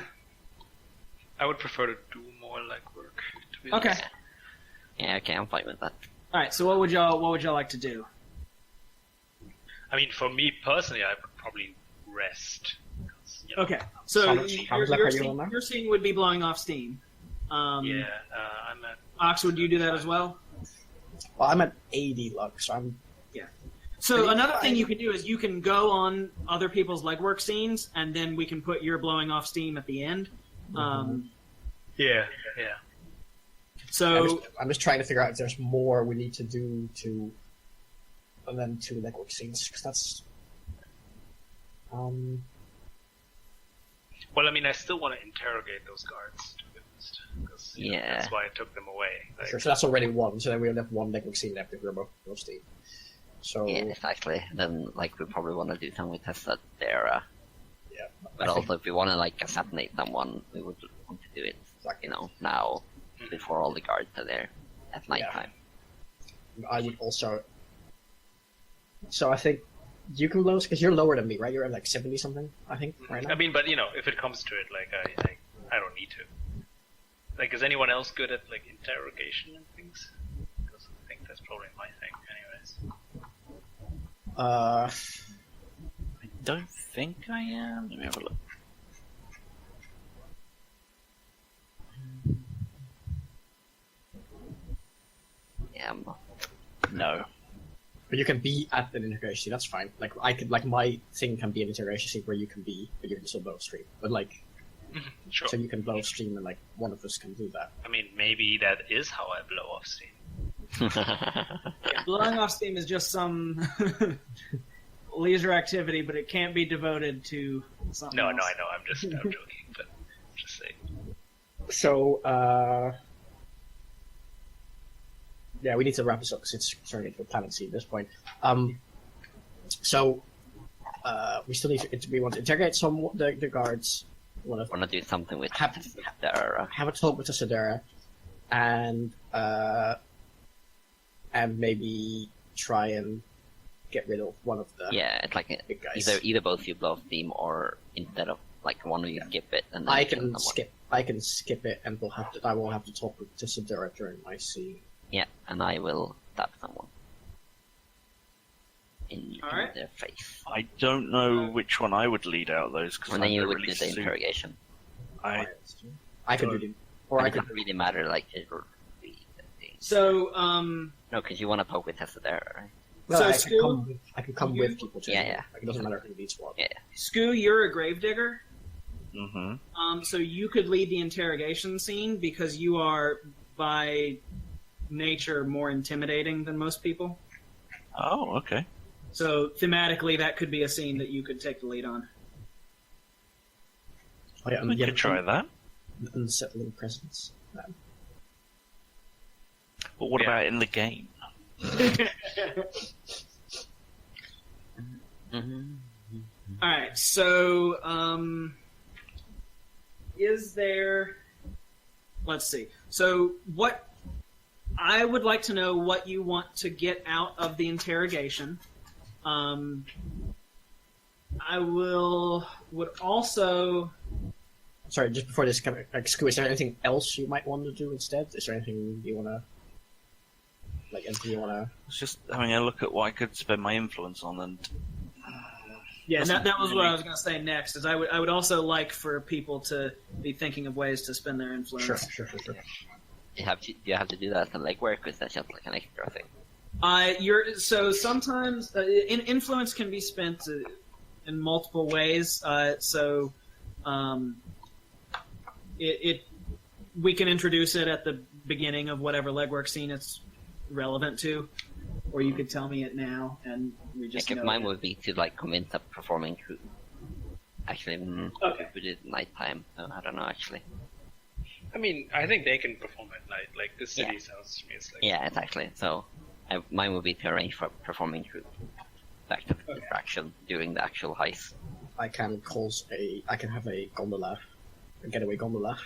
I would prefer to do more legwork. To be okay. honest. Yeah, okay, I'm fine with that. All right. So, what would y'all like to do? I mean, for me personally, I would probably rest. 'cause, you know, Okay. So, How much luck are you on now? your scene would be blowing off steam. Yeah, I'm at. Ox, would you do that as well? Well, I'm at 80 luck, so I'm So Pretty another fine. thing you can do is you can go on other people's legwork scenes, and then we can put your blowing off steam at the end. Yeah. So I'm just trying to figure out if there's more we need to do than two legwork scenes, because that's Well, I mean, I still want to interrogate those guards, to be honest, because Yeah. that's why I took them away. Like, sure. So that's already one. So then we only have one legwork scene left if we're both steam. So Yeah, exactly. Then, like, we probably want to do something with Tessa there. yeah, But I think- also, if we want to, like, assassinate someone, we would want to do it, Exactly. now, before all the guards are there, at nighttime. I would also. So I think you can blow because you're lower than me, right? You're at like 70 something, I think, right now. I mean, but if it comes to it, like I don't need to. Like, is anyone else good at like interrogation and things? Because I think that's probably my thing, anyways. I don't think I am. Let me have a look. Yeah, I'm not. No. But you can be at an interrogation. That's fine. Like I could, like my thing can be an interrogation scene where you can be, but you can still blow stream. But like, Sure. so you can blow stream, and like one of us can do that. I mean, maybe that is how I blow off steam. blowing off steam is just some leisure activity, but it can't be devoted to something. No, else. I know. I'm joking, but just saying. So yeah, we need to wrap this up because it's turning into a planet scene at this point. So we still need to. We want to interrogate some the guards. We want want to do something with Have- Tessa there. have a talk with the Sedera, and maybe try and get rid of one of the Yeah, it's like big guys. either both you blow steam, or instead of like one of you skip it, and then I kill can someone. skip. I can skip it, and I will have to talk with the Sedera during my scene. Yeah, and I will stab someone in Alright. their face. I don't know which one I would lead out of those because And then you would do the interrogation. I could do the, or And I it could. doesn't really matter, like, it would be the thing. So No, because you want to poke with Tessa there, right? No, So I Stu- can come with people too. Yeah, yeah. Like, it doesn't matter who leads what. Yeah. Skoo, you're a gravedigger. Mm-hmm. So you could lead the interrogation scene because you are by nature more intimidating than most people. Oh, okay. So thematically, that could be a scene that you could take the lead on. Oh, yeah, We could try that. Unsettling presence. But what Yeah. about in the game? Mm-hmm. All right. So, is there? Let's see. So, what I would like to know what you want to get out of the interrogation. I would also. Sorry, just before this, kind of, like, Scoo, is there anything else you might want to do instead? Is there anything you want to, like, anything you want to? I was just having a look at what I could spend my influence on, and Yeah, and that was what really- I was going to say next. Is I would also like for people to be thinking of ways to spend their influence. Sure. You have to do that in legwork, because that's just like an extra thing. So sometimes influence can be spent in multiple ways. It we can introduce it at the beginning of whatever legwork scene it's relevant to, or you could tell me it now, and we just. Like, if mine would be to like convince a performing crew. Actually, okay. We did nighttime. I don't know actually. I mean, I think they can perform at night. Like this city sounds to me, it's like. Yeah, exactly. So, mine would be to arrange for performing crew back to the attraction during the actual heist. I can have a gondola, a getaway gondola.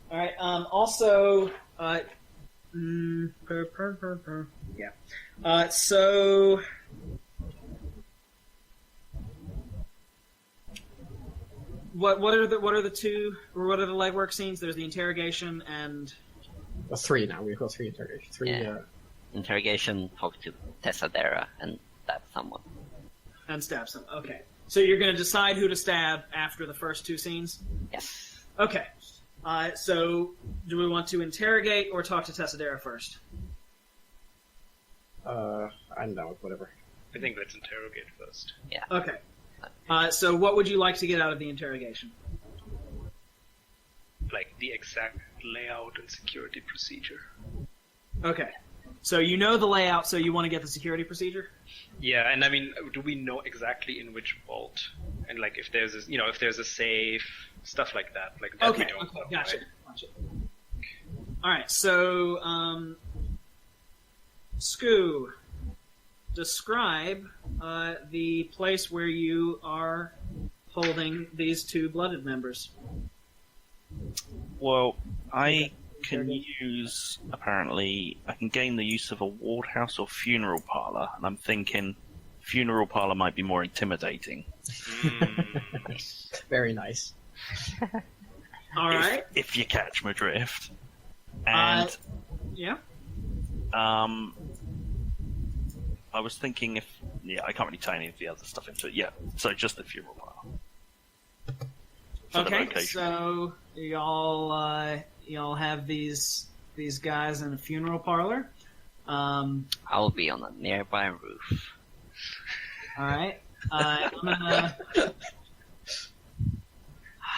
All right. Also, so. What are the two, or what are the legwork scenes? There's the interrogation and. Well, 3 now. We've got 3 interrogations. 3. Yeah. Interrogation. Talk to Tessadera and stab someone. And stab someone. Okay. So you're going to decide who to stab after the first 2 scenes? Yes. Okay. So do we want to interrogate or talk to Tessadera first? I don't know. Whatever. I think let's interrogate first. Yeah. Okay. So what would you like to get out of the interrogation? Like the exact layout and security procedure. Okay. So you know the layout, so you want to get the security procedure? Yeah, and I mean, do we know exactly in which vault? And like if there's a safe, stuff like that. Like that we don't know, gotcha. right? Gotcha. All right. So, Scoo, describe the place where you are holding these 2 blooded members. Well, I can use, apparently, I can gain the use of a ward house or funeral parlor, and I'm thinking funeral parlor might be more intimidating. Very nice. All right. If you catch my drift. And, yeah. I was thinking I can't really tie any of the other stuff into it. Yeah, so just the funeral parlor. Okay, so y'all have these guys in a funeral parlor. I'll be on a nearby roof. All right. I'm gonna.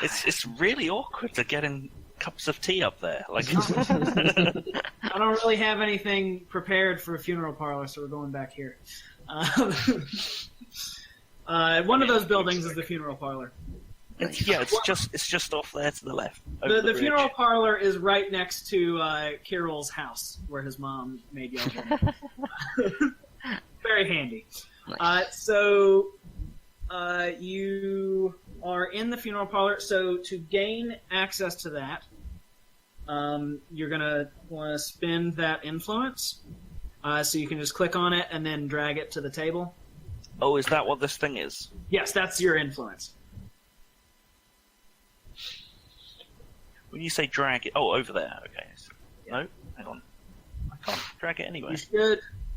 It's really awkward to getting cups of tea up there. Like, I don't really have anything prepared for a funeral parlor, so we're going back here. One of those buildings is the funeral parlor. it's just off there to the left. The funeral parlor is right next to Kirill's house, where his mom made yogurt. Very handy. Nice. So you are in the funeral parlor. So to gain access to that, you're gonna want to spend that influence. So you can just click on it and then drag it to the table. Oh, is that what this thing is? Yes, that's your influence. When you say drag it, over there. Okay. No, hang on. I can't drag it anyway.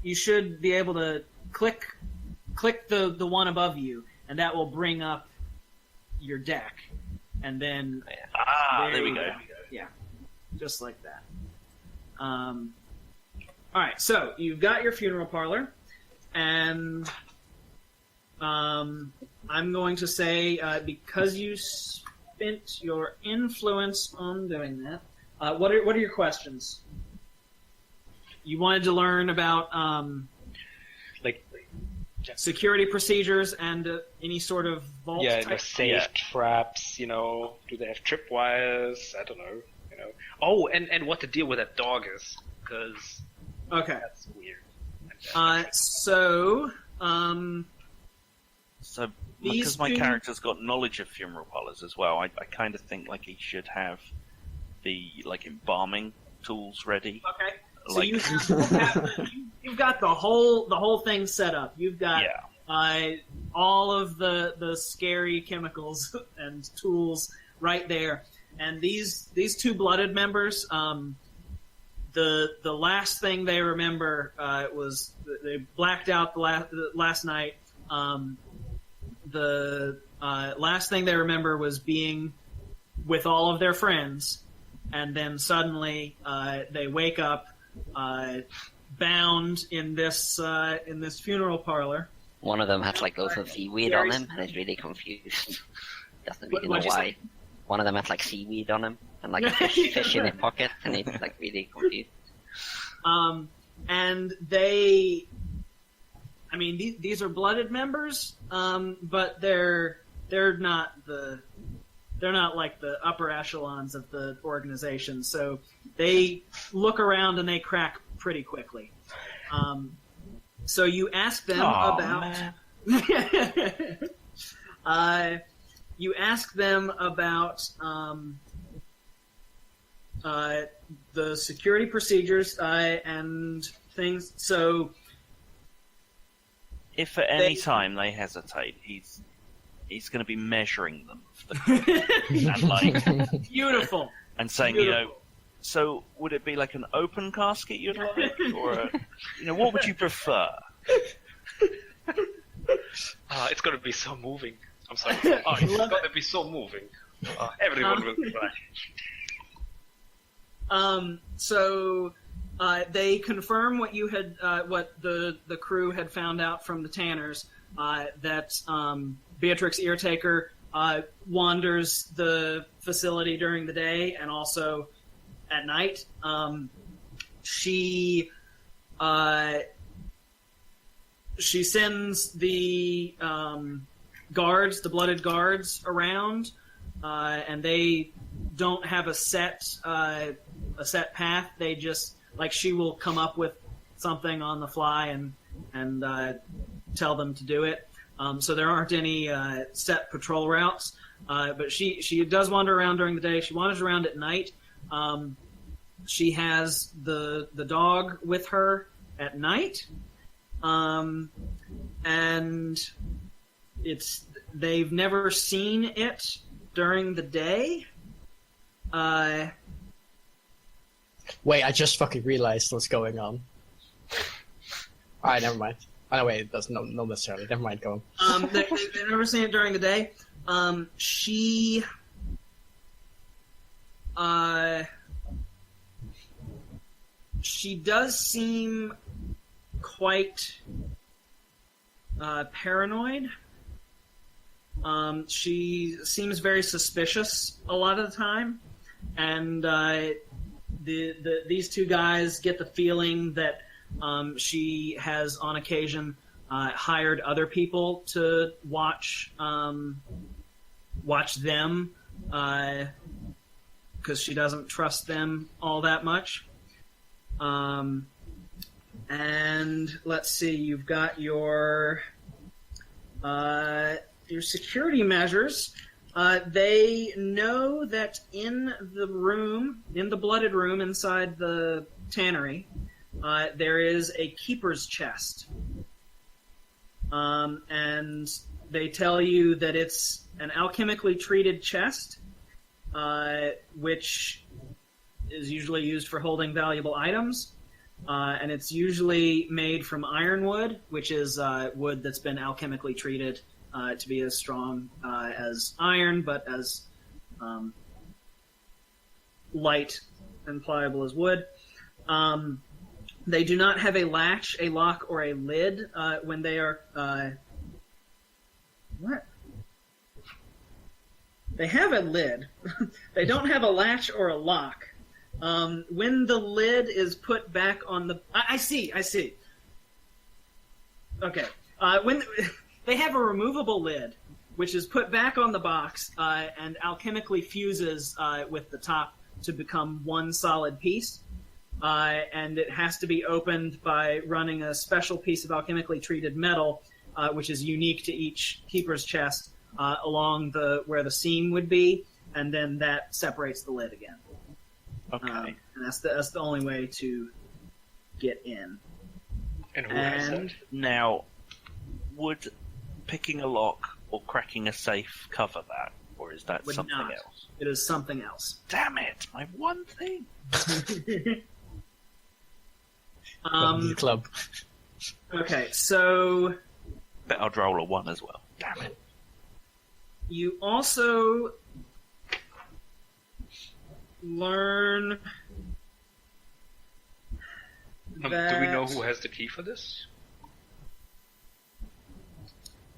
You should be able to click the one above you, and that will bring up your deck, and then there we go. Yeah, just like that. All right, so you've got your funeral parlor, and I'm going to say because you spent your influence on doing that. What are your questions? You wanted to learn about security procedures and any sort of vault type? Safe traps, do they have tripwires? I don't know, Oh, and what the deal with that dog is, because that's weird. So because my character's got knowledge of funeral parlors as well, I kind of think like he should have the embalming tools ready. Okay. So you've got the whole thing set up. You've got all of the scary chemicals and tools right there. And these 2 blooded members, the last thing they remember was they blacked out the last night. The last thing they remember was being with all of their friends, and then suddenly they wake up bound in this funeral parlor, One of them has like loads of seaweed on him and is really confused. Doesn't really know why. One of them has like seaweed on him and like a fish in his pocket, and he's like really confused. And they, I mean, these are blooded members, but they're not like the upper echelons of the organization. So they look around and they crack pretty quickly. So you ask them about. You ask them about the security procedures and things. So, if at any time they hesitate, he's going to be measuring them for the and like beautiful and saying, beautiful. So would it be like an open casket you'd like, or what would you prefer? It's going to be so moving. I'm sorry. It's going to be so moving. Everyone will cry. So they confirm what you had, what the crew had found out from the Tanners, that Beatrix Eartaker wanders the facility during the day and also at night. She sends the guards, the blooded guards, around, and they don't have a set path. They just, like, she will come up with something on the fly and tell them to do it. So there aren't any set patrol routes, but she does wander around during the day. She wanders around at night. She has the dog with her at night, and they've never seen it during the day. Wait, I just fucking realized what's going on. Alright, never mind. Oh, no, wait, it doesn't. No, necessarily. Never mind, go on. They've never seen it during the day. She does seem quite paranoid. She seems very suspicious a lot of the time, and these two guys get the feeling that she has on occasion hired other people to watch them, because she doesn't trust them all that much. And let's see, you've got your security measures. They know that in the blooded room inside the tannery, there is a keeper's chest. And they tell you that it's an alchemically treated chest, which is usually used for holding valuable items. And it's usually made from ironwood, which is wood that's been alchemically treated to be as strong as iron, but as light and pliable as wood. They do not have a latch, a lock, or a lid when they are... what? They have a lid. They don't have a latch or a lock. When the lid is put back on the... I see. Okay. When they have a removable lid, which is put back on the box and alchemically fuses with the top to become one solid piece. And it has to be opened by running a special piece of alchemically treated metal, which is unique to each keeper's chest, along where the seam would be, and then that separates the lid again. Okay. And that's the only way to get in. And who has that? Now, would picking a lock or cracking a safe cover that, or is that something else? It is something else. Damn it! My one thing. The club. Okay, so Bet I'd roll a 1 as well. Damn it. you also learn Do we know who has the key for this?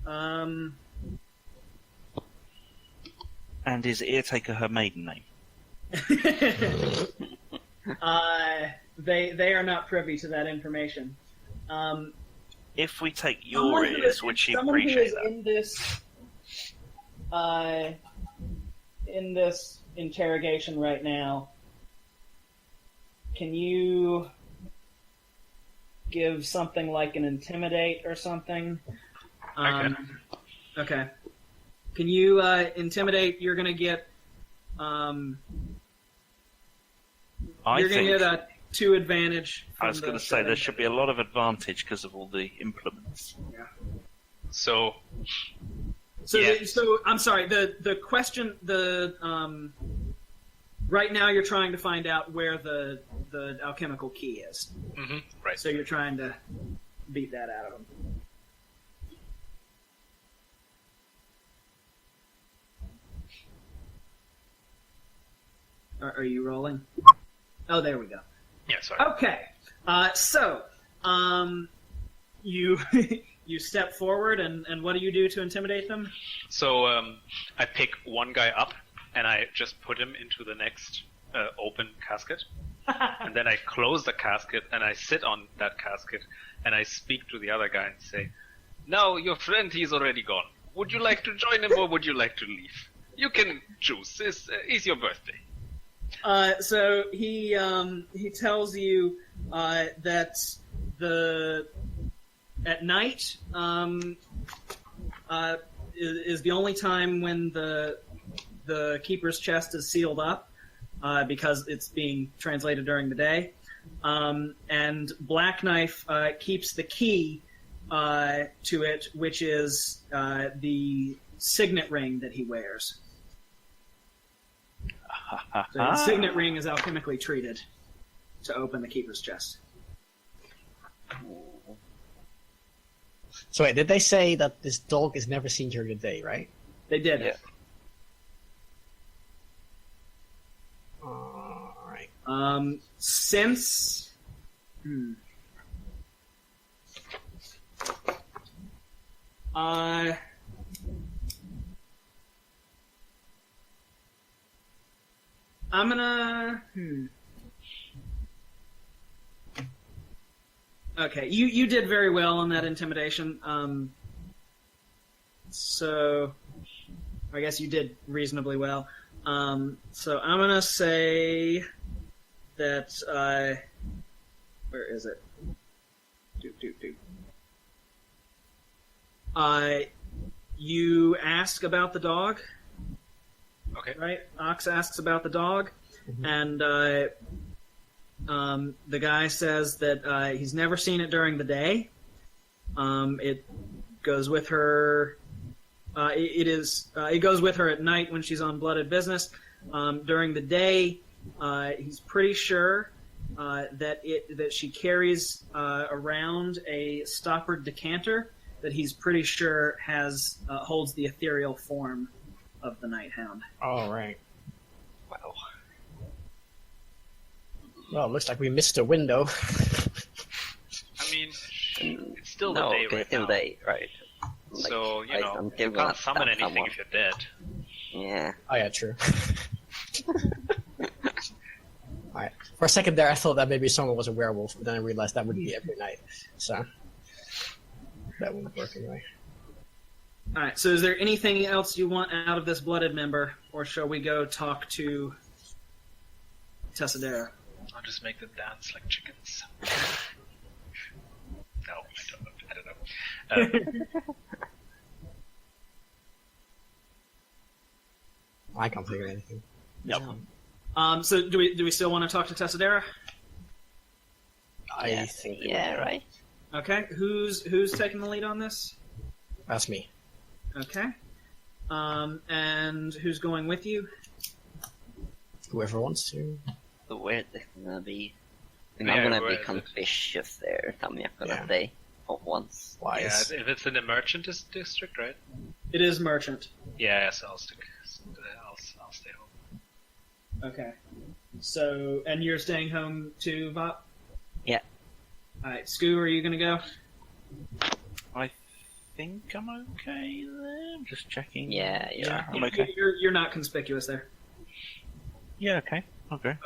And is Eartaker her maiden name? They are not privy to that information. If we take your ears, would she appreciate that? In this interrogation right now, can you give something like an intimidate or something? Okay. Can you intimidate? You're gonna get. You're gonna get a 2 advantage. I was going to say there should be a lot of advantage because of all the implements. Yeah. So I'm sorry. The question right now you're trying to find out where the alchemical key is. Mm-hmm. Right. So you're trying to beat that out of him. Are you rolling? Oh, there we go. Yeah, sorry. Okay. You you step forward, and what do you do to intimidate them? So I pick one guy up, and I just put him into the next open casket. And then I close the casket, and I sit on that casket, and I speak to the other guy and say, "Now, your friend, he's already gone. Would you like to join him, or would you like to leave? You can choose. It's your birthday." So he tells you that at night is the only time when the keeper's chest is sealed up because it's being translated during the day, and Black Knife keeps the key to it, which is the signet ring that he wears. So the signet ring is alchemically treated to open the keeper's chest. So wait, did they say that this dog is never seen during the day, right? They did. Yeah. Alright. Since... I'm gonna... Okay, you did very well on that intimidation. So I guess you did reasonably well. So I'm gonna say that where is it? You ask about the dog. Okay. Right? Ox asks about the dog, and the guy says that he's never seen it during the day. It goes with her. It goes with her at night when she's on blooded business. During the day, he's pretty sure that she carries around a stoppered decanter that he's pretty sure holds the ethereal form of the Night Hound. Alright. Wow. Well, looks like we missed a window. I mean, it's still the No, day okay, right still now. day, right. So, you know, I'm you still gonna can't summon stab anything someone. if you're dead. Yeah. Oh yeah, true. Alright. For a second there I thought that maybe someone was a werewolf, but then I realized that wouldn't be every night. So that wouldn't work anyway. Alright, so is there anything else you want out of this blooded member, or shall we go talk to Tessadera? I'll just make them dance like chickens. No, I don't know. I can't think of anything. Yep. So do we still want to talk to Tessadera? I think Yeah, right. Okay, who's taking the lead on this? that's me. Okay. And who's going with you? Whoever wants to. So where's this gonna be? I'm Yeah, gonna where be is it? conspicuous there, I'm gonna Yeah. say. For once. Yeah, Wise. if it's in the merchant district, right? It is merchant. Yeah, so I'll stay home. Okay. So, and you're staying home too, Vop? Yeah. Alright, Scoo, are you gonna go? I think I'm okay there. I'm just checking. Yeah, Yeah, I'm okay. You're not conspicuous there. Yeah, okay. Okay.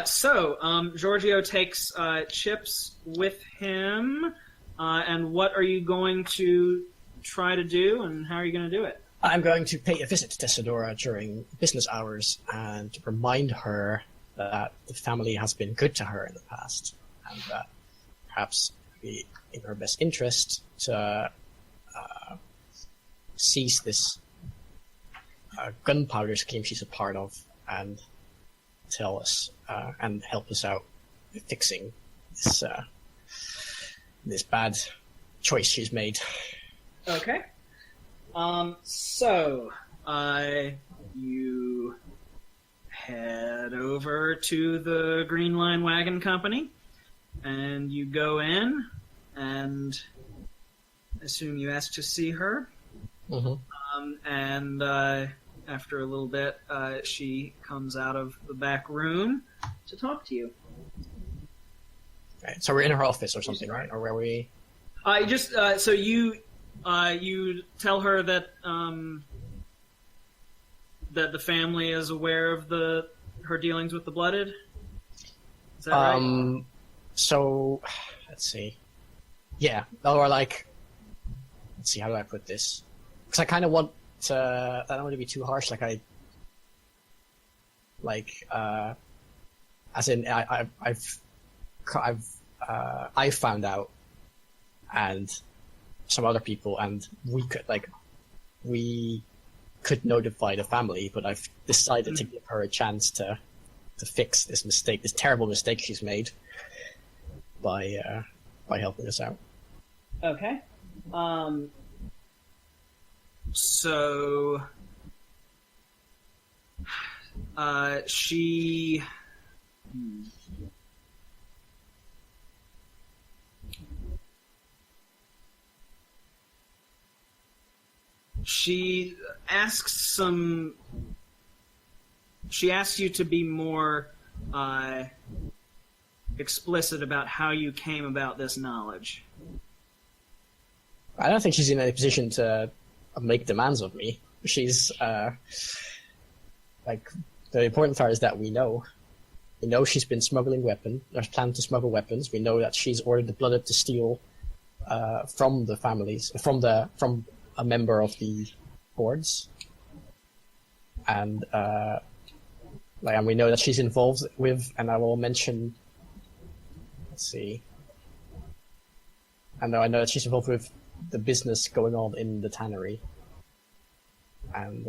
So Giorgio takes Chips with him, and what are you going to try to do, and how are you going to do it? I'm going to pay a visit to Tessadora during business hours and remind her that the family has been good to her in the past, and that perhaps it would be in her best interest to cease this gunpowder scheme she's a part of and tell us and help us out with fixing this bad choice she's made. Okay. So you head over to the Green Line Wagon Company, and you go in, and I assume you ask to see her. Mm-hmm. And after a little bit, she comes out of the back room to talk to you. Right, so we're in her office or something, right? Or where we? So you tell her that that the family is aware of her dealings with the Blooded. Is that right? So let's see. Yeah, or like, let's see. How do I put this? Because I kind of want to. I don't want to be too harsh. As in, I've found out, and some other people, and we could notify the family, but I've decided to give her a chance to fix this mistake, this terrible mistake she's made, by helping us out. Okay. So she. She asks you to be more explicit about how you came about this knowledge. I don't think she's in a position to make demands of me. She's the important part is that we know she's been smuggling weapons. There's planned to smuggle weapons. We know that she's ordered the Blooded to steal from the families, from a member of the boards, and and we know that she's involved with, and I will mention. Let's see. I know that she's involved with the business going on in the tannery, and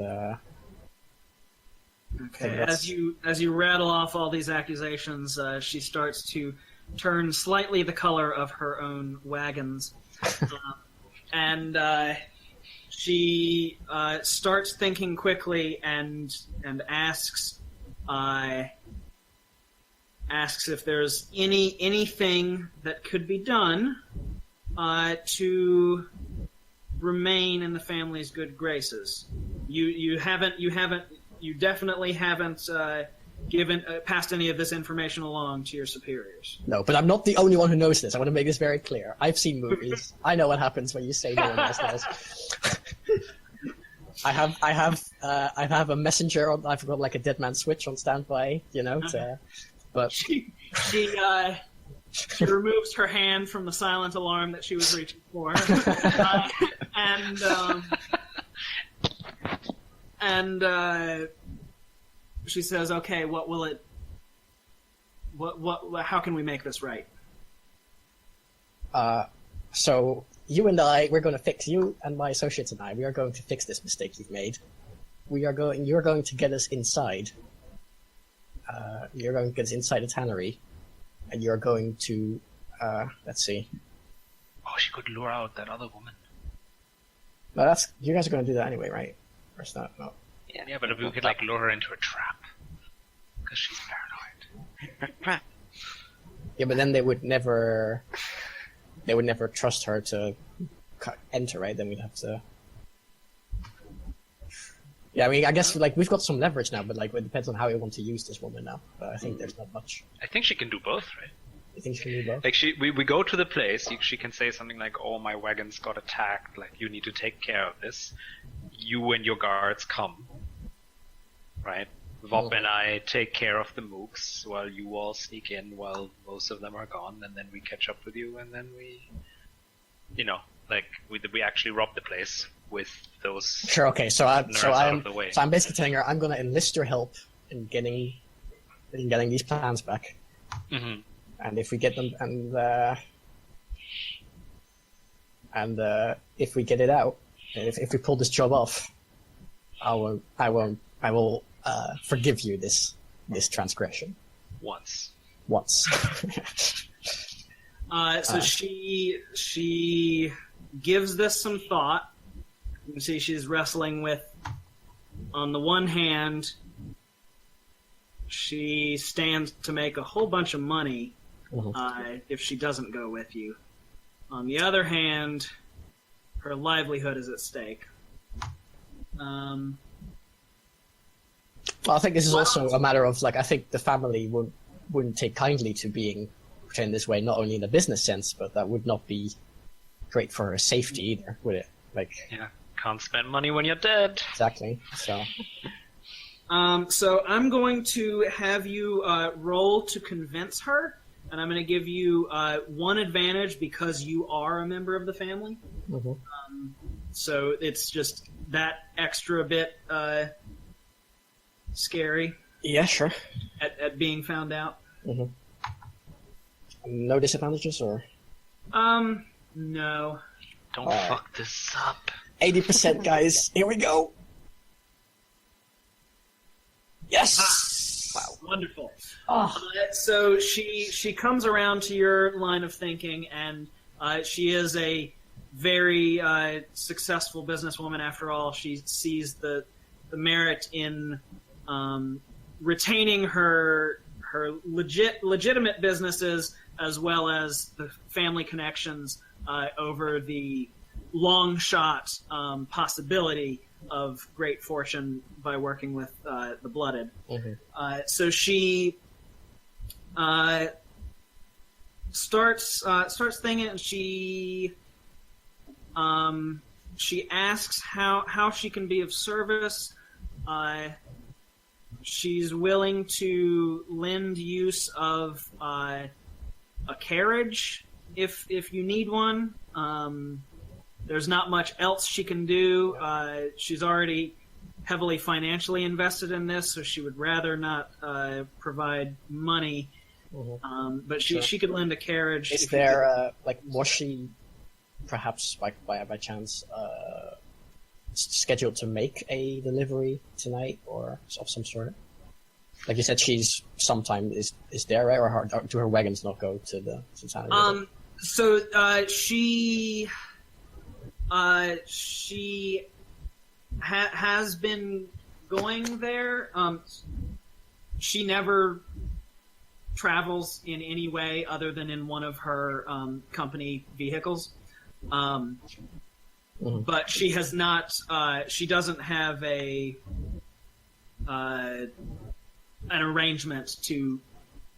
okay. As you rattle off all these accusations, she starts to turn slightly the color of her own wagons, and she starts thinking quickly and asks if there's anything that could be done to remain in the family's good graces. You definitely haven't passed any of this information along to your superiors. No, but I'm not the only one who knows this. I want to make this very clear. I've seen movies. I know what happens when you say no one else knows. I have a messenger on. I've got like a dead man switch on standby, but she removes her hand from the silent alarm that she was reaching for, and she says, "Okay, what will it? What? How can we make this right?" So you and I, we're going to fix you and my associates and I. We are going to fix this mistake you've made. You're going to get us inside. You're going to get us inside the tannery, and you're going to, let's see. Oh, she could lure out that other woman. No, you guys are going to do that anyway, right? Or it's not? No. Yeah, but if we could lure her into a trap, because she's paranoid. Yeah, but then they would never trust her to enter, right? Then we'd have to. Yeah, I mean, I guess we've got some leverage now, but it depends on how we want to use this woman now. But I think there's not much. I think she can do both, right? You think she can do both? Like we go to the place. She can say something like, "Oh, my wagons got attacked. Like you need to take care of this. You and your guards come, right? Vop and I take care of the mooks while you all sneak in while most of them are gone, and then we catch up with you, and then we, we actually rob the place with those." Sure. Okay. So I'm basically telling her I'm going to enlist your help in getting these plans back. Mm-hmm. And if we get them, and if we get it out, if we pull this job off, I will forgive you this transgression. Once. So she gives this some thought. You can see she's wrestling with, on the one hand, she stands to make a whole bunch of money if she doesn't go with you. On the other hand, her livelihood is at stake. Well, I think this is also a matter of, I think the family wouldn't take kindly to being portrayed this way, not only in a business sense, but that would not be great for her safety either, would it? Yeah, can't spend money when you're dead. Exactly. So. So I'm going to have you roll to convince her, and I'm going to give you one advantage because you are a member of the family. Mm-hmm. So it's just that extra bit scary. Yeah, sure. At being found out. Mm-hmm. No disadvantages, or? No. Don't fuck this up. 80%, guys. Here we go. Yes! Wow, wonderful. Oh. So she comes around to your line of thinking, and she is a very successful businesswoman. After all, she sees the merit in retaining her legitimate businesses as well as the family connections over the long shot possibility of great fortune by working with the blooded. Mm-hmm. So she starts thinking, and she asks how she can be of service. She's willing to lend use of a carriage if you need one. There's not much else she can do. She's already heavily financially invested in this, so she would rather not provide money. Mm-hmm. But she could lend a carriage. Is there was she perhaps by chance scheduled to make a delivery tonight or of some sort? Like you said, she's sometimes is there, right? Or do her wagons not go to the Santa? So she has been going there. She never travels in any way other than in one of her company vehicles. Mm-hmm. But she has not. She doesn't have an arrangement to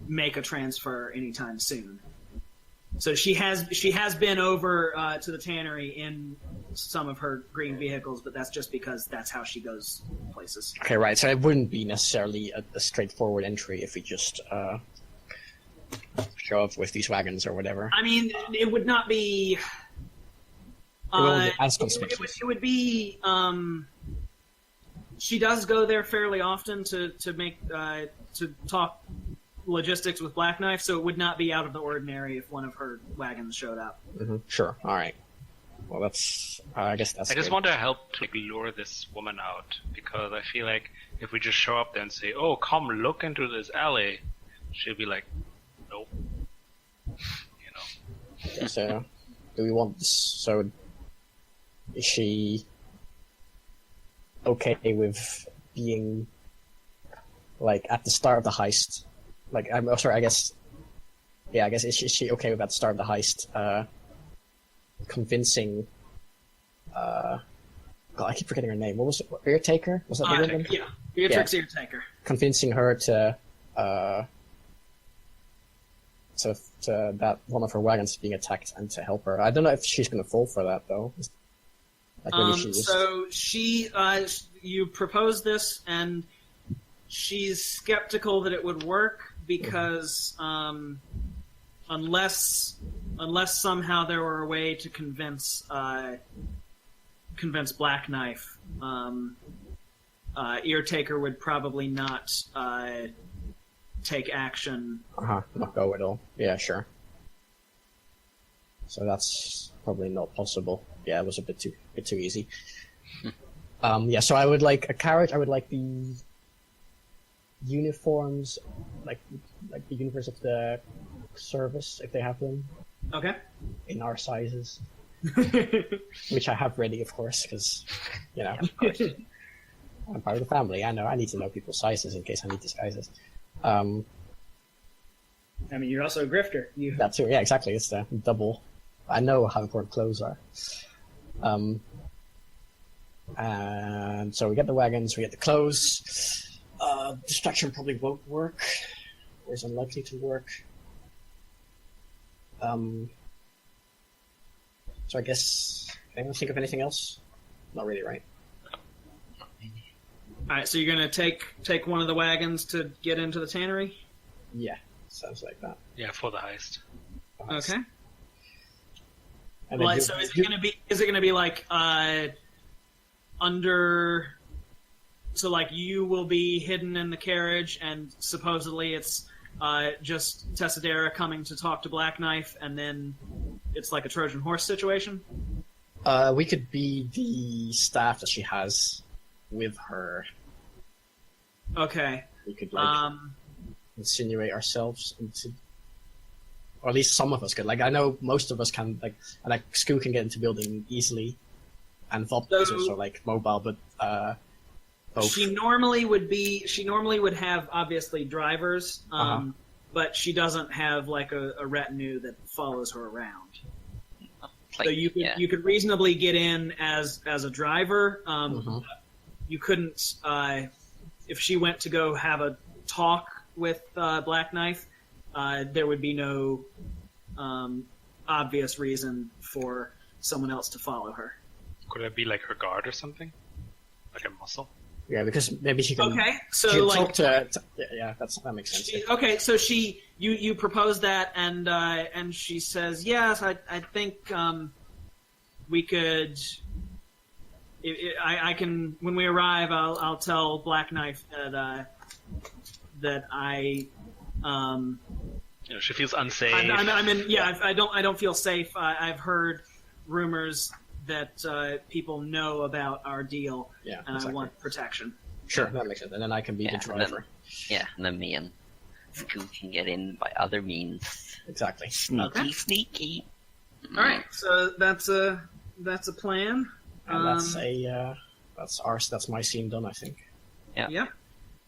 make a transfer anytime soon. So she has been over to the tannery in some of her green vehicles, but that's just because that's how she goes places. Okay, right. So it wouldn't be necessarily a straightforward entry if we just show up with these wagons or whatever. I mean, it would not be. It would be. She does go there fairly often to talk logistics with Black Knife, so it would not be out of the ordinary if one of her wagons showed up. Mm-hmm. Sure. All right. Well, that's. I guess that's. I just want to help to lure this woman out, because I feel like if we just show up there and say, "Oh, come look into this alley," she'll be like, "Nope." So, do we want this? So, is she okay with being at the start of the heist? I'm sorry. I guess. Yeah. I guess is she okay with at the start of the heist? Convincing. God, I keep forgetting her name. What was it? Eartaker? Was that the woman? Yeah, Beatrix Eartaker. Convincing her to that one of her wagons is being attacked and to help her. I don't know if she's going to fall for that though. Like maybe she just... So you propose this, and she's skeptical that it would work because unless somehow there were a way to convince Black Knife, Eartaker would probably not take action. Not go at all. Yeah, sure. So that's probably not possible. Yeah, it was a bit too easy. Yeah, so I would like a carriage. I would like the uniforms, like the uniforms of the service, if they have them. Okay. In our sizes, which I have ready, of course, because of course. I'm part of the family. I know I need to know people's sizes in case I need disguises. I mean, you're also a grifter. That too. Yeah, exactly. It's the double. I know how important clothes are. And so we get the wagons, we get the clothes. Distraction probably won't work, or is unlikely to work. So I guess, anyone think of anything else? Not really, right? Alright, so you're gonna take one of the wagons to get into the tannery? Yeah, sounds like that. Yeah, for the heist. Okay. And Well, then so is it gonna be like under? So like you will be hidden in the carriage, and supposedly it's just Tessadera coming to talk to Black Knife, and then it's like a Trojan horse situation. We could be the staff that she has with her. Okay. We could insinuate ourselves into, or at least some of us could. Like I know most of us can. Like Scoot can get into building easily, and Vop is also like mobile, but both. She normally would have obviously drivers, but she doesn't have like a retinue that follows her around. Like, so you could reasonably get in as a driver. You couldn't if she went to go have a talk with Black Knife. There would be no obvious reason for someone else to follow her. Could it be like her guard or something, like a muscle? Yeah, because maybe she can. Okay, so she can like talk to yeah, that makes sense. Okay, so you propose that, and she says yes. I think we could. I can when we arrive. I'll tell Black Knife that I. She feels unsafe. I'm in. Yeah, I don't feel safe. I've heard rumors that people know about our deal, and exactly. I want protection. Sure, that makes sense. And then I can be the driver. And then me and Scoot can get in by other means. Exactly. Sneaky. All right, so that's a plan. And that's my scene done, I think. Yeah. Yep.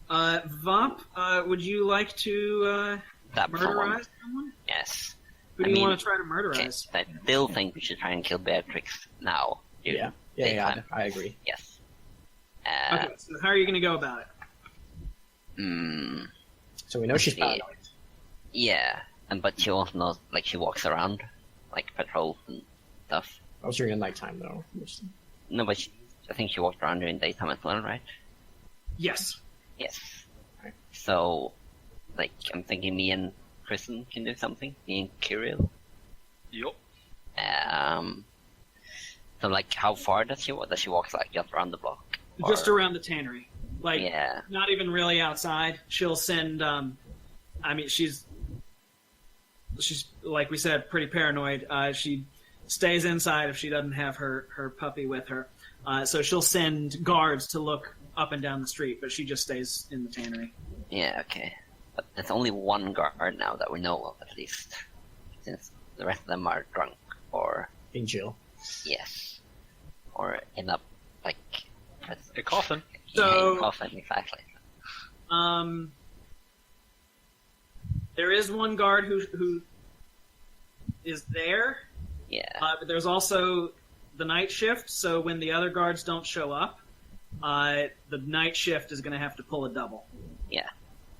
Vop, would you like to murderize someone? Yes. Who do you want to try to murderize? I still think we should try and kill Beatrix now. Yeah, I agree. Yes. Okay, so how are you going to go about it? So we know she's paranoid. Yeah, but she also knows, like, she walks around, like, patrols and stuff. Oh, during the nighttime, though. No, but I think she walked around during daytime as well, right? Yes. Yes. Right. So, like, I'm thinking me and Kristen can do something. Me and Kirill. Yup. So, like, how far does she walk? Does she walk, like, just around the block? Or... Just around the tannery. Like, yeah. Not even really outside. She'll send, she's, like we said, pretty paranoid. She stays inside if she doesn't have her puppy with her. So she'll send guards to look up and down the street, but she just stays in the tannery. Yeah, okay. But there's only one guard now that we know of, at least. Since the rest of them are drunk or... in jail. Yes. Or in a, like... a coffin. So, a coffin, exactly. There is one guard who is there. Yeah. But there's also the night shift, so when the other guards don't show up, the night shift is going to have to pull a double. Yeah.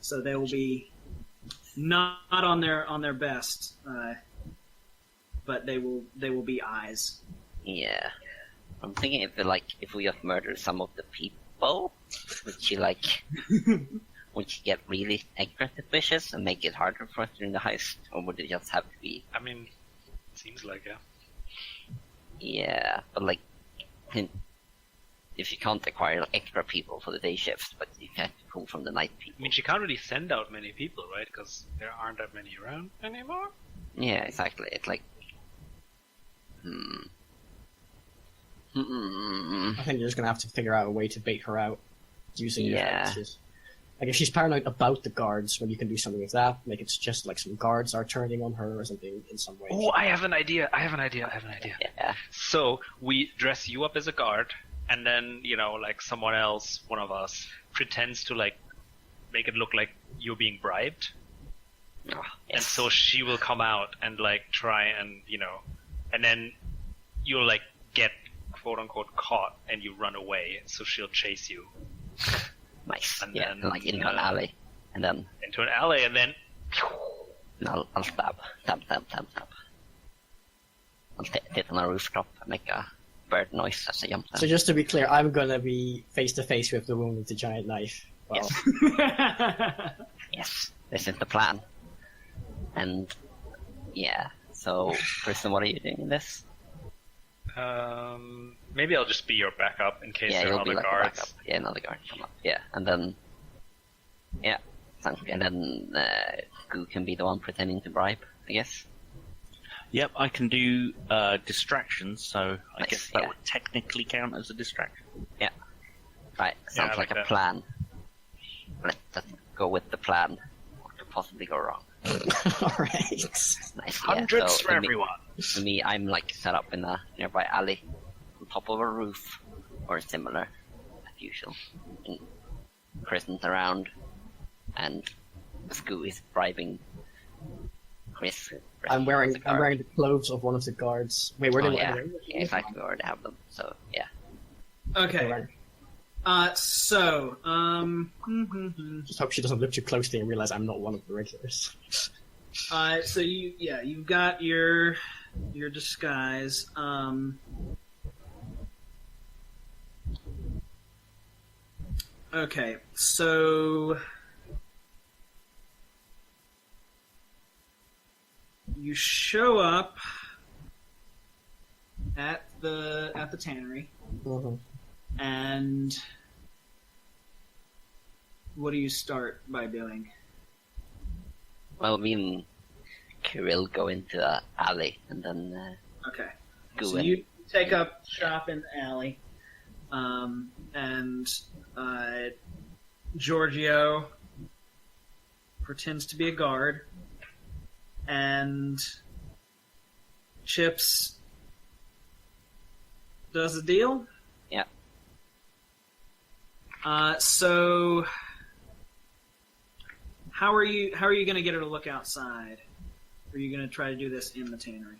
So there will be not on their best, but they will be eyes. Yeah. I'm thinking if we have murdered some of the people, would she would she get really extra suspicious and make it harder for us during the heist, or would it just have to be? I mean, it seems like Yeah, but if you can't acquire extra people for the day shifts, but you have to pull from the night people. I mean, she can't really send out many people, right? Because there aren't that many around anymore. Yeah, exactly. It's like, I think you're just gonna have to figure out a way to bait her out using your Yeah. fences. Like if she's paranoid about the guards, well, you can do something with that. Make it suggest like some guards are turning on her or something in some way. Oh, I have an idea. yeah, So we dress you up as a guard, and then someone else, one of us, pretends to make it look like you're being bribed, oh, and yes. so she will come out and try and and then you'll get quote unquote caught and you run away, so she'll chase you Nice. and Yeah, then, into an alley, and then into an alley, and then I'll stab. I'll sit on a rooftop and make a bird noise as I jump down. So just to be clear, I'm gonna be face to face with the woman with the giant knife. Well, Yes, this is the plan. And yeah, so Kristen, what are you doing in this? maybe I'll just be your backup in case Yeah, there are you'll be other like a guards. backup. Yeah, another guard come up. Yeah, and then and then Goo can be the one pretending to bribe, I guess. Yep, I can do distractions, so I Nice, guess that yeah. would technically count as a distraction. Right, sounds I like like a that. plan. Let's go with the plan. What could possibly go wrong? alright. Nice. Hundreds so for everyone. For me, I'm set up in a nearby alley, on top of a roof, or similar, as usual. And Kristen's around, and Scoo is bribing Chris. I'm wearing the clothes of one of the guards. Wait, where Oh, did yeah. Yeah, exactly. We already have them, so yeah. Okay. So, Just hope she doesn't look too closely and realize I'm not one of the regulars. so you've got your disguise. Okay, so you show up at the tannery, Mhm. and what do you start by doing? Well, me and Kirill go into the alley, and then Okay. go So in. you take up shop in the alley, and Giorgio pretends to be a guard, and Chips does the deal. Yeah. So how are you going to get her to look outside? Are you going to try to do this in the tannery?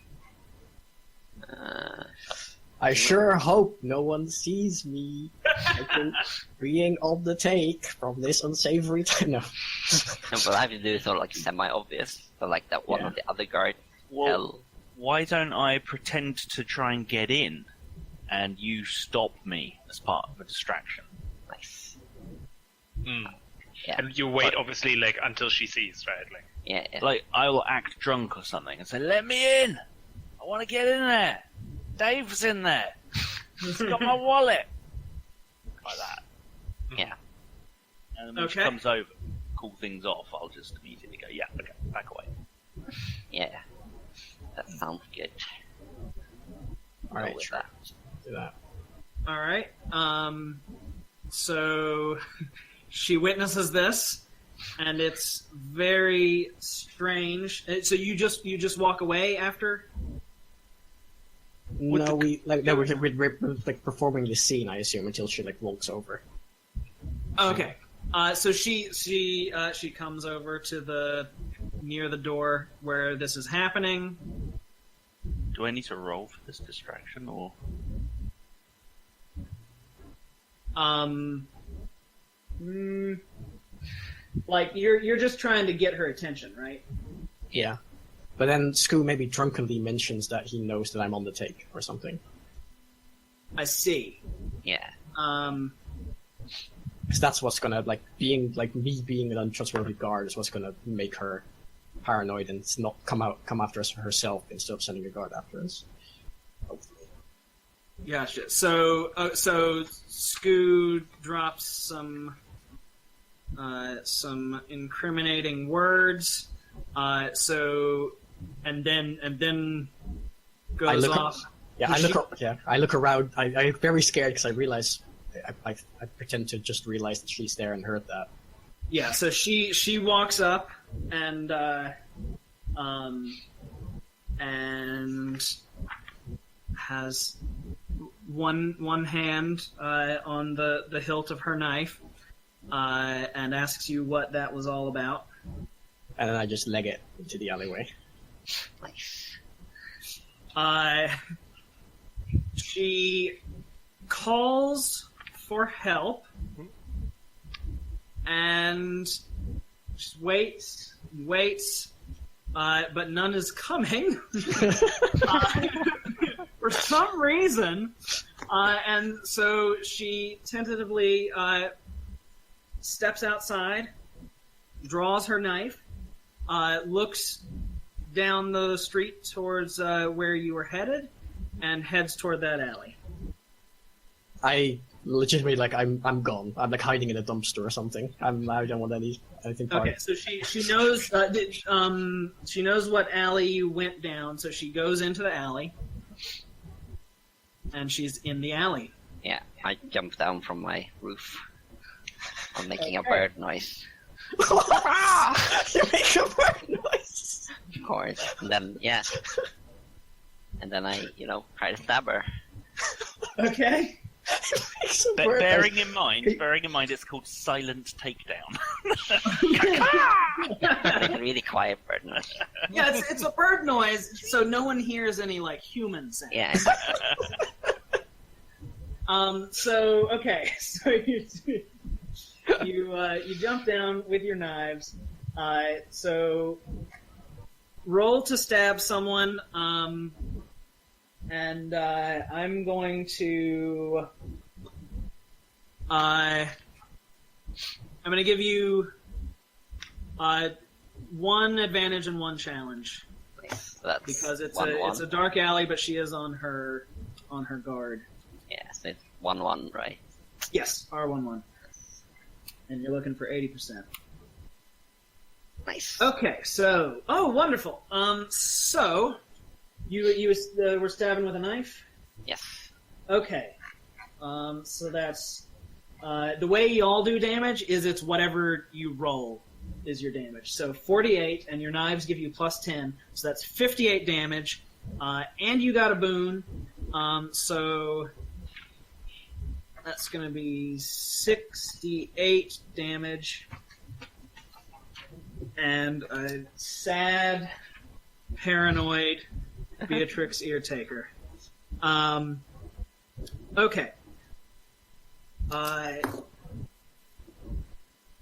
I sure hope no one sees me. I think being on the take from this unsavory time. No. No, but I have to do sort of semi-obvious, so that one Yeah. of the other guards. Well, why don't I pretend to try and get in, and you stop me as part of a distraction? Nice. Mm. Yeah. And you wait, obviously, until she sees, right? Yeah. I will act drunk or something and say, "Let me in! I want to get in there! Dave's in there! He's got my wallet!" Like that. Yeah. And then when she Okay. comes over, cool things off, I'll just immediately go, "Yeah, okay, back away." Yeah. That sounds good. Go Alright, with sure. that. Do that. All right. So she witnesses this, and it's very strange. So you just walk away after? No, we're performing the scene, I assume, until she walks over. Okay. So she comes over to near the door where this is happening. Do I need to roll for this distraction, or...? Like you're just trying to get her attention, right? Yeah. But then Scoo maybe drunkenly mentions that he knows that I'm on the take or something. I see. Yeah. Because that's what's gonna, like, me being an untrustworthy guard is what's gonna make her paranoid and not come after us herself instead of sending a guard after us. Hopefully. Gotcha. So Scoo drops some incriminating words. And then goes off. I look around. I'm very scared because I realize I pretend to just realize that she's there and heard that. Yeah. So she walks up and has one hand on the hilt of her knife and asks you what that was all about. And then I just leg it into the alleyway. Nice. She calls for help and just waits, but none is coming for some reason. And so she tentatively steps outside, draws her knife, looks down the street towards where you were headed, and heads toward that alley. I legitimately, like, I'm gone. I'm like hiding in a dumpster or something. I don't want anything part. Okay, so she knows she knows what alley you went down, so she goes into the alley, and she's in the alley. Yeah, I jump down from my roof. I'm making a bird noise. You make a bird noise. Of course. And then I, try to stab her. Okay. Bearing in mind, it's called silent takedown. Make a really quiet bird noise. Yeah, it's a bird noise, so no one hears any like human sound. Yeah. So you jump down with your knives. So roll to stab someone. And I'm going to give you one advantage and one challenge. Nice. That's because it's 1-1. it's a dark alley, but she is on her guard. Yeah, so it's 1-1, right? Yes, R11. And you're looking for 80%. Nice. Okay, so wonderful. So you were stabbing with a knife? Yes. Okay. So that's the way you all do damage is it's whatever you roll is your damage. So 48, and your knives give you plus 10, so that's 58 damage. And you got a boon, so that's going to be 68 damage. And a sad, paranoid Beatrix Eartaker. Okay.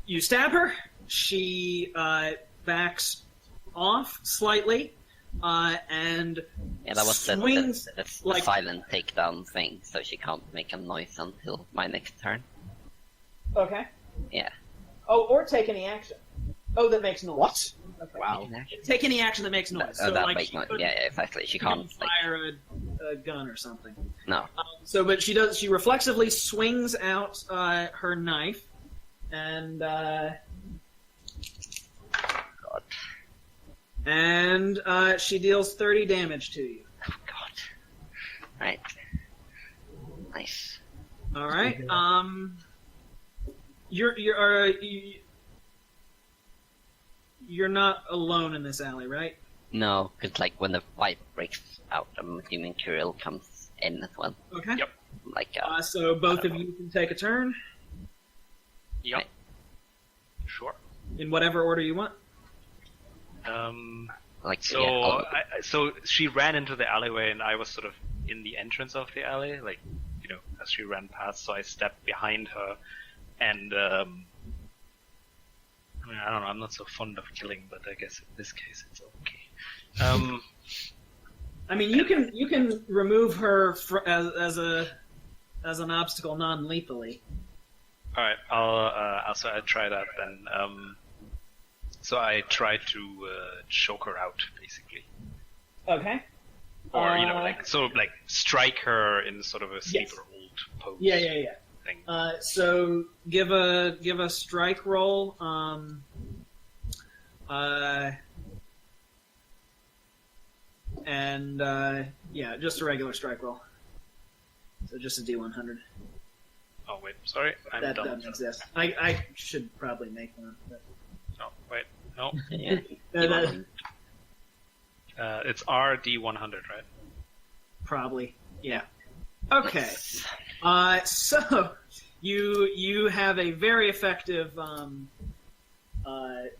You stab her. She backs off slightly, and Yeah, that was swings the like silent takedown thing, so she can't make a noise until my next turn. okay. Yeah. Oh, or take any action. Oh, that makes noise. What? Okay. Wow. Take any action that makes noise. So, that like, makes she noise. couldn't- Yeah, exactly. She she can't. couldn't fire a gun or something. No. But she does. She reflexively swings out her knife, and God. and she deals 30 damage to you. Oh God. Right. Nice. All right. You're not alone in this alley, right? No, because like when the fight breaks out, I'm assuming Kirill comes in as well. Okay. Yep. Like. So both of you can take a turn Yep. Right. Sure. in whatever order you want. Like. So, Yeah, so she ran into the alleyway, and I was sort of in the entrance of the alley, like, as she ran past. So I stepped behind her, and I mean, I don't know. I'm not so fond of killing, but I guess in this case it's okay. I mean, you can remove her as an obstacle non-lethally. All right, I'll try that then. So I try to choke her out, basically, Okay. or like strike her in sort of a sleeper hold pose. Yeah. Thing. So give a strike roll. Just a regular strike roll. So just a D100. Oh wait, sorry, That doesn't exist. I should probably make one. But... Oh wait, no. Yeah. It's RD100, right? Probably, yeah. Okay. So you have a very effective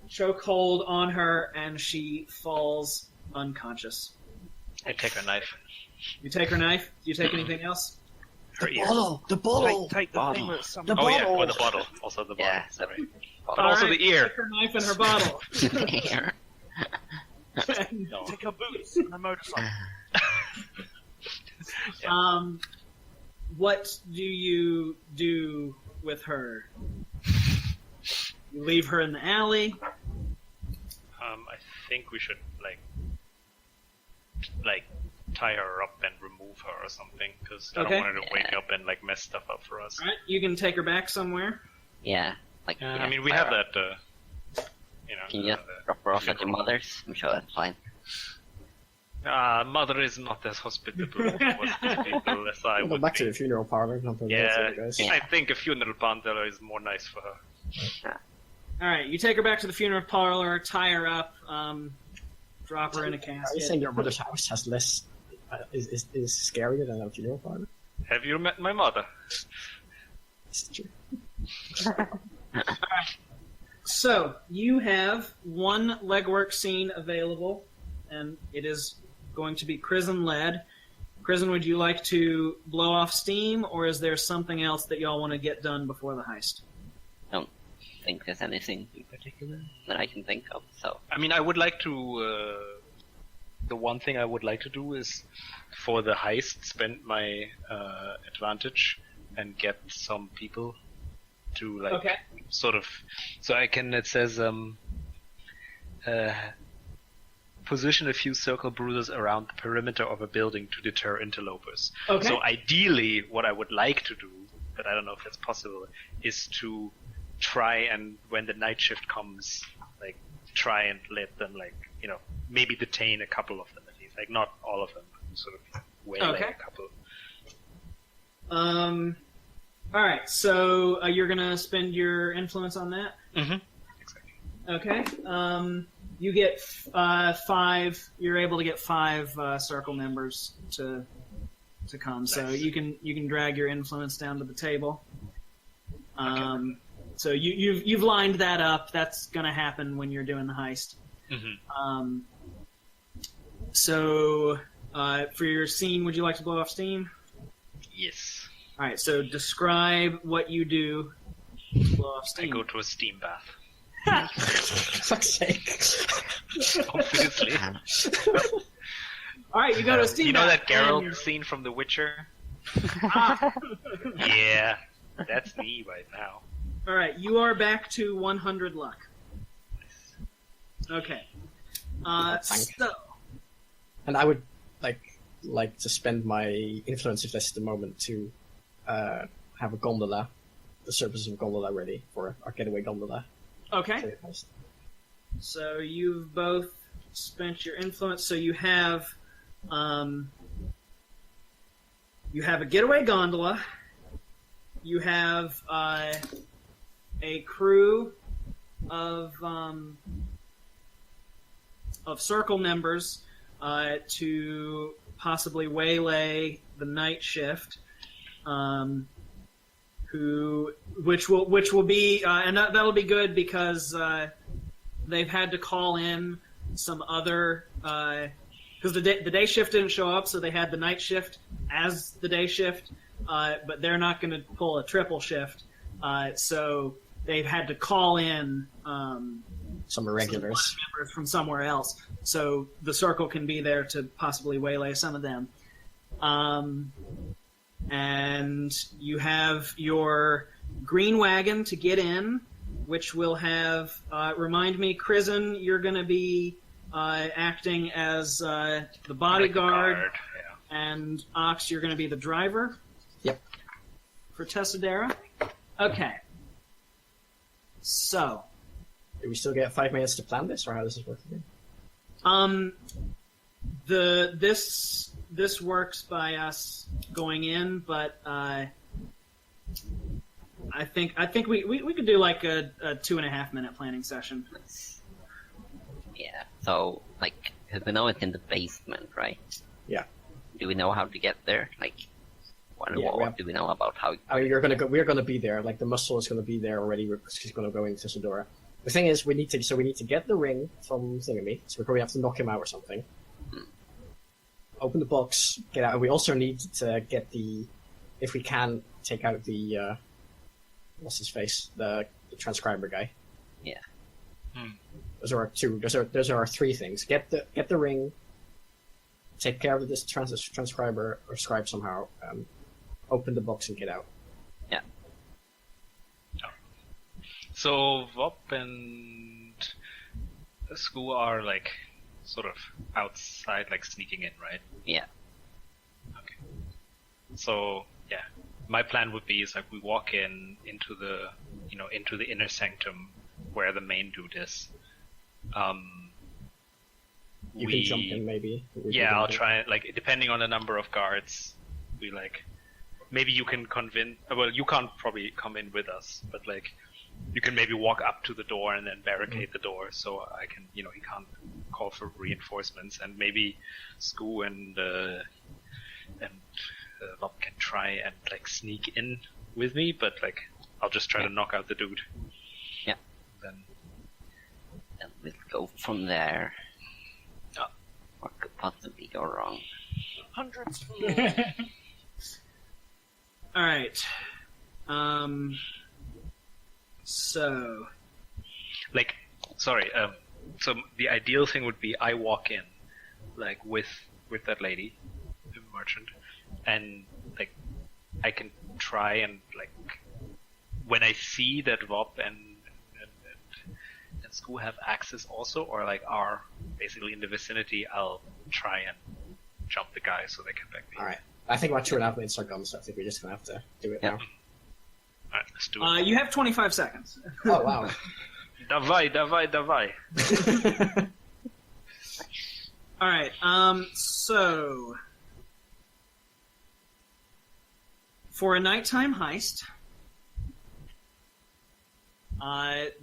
chokehold on her, and she falls unconscious. I take her knife. You take her knife. Do you take anything else? Her ear. The bottle! Take the Bottle. thing that's some. The Oh yeah, bottle! or the bottle. Also the bottle. Yeah. Sorry. All also right, the ear. Take her knife and her bottle. Here. No. Take her boots and the motorcycle. What do you do with her? You leave her in the alley. I think we should like tie her up and remove her or something, because I Okay. don't want her to wake Yeah. up and like mess stuff up for us. All right, you can take her back somewhere. Yeah. Like. I mean, we have that. Can you just drop her off at your mother's? I'm sure that's fine. Mother is not as hospitable towards these people as I Go would back be. to the funeral parlor. Not the Yeah, guys. Yeah. I think a funeral parlor is more nice for her. All right, you take her back to the funeral parlor, tie her up, drop her in a Are you casket. saying your mother's house has less is scarier than a funeral parlor? Have you met my mother? Is it true? So you have one legwork scene available, and it is going to be Crizzen led. Crizzen, would you like to blow off steam, or is there something else that y'all want to get done before the heist? I think there's anything in particular that I can think of. So. I mean, I would like to. The one thing I would like to do is, for the heist, spend my advantage and get some people to like Okay. sort of. So I can. It says position a few circle bruisers around the perimeter of a building to deter interlopers. Okay. So ideally, what I would like to do, but I don't know if it's possible, is to try and when the night shift comes, like try and let them maybe detain a couple of them at least, like not all of them, sort of waylay Okay. a couple. All right, so you're gonna spend your influence on that. Mm-hmm. Exactly. Okay. You get 5. You're able to get 5 circle members to come. So Nice. you can drag your influence down to the table. So you've lined that up. That's gonna happen when you're doing the heist. Mm-hmm. So for your scene, would you like to blow off steam? Yes. All right. So describe what you do to blow off I steam. go to a steam bath. Fuck's sake. Obviously. All right, you go to a steam You know bath, that Geralt and- scene from The Witcher? Ah. Yeah, that's me right now. All right, you are back to 100 luck. Okay. So And I would like to spend my influence if that's the moment to have a gondola, the surface of a gondola ready for our getaway gondola. okay. So you've both spent your influence. So you have a getaway gondola. You have a crew of circle members to possibly waylay the night shift, which will be and that'll be good because they've had to call in some other because the day shift didn't show up, so they had the night shift as the day shift, but they're not going to pull a triple shift. So they've had to call in Some irregulars members from somewhere else, so the circle can be there to possibly waylay some of them. And you have your green wagon to get in, which will have. Remind me, Krisen, you're going to be acting as the bodyguard, and Ox, you're going to be the driver. Yep. For Tessadera. Okay. So. Do we still get 5 minutes to plan this, or how does this work again? This works by us going in, but I think we could do like a 2.5 minute planning session. Yeah. So like, 'cause we know it's in the basement, right? Yeah. Do we know how to get there? Like, what do we know about how? I mean, we're gonna be there. Like the muscle is gonna be there already. She's gonna go into Tessadora. The thing is, we need to get the ring from Thingamy, so we probably have to knock him out or something. Open the box, get out, and we also need to get if we can, take out the, what's his face? The transcriber guy. Yeah. Those are our two, those are our 3 things. Get the ring, take care of this transcriber, or scribe somehow, open the box and get out. Yeah. So Vop and Sku are like sort of outside, like sneaking in, right? Yeah. Okay. So yeah, my plan would be is like we walk into the inner sanctum where the main dude is. You can jump in, maybe. Yeah, I'll try it. Like, depending on the number of guards, we like maybe you can convince. Well, you can't probably come in with us, but like you can maybe walk up to the door and then barricade the door, so I can, he can't call for reinforcements, and maybe Sku and Lob can try and like sneak in with me, but like I'll just try to knock out the dude. Yeah. Then we'll go from there. What could possibly go wrong? Hundreds. All right. So, like, sorry. So the ideal thing would be I walk in, like with that lady, the merchant, and like I can try and like when I see that Vop and Sku have access also, or like are basically in the vicinity, I'll try and jump the guy so they can back me. All right. I think about 2.5 minutes are gone, so I think we're just gonna have to do it now. Alright, let's do it. You have 25 seconds. Oh wow. Davai. All right. So for a nighttime heist,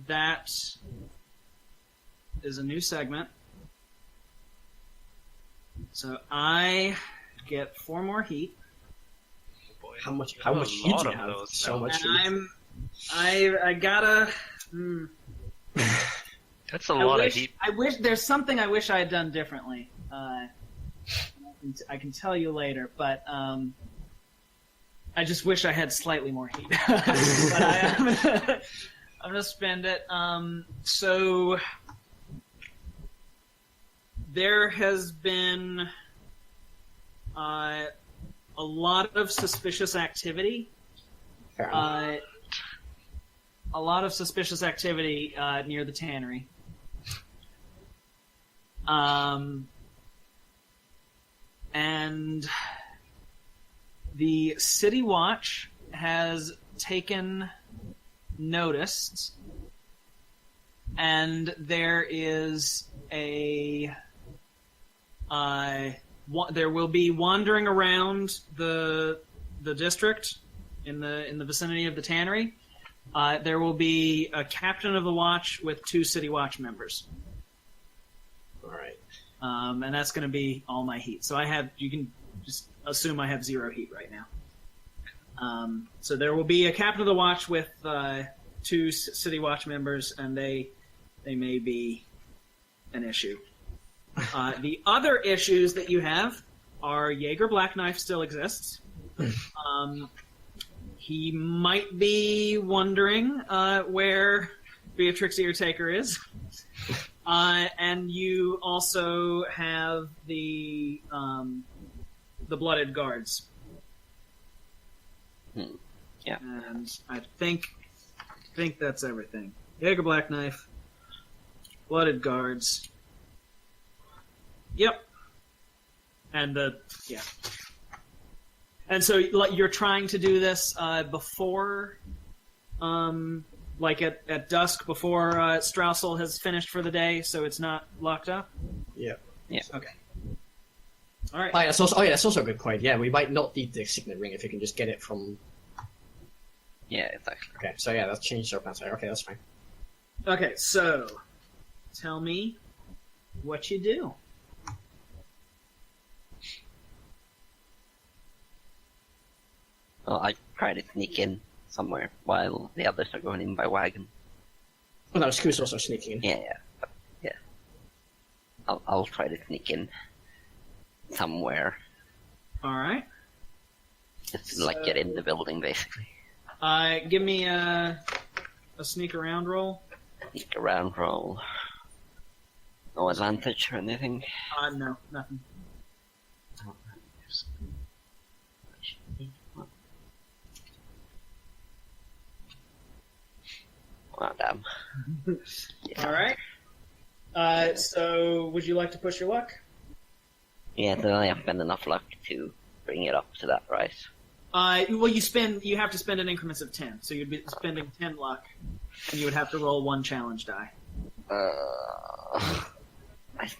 that is a new segment. So I get 4 more heat. Boy, How much a heat lot do you of have? those So now. much And heat. I gotta. That's a lot of heat. I wish there's something I wish I had done differently. I can tell you later, but I just wish I had slightly more heat. But I'm gonna spend it. So there has been a lot of suspicious activity. Fair enough. A lot of suspicious activity near the tannery. And the City Watch has taken notice, and there is there will be wandering around the district in the vicinity of the tannery. There will be a captain of the watch with 2 City Watch members. All right. And that's going to be all my heat. So you can just assume I have 0 heat right now. So there will be a captain of the watch with 2 City Watch members, and they may be an issue. The other issues that you have are Jaeger Black Knife still exists. he might be wondering where Beatrix Eartaker is. And you also have the blooded guards. Yeah. And I think that's everything. Jaeger Black Knife, blooded guards. Yep. And yeah. And so, like, you're trying to do this before, like at dusk, before Straussel has finished for the day, so it's not locked up? Yeah. Yeah. Okay. All right. That's also a good point. Yeah, we might not need the signet ring if you can just get it from... Yeah, exactly. Okay, so yeah, that's changed our plans. Okay, that's fine. Okay, so tell me what you do. Well, I try to sneak in somewhere while the others are going in by wagon. Oh no, Scoo's also sneaking in. Yeah. I'll try to sneak in somewhere. All right. Just to, like, get in the building, basically. Give me a sneak around roll. Sneak around roll. No advantage or anything. No, nothing. Oh, damn. Yeah. All right. So would you like to push your luck? Yeah, then I have spent enough luck to bring it up to that, right? Well, you have to spend in increments of 10, so you'd be spending 10 luck, and you would have to roll 1 challenge die. I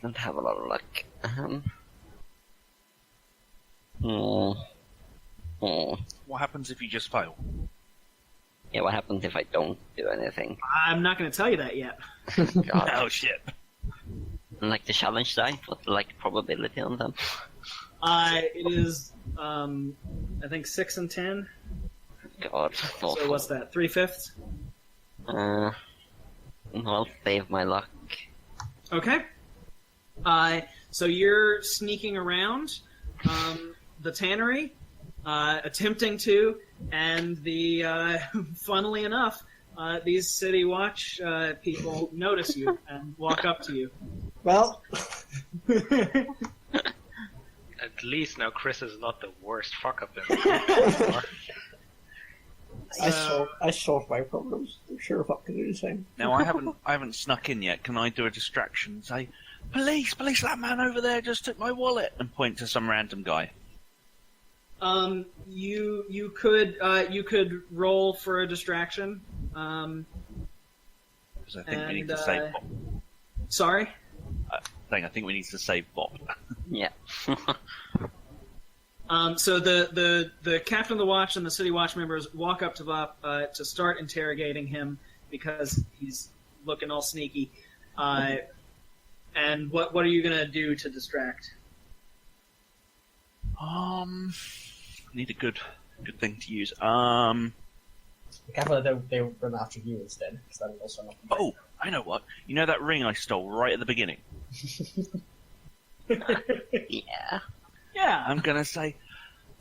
don't have a lot of luck. What happens if you just fail? Yeah, what happens if I don't do anything? I'm not going to tell you that yet. God. Oh shit. And, like, the challenge die, what's the, like, probability on them? It is, I think 6 and 10. God. So what's that? 3/5? I'll save my luck. Okay. So you're sneaking around the tannery, attempting to, and funnily enough, these City Watch people notice you and walk up to you. Well... At least now Chris is not the worst fuck up in the I solved my problems. I'm sure if I can do the same. Now I haven't snuck in yet. Can I do a distraction and say, "Police, police! That man over there just took my wallet," and point to some random guy? You could roll for a distraction. Because I think we need to save Bob. Sorry. I think we need to save Bob. Yeah. So the captain of the watch and the City Watch members walk up to Bob to start interrogating him because he's looking all sneaky. And what are you gonna do to distract? I need a good thing to use. Careful that they run after you instead, because that would also not be Oh, I know what. You know that ring I stole right at the beginning? Yeah. Yeah. I'm gonna say,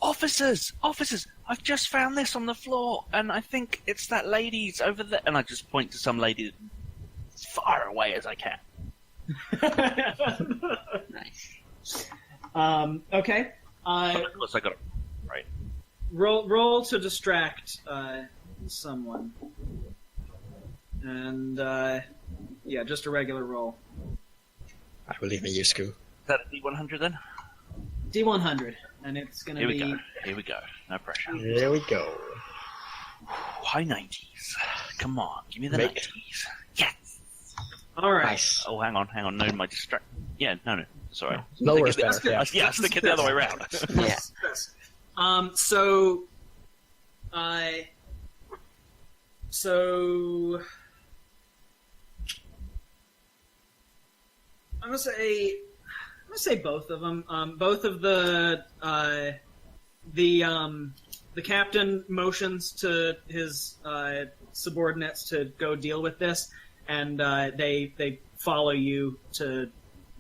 officers, I've just found this on the floor, and I think it's that lady's over there. And I just point to some lady as far away as I can. Nice. Okay. Of course, I got it right. Roll to distract someone, and yeah, just a regular roll. I believe in you, Scoo. Is that a D100 then? D100, and it's gonna be. Here we go. No pressure. Here we go. High 90s. Come on, give me the Make 90s. Yes. All right. Nice. Oh, hang on. No, my distract. Yeah, no. Sorry. Lower is That's better. good. Yeah. Yeah, stick it the other way around. Yeah. So I'm gonna say both of them. Both of the captain motions to his subordinates to go deal with this, and they follow you to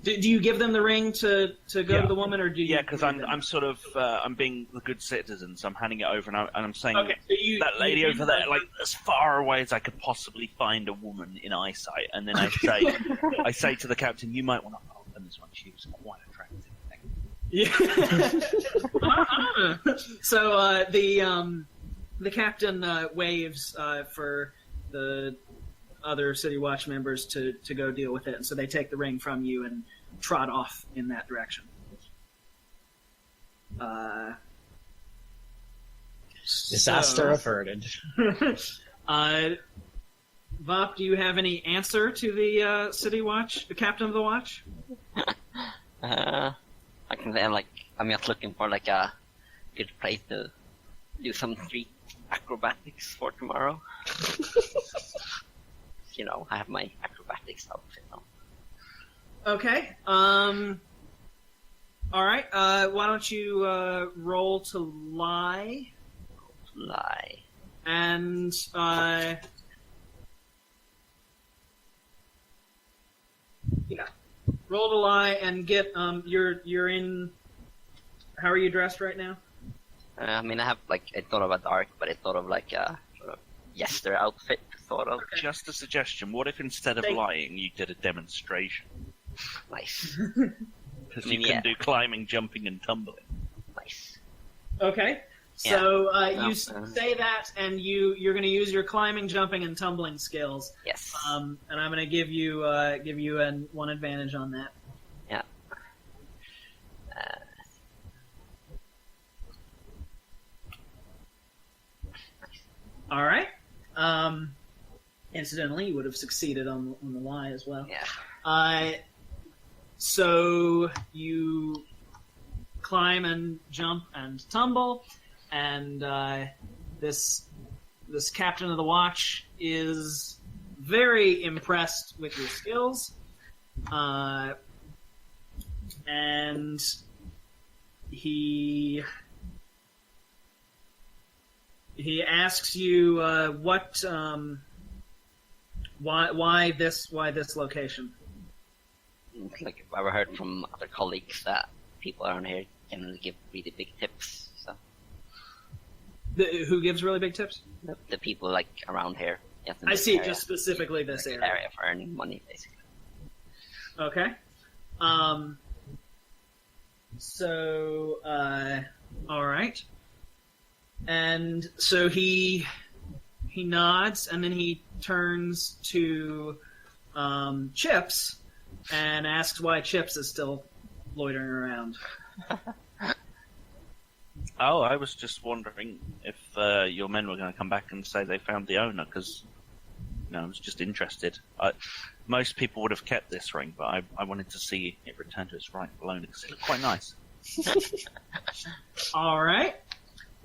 Do you give them the ring to go to the woman, or do you? Yeah, because I'm sort of I'm being the good citizen, so I'm handing it over, and I'm saying that lady over there, like as far away as I could possibly find a woman in eyesight, and then I say to the captain, you might want to open this one. She was quite attractive. Yeah. So the captain waves for the other City Watch members to go deal with it, and so they take the ring from you and trot off in that direction. Disaster averted. Vop, do you have any answer to the City Watch, the captain of the watch? I can say I'm just looking for like a good place to do some street acrobatics for tomorrow. You know, I have my acrobatics outfit on. Okay. All right. Why don't you roll to lie? Lie. And roll to lie and get you're in. How are you dressed right now? I mean, I have I thought of a dark, but it's sort of like a sort of jester outfit, sort of. Okay. Just a suggestion. What if instead of lying, you did a demonstration? Nice. Because you can do climbing, jumping, and tumbling. Nice. Okay. So you say that, and you're going to use your climbing, jumping, and tumbling skills. Yes. And I'm going to give you one advantage on that. Yeah. All right. Incidentally, you would have succeeded on the lie as well. Yeah. So you climb and jump and tumble, and this captain of the watch is very impressed with your skills, and he asks you why this location. Like I've heard from other colleagues that people around here generally give really big tips. So Who gives really big tips? the people around here. Just in I this see, area, just specifically this area. area for earning money, basically. Okay. So, all right. And so he nods, and then he turns to Chips and asks why Chips is still loitering around. Oh, I was just wondering if your men were going to come back and say they found the owner, because I was just interested. Most people would have kept this ring, but I wanted to see it return to its rightful owner, because it looked quite nice. All right.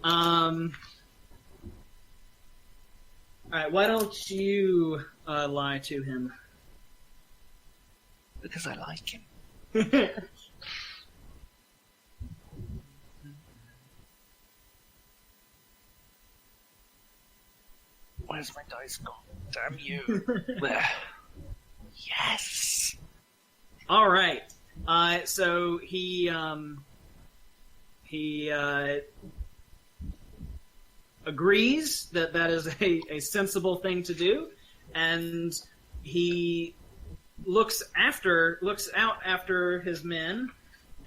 All right, why don't you lie to him? Because I like him. Where's my dice gone? Damn you. There. Yes! All right. So he agrees that is a sensible thing to do, and he looks out after his men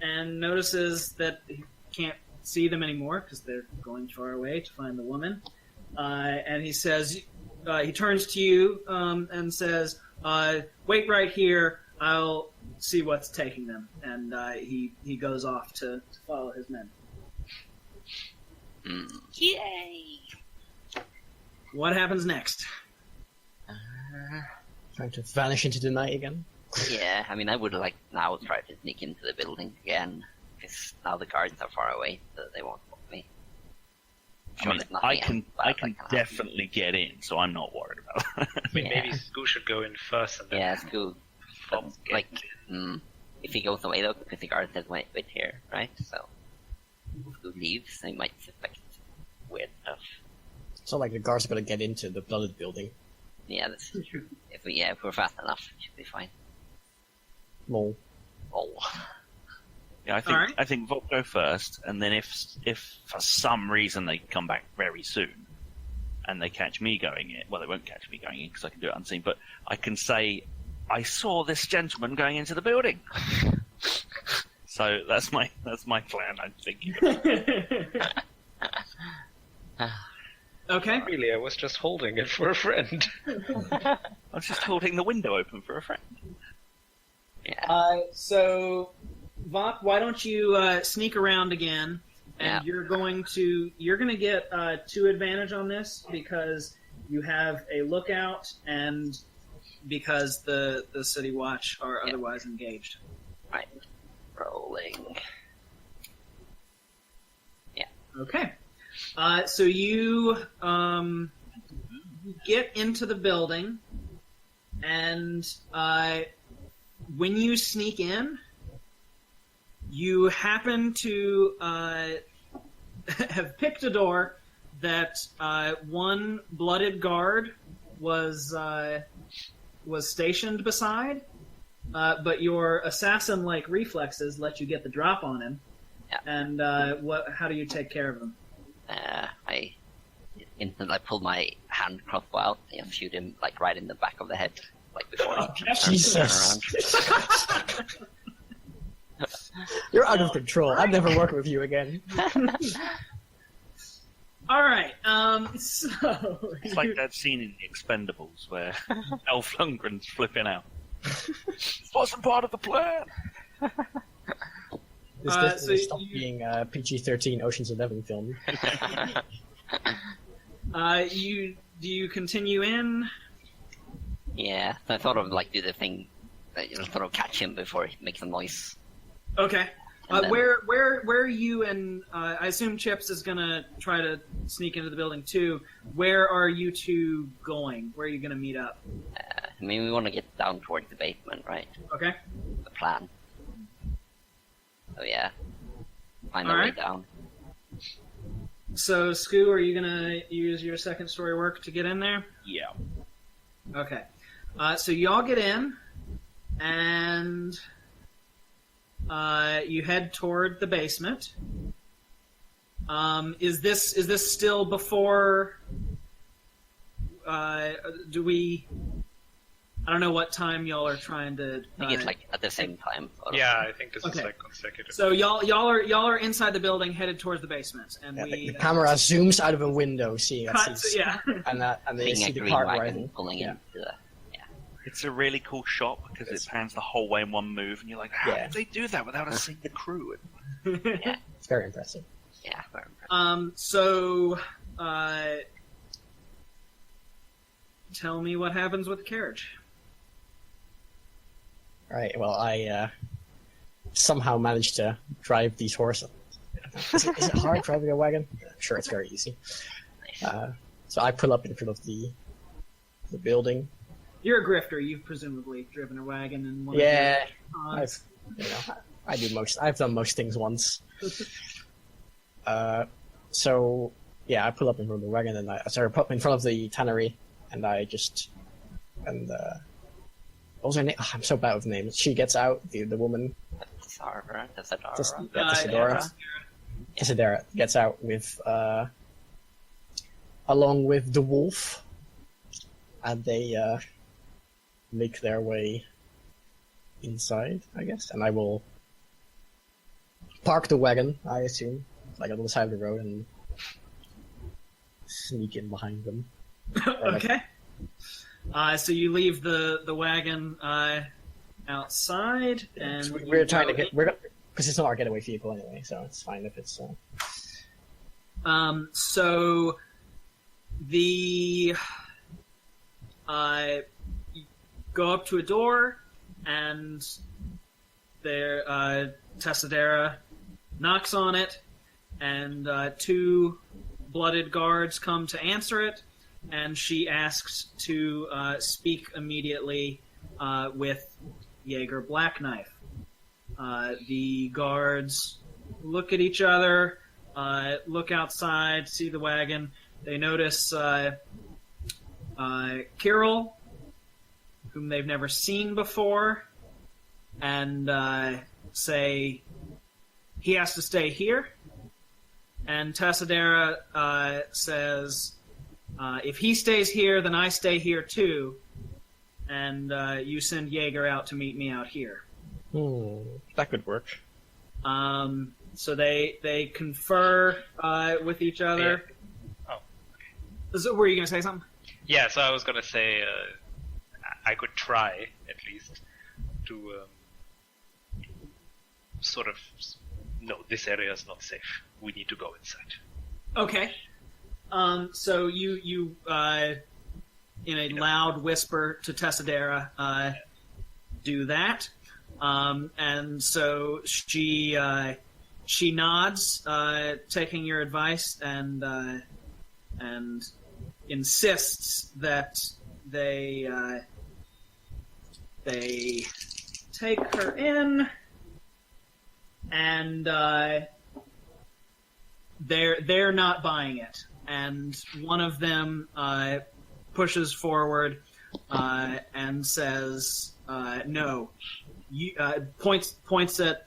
and notices that he can't see them anymore because they're going far away to find the woman. And he says, he turns to you and says, "Wait right here. I'll see what's taking them." And he goes off to follow his men. Yay! What happens next? Trying to vanish into the night again. Yeah, I mean, I would now try to sneak into the building again, because now the guards are far away, so they won't spot me. I can definitely get in, so I'm not worried about that. I mean, maybe Skoo should go in first, and then Yeah, Skoo. But, if he goes away though, because the guard says wait here, right? So Skoo leaves, they might suspect weird stuff. It's not like the guards are going to get into the blooded building. Yeah, that's true. If we're fast enough, it should be fine. Lol. Oh. Yeah, I think Volk go first, and then if for some reason they come back very soon, and they catch me going in, well, they won't catch me going in because I can do it unseen, but I can say, I saw this gentleman going into the building. So that's my plan, I'm thinking. Okay. Really, I was just holding it for a friend. I was just holding the window open for a friend. Yeah. So, Vok, why don't you sneak around again? And you're going to get 2 advantage on this because you have a lookout and because the City Watch are otherwise engaged. Right. Rolling. Yeah. Okay. So you get into the building, and when you sneak in, you happen to have picked a door that one blooded guard was stationed beside, but your assassin-like reflexes let you get the drop on him. Yeah. And how do you take care of him? I instantly pulled my hand crossbow out and shoot him like right in the back of the head, like before he turns around. You're out of control. I'm never working with you again. All right. So It's like that scene in The Expendables where Elf Lundgren's flipping out. This wasn't part of the plan. This definitely stopped being a PG-13 Ocean's 11 film. do you continue in? Yeah, so I thought of like do the thing, sort of catch him before he makes a noise. Okay. Then... Where are you and I assume Chips is gonna try to sneak into the building too. Where are you two going? Where are you gonna meet up? I mean, we want to get down towards the basement, right? Okay. The plan. So yeah, find our way down. So Scoo, are you gonna use your second story work to get in there? Yeah. Okay. So y'all get in, and you head toward the basement. Is this still before? Do we? I don't know what time y'all are trying to. I think it's like at the same time. Yeah, I think this is like consecutive. So y'all are inside the building, headed towards the basement, and the camera zooms out of a window, seeing cuts, and they see the cart riding. Pulling into the. It's a really cool shot because it pans the whole way in one move, and you're like, how did they do that without us seeing the crew? Yeah. It's very impressive. Yeah, very impressive. So, tell me what happens with the carriage. Right, well, I somehow managed to drive these horses. Is it hard driving a wagon? I'm sure it's very easy. So I pull up in front of the building. You're a grifter. You've presumably driven a wagon in one. Yeah, I've done most things once. So yeah, I pull up in front of the wagon and I pull up in front of the tannery, and I just what was her name? Oh, I'm so bad with names. She gets out. The woman. Isadora gets out with along with the wolf, and they make their way inside, I guess. And I will park the wagon, I assume, like on the side of the road, and sneak in behind them. Okay. So you leave the wagon outside, and we're trying to get because it's not our getaway vehicle anyway, so it's fine if it's. So the you go up to a door, and there Tessadera knocks on it, and 2 blooded guards come to answer it. And she asks to speak immediately with Jaeger Blackknife. The guards look at each other, look outside, see the wagon. They notice Kirill, whom they've never seen before, and say he has to stay here. And Tassadera says, if he stays here, then I stay here too. And you send Jaeger out to meet me out here. That could work. So they confer with each other. Yeah. Oh. So, were you going to say something? Yeah, so I was going to say I could try, at least, to sort of... No, this area is not safe. We need to go inside. Okay. So you in a loud whisper to Tassadera, do that. And so she nods, taking your advice, and insists that they take her in, and they're not buying it. And one of them pushes forward and says, "No." Points at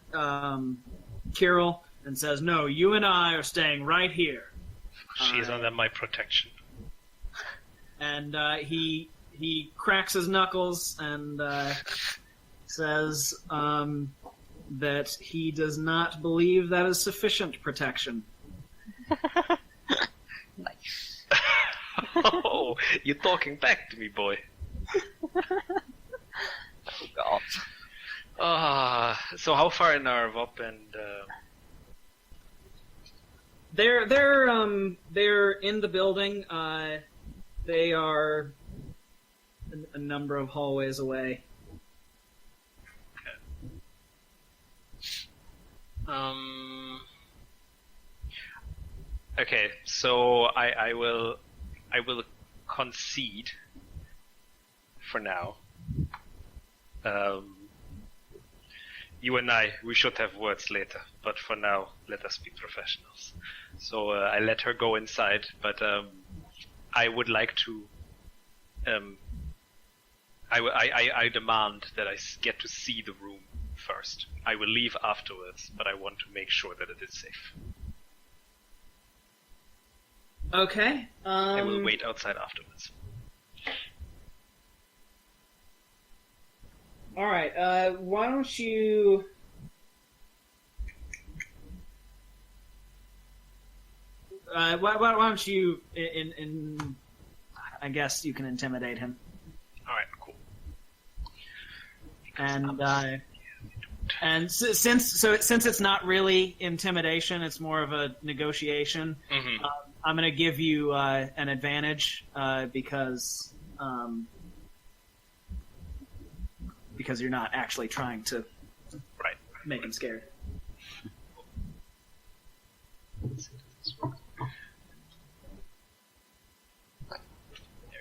Kirill and says, "No, you and I are staying right here." She's under my protection. And he cracks his knuckles and says that he does not believe that is sufficient protection. Nice. Oh, you're talking back to me, boy. Oh God. So how far in are Vop and... They're in the building. They are a number of hallways away. Okay, so I will concede for now. You and I, we should have words later, but for now, let us be professionals. So I let her go inside, but I would like to. I demand that I get to see the room first. I will leave afterwards, but I want to make sure that it is safe. Okay. I will wait outside afterwards. All right. Why don't you? Why don't you? I guess you can intimidate him. All right. Cool. And since it's not really intimidation, it's more of a negotiation. Mm-hmm. I'm going to give you an advantage because you're not actually trying to make him scared.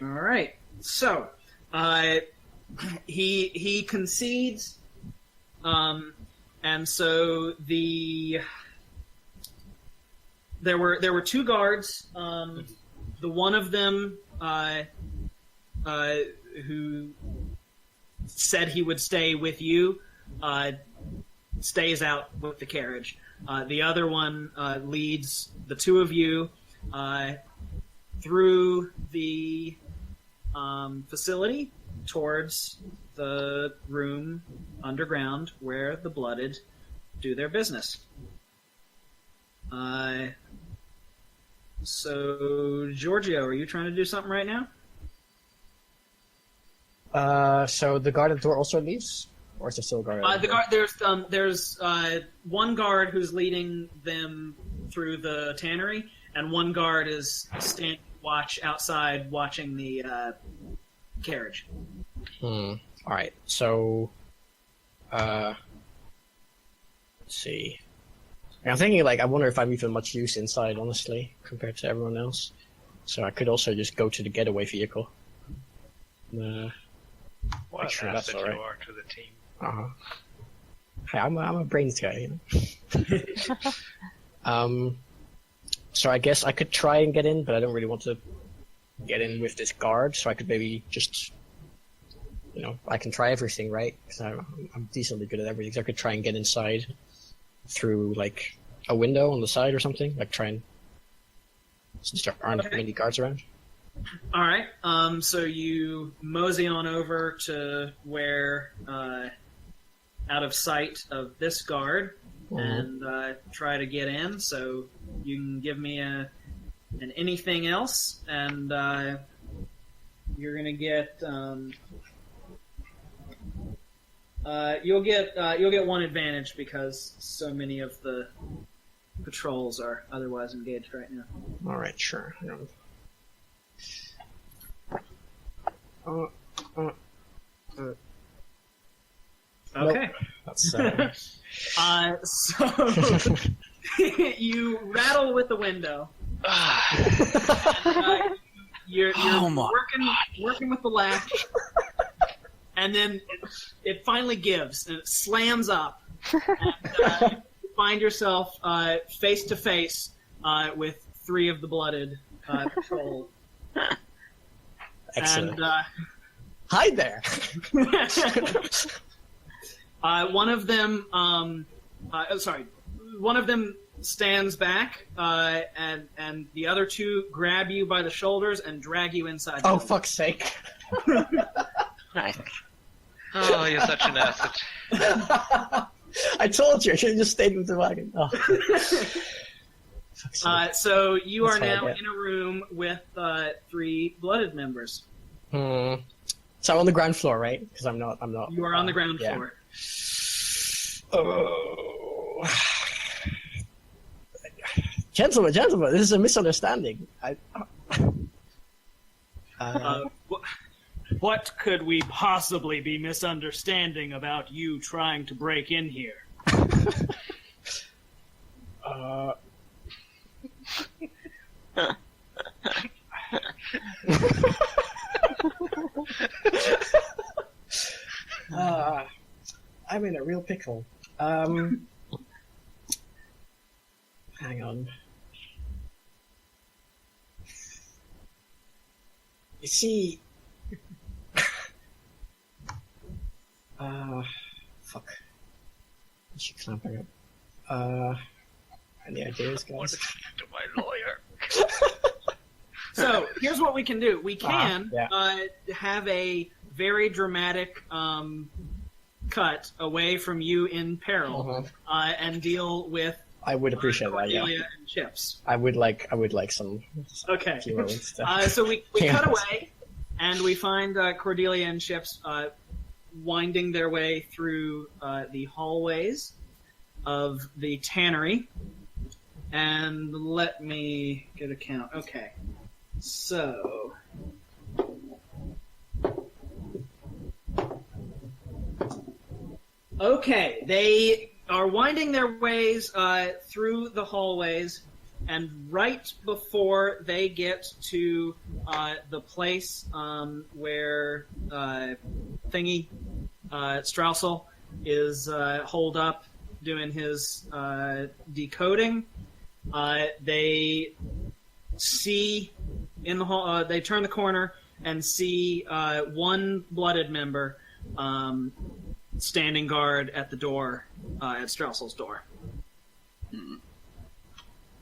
All right. So he concedes, and so there were two guards. The one of them who said he would stay with you stays out with the carriage. The other one leads the two of you through the facility towards the room underground where the blooded do their business. So, Giorgio, are you trying to do something right now? So the guard at the door also leaves, or is there still a guard? At the door? There's one guard who's leading them through the tannery, and one guard is standing watch outside, watching the carriage. All right. So, let's see. I'm thinking, I wonder if I'm even much use inside, honestly, compared to everyone else. So I could also just go to the getaway vehicle. What sure an that's asset all right. you are to the team. Hey, I'm a brains guy, So I guess I could try and get in, but I don't really want to get in with this guard. So I could maybe just I can try everything, right? Because I'm decently good at everything. So I could try and get inside through like a window on the side or something. Like try and since there aren't many guards around. All right. So you mosey on over to where, out of sight of this guard, and try to get in. So you can give me an anything else, and you're gonna get. You'll get one advantage because so many of the patrols are otherwise engaged right now. All right, sure. Okay. Nope. That's so you rattle with the window. You're working with the latch, and then it finally gives and it slams up. And, you find yourself face to face with 3 of the blooded patrol. excellent. And hide there. one of them, one of them stands back, and the other 2 grab you by the shoulders and drag you inside. Oh, fuck's sake! Nice. Oh, you're such an asset. I told you I should have just stayed with the wagon. Oh. So you That's are now hard, yeah. in a room with 3 blooded members. So I'm on the ground floor, right? Because I'm not. You are on the ground yeah. floor. Oh. Gentlemen, this is a misunderstanding. What could we possibly be misunderstanding about you trying to break in here? I'm in a real pickle. Hang on. You see... fuck. Is she clamping up? Any ideas, guys? To my lawyer. So, here's what we can do. We can yeah. have a very dramatic cut away from you in peril and deal with I would appreciate that, yeah. Cordelia and Chips. I would like some Okay. few moments to... So we Yes. cut away, and we find Cordelia and Chips winding their way through the hallways of the tannery. And let me get a count. Okay. So... Okay, they are winding their ways through the hallways, and right before they get to the place where Thingy, Straussel, is holed up doing his decoding, they see in the hall. They turn the corner and see 1 blooded member standing guard at the door, at Straussel's door.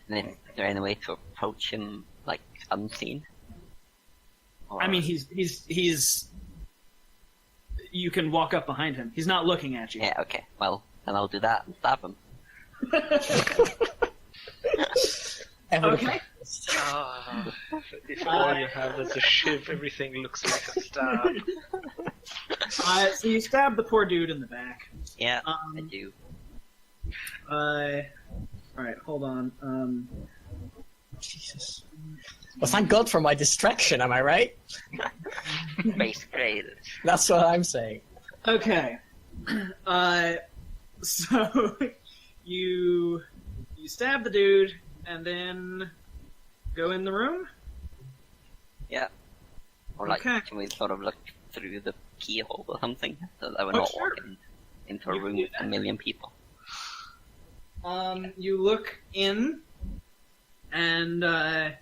Is there any way to approach him, like, unseen? Or... I mean, he's. You can walk up behind him. He's not looking at you. Yeah, okay. Well, then I'll do that and stab him. Okay. If all you have is a shiv, everything looks like a stab. So you stab the poor dude in the back. Yeah, I do. Alright, hold on. Jesus. Well, thank God for my distraction, am I right? Base grade. That's what I'm saying. Okay. So you stab the dude and then go in the room? Yeah. Or like, Okay. can we sort of look through the keyhole or something, so that we're Oh, not sure. walking into a You can room do with a million people? You look in, and I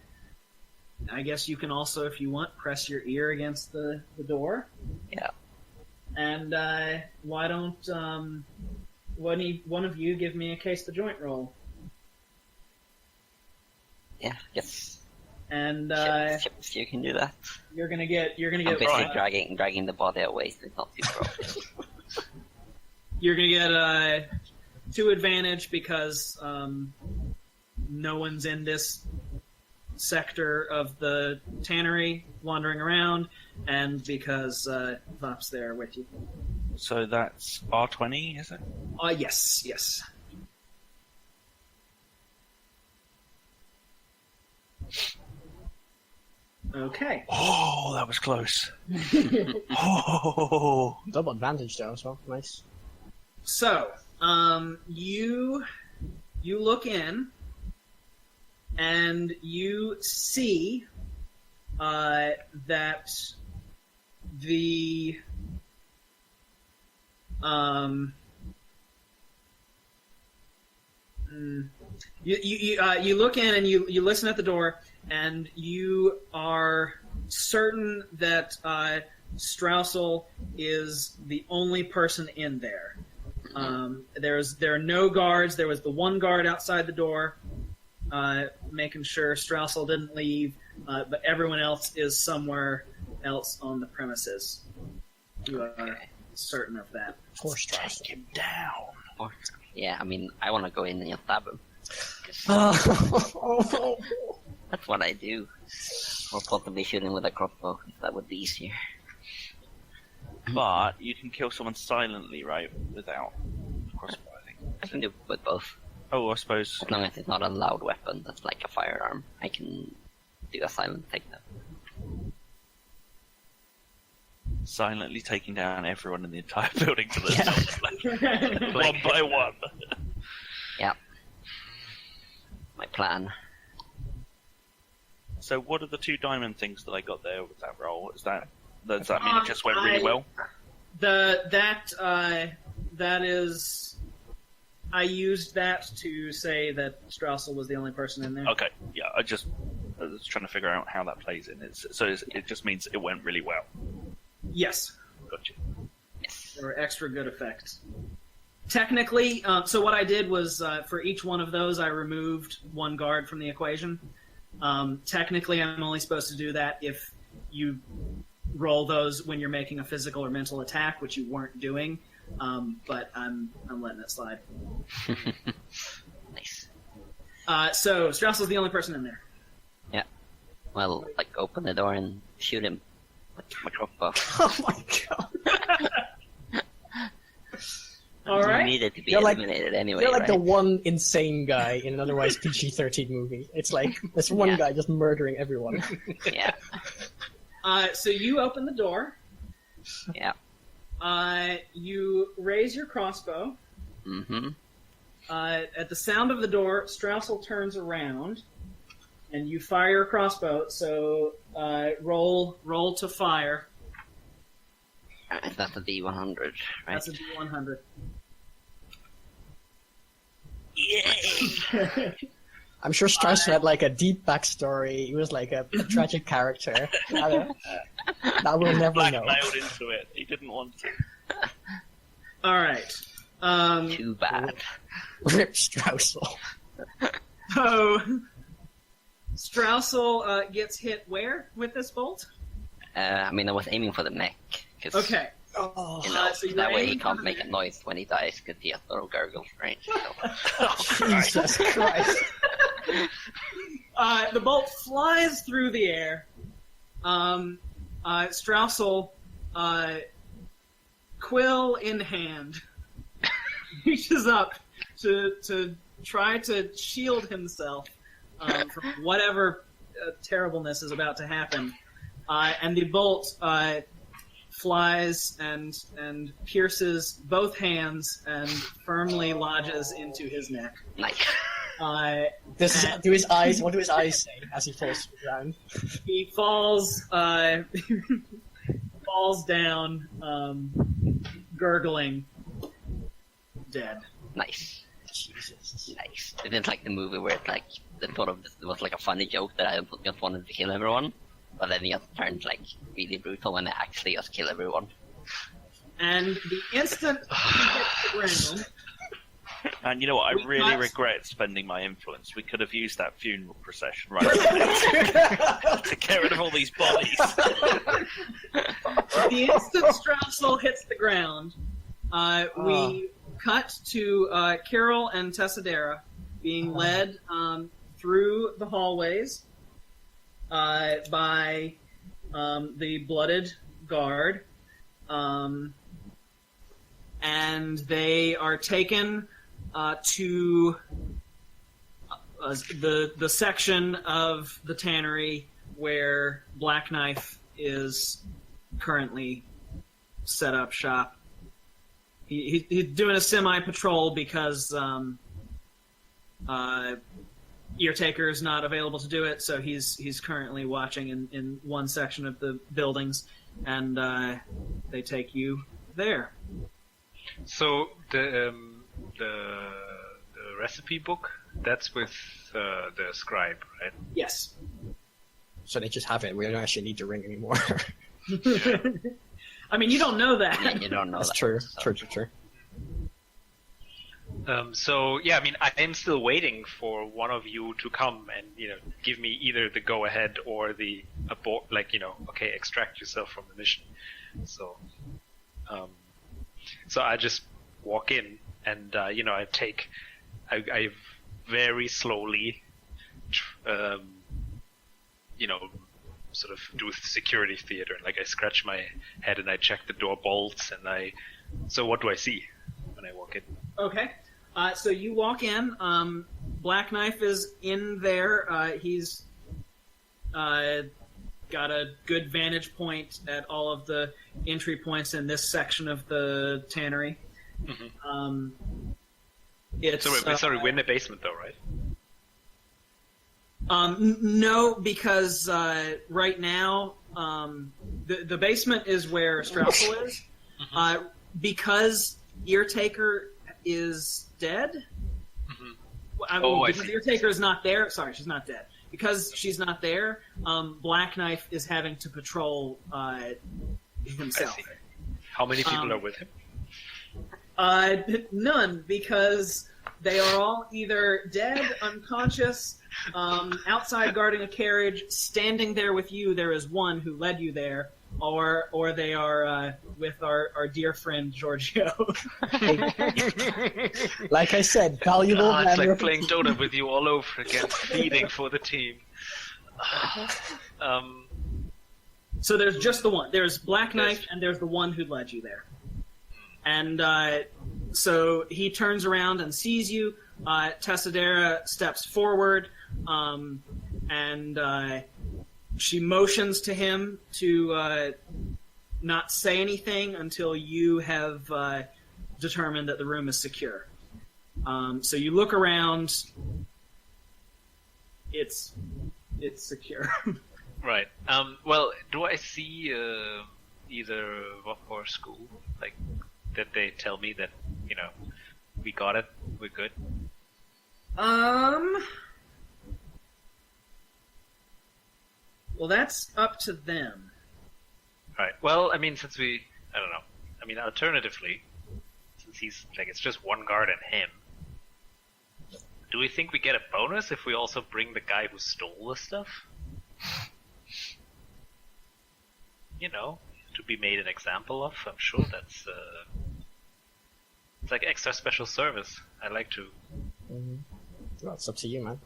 guess you can also, if you want, press your ear against the door. Yeah. And why don't one of you give me a case the joint roll? Yeah, yes. And Chips, you can do that. you're gonna get I'm basically dragging the body away, so it's not too broken. You're gonna get 2 advantage because no one's in this sector of the tannery wandering around, and because Vop's there with you. So that's R20, is it? Yes. Okay. Oh, that was close. Oh, Double advantage though, so nice. So, you look in, and you see that the you look in and you listen at the door, and you are certain that Straussel is the only person in there. There are no guards. There was the one guard outside the door, making sure Straussel didn't leave, but everyone else is somewhere else on the premises. You are certain of that. Poor Straussel. take him down. Yeah, I mean, I want to go in and stab him. That's what I do. Or possibly shoot him with a crossbow. That would be easier. But you can kill someone silently, right? Without crossbow, I think. I can do with both. Oh, I suppose. As long as it's not a loud weapon that's like a firearm, I can do a silent takedown. Silently taking down everyone in the entire building to the top, like, one by one. Yeah. My plan. So, what are the 2 diamond things that I got there with that roll? Does that mean it just went really well? That is, I used that to say that Straussel was the only person in there. Okay, yeah, I was trying to figure out how that plays in. It just means it went really well. Yes. Gotcha. There were extra good effects. Technically, so what I did was, for each one of those, I removed 1 guard from the equation. Technically, I'm only supposed to do that if you roll those when you're making a physical or mental attack, which you weren't doing. But I'm letting it slide. Nice. So Straussel's the only person in there. Yeah. Well, like, open the door and shoot him with my crossbow. Oh my god. All right. You needed to be You're like- eliminated anyway, You're like right? the one insane guy in an otherwise PG-13 movie. It's like this one Yeah. guy just murdering everyone. Yeah. So you open the door. Yeah. You raise your crossbow. Mm-hmm. At the sound of the door, Straussel turns around, and you fire your crossbow. So roll to fire. That's a D100, right? That's a D100. Yay! I'm sure Strauss had like a deep backstory. He was like a tragic character. That we'll never know. Blackmailed into it. He didn't want to. All right. Too bad. Rip Straussel. So Straussel gets hit where with this bolt? I mean, I was aiming for the neck. Cause, Okay. Oh, You know, so you're that way he aiming can't for make the a noise when he dies because he has no gargles, right? So. Jesus Christ. The bolt flies through the air. Straussel, quill in hand, reaches up to try to shield himself from whatever terribleness is about to happen. And the bolt flies and pierces both hands and firmly lodges into his neck. Nice. What do his eyes say as he falls to the ground? He falls falls down, gurgling, dead. Nice. Jesus. Nice. It is like the movie where it's like the thought of this was like a funny joke that I just wanted to kill everyone, but then it just turned like really brutal when I actually just kill everyone. And the instant he hits the ground... And you know what? I really regret spending my influence. We could have used that funeral procession right to get rid of all these bodies. The instant Straussel hits the ground, we cut to Kirill and Tessadera being led through the hallways by the blooded guard, and they are taken to the section of the tannery where Black Knife is currently set up shop. He's doing a semi-patrol because Eartaker is not available to do it, so he's currently watching in one section of the buildings, and they take you there. So the recipe book, that's with the scribe, right? Yes. So they just have it. We don't actually need to ring anymore. I mean, you don't know that. Yeah, you don't know That's that. true. So. True. So yeah, I mean, I'm still waiting for one of you to come and give me either the go ahead or the abort. Okay, extract yourself from the mission. So, so I just walk in and I very slowly, sort of do security theater. Like I scratch my head and I check the door bolts and So what do I see when I walk in? Okay. So you walk in. Black Knife is in there. He's got a good vantage point at all of the entry points in this section of the tannery. Mm-hmm. It's sorry, we're in the basement though, right? No, because right now the basement is where Straussel is. Mm-hmm. Because Eartaker is dead. Mm-hmm. Because Eartaker is not there. Sorry, she's not dead. Because she's not there, Black Knife is having to patrol himself. How many people are with him? None, because they are all either dead, unconscious, outside guarding a carriage, standing there with you. There is one who led you there, or they are with our dear friend Giorgio. Like I said, valuable. It's like playing Dota with you all over again, feeding for the team. So there's just the one. There's Black Knife, and there's the one who led you there. And so he turns around and sees you. Tessadera steps forward, and she motions to him to not say anything until you have determined that the room is secure. So you look around. It's secure. Right. Well, do I see either Vok or school? Like, that they tell me that, we got it, we're good? Well, that's up to them. Right. Well, I mean, since I don't know. I mean, alternatively, since he's, it's just one guard and him, do we think we get a bonus if we also bring the guy who stole the stuff? To be made an example of. I'm sure that's it's like extra special service. I like to. Mm-hmm. Well, it's up to you, man.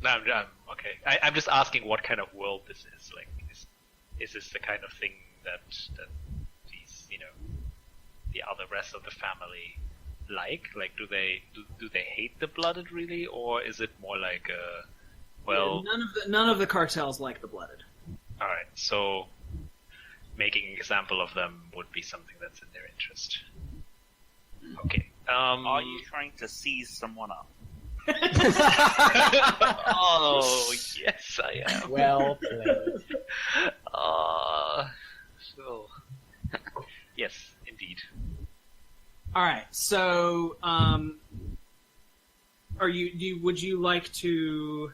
No, I'm okay. I'm just asking what kind of world this is. Like, is this the kind of thing that these, the other rest of the family like? Like, do they hate the blooded really, or is it more like well? Yeah, none of the cartels like the blooded. All right, so making an example of them would be something that's in their interest. Okay. Are you trying to seize someone up? Oh, yes, I am. Well played. So, yes, indeed. All right. So, would you like to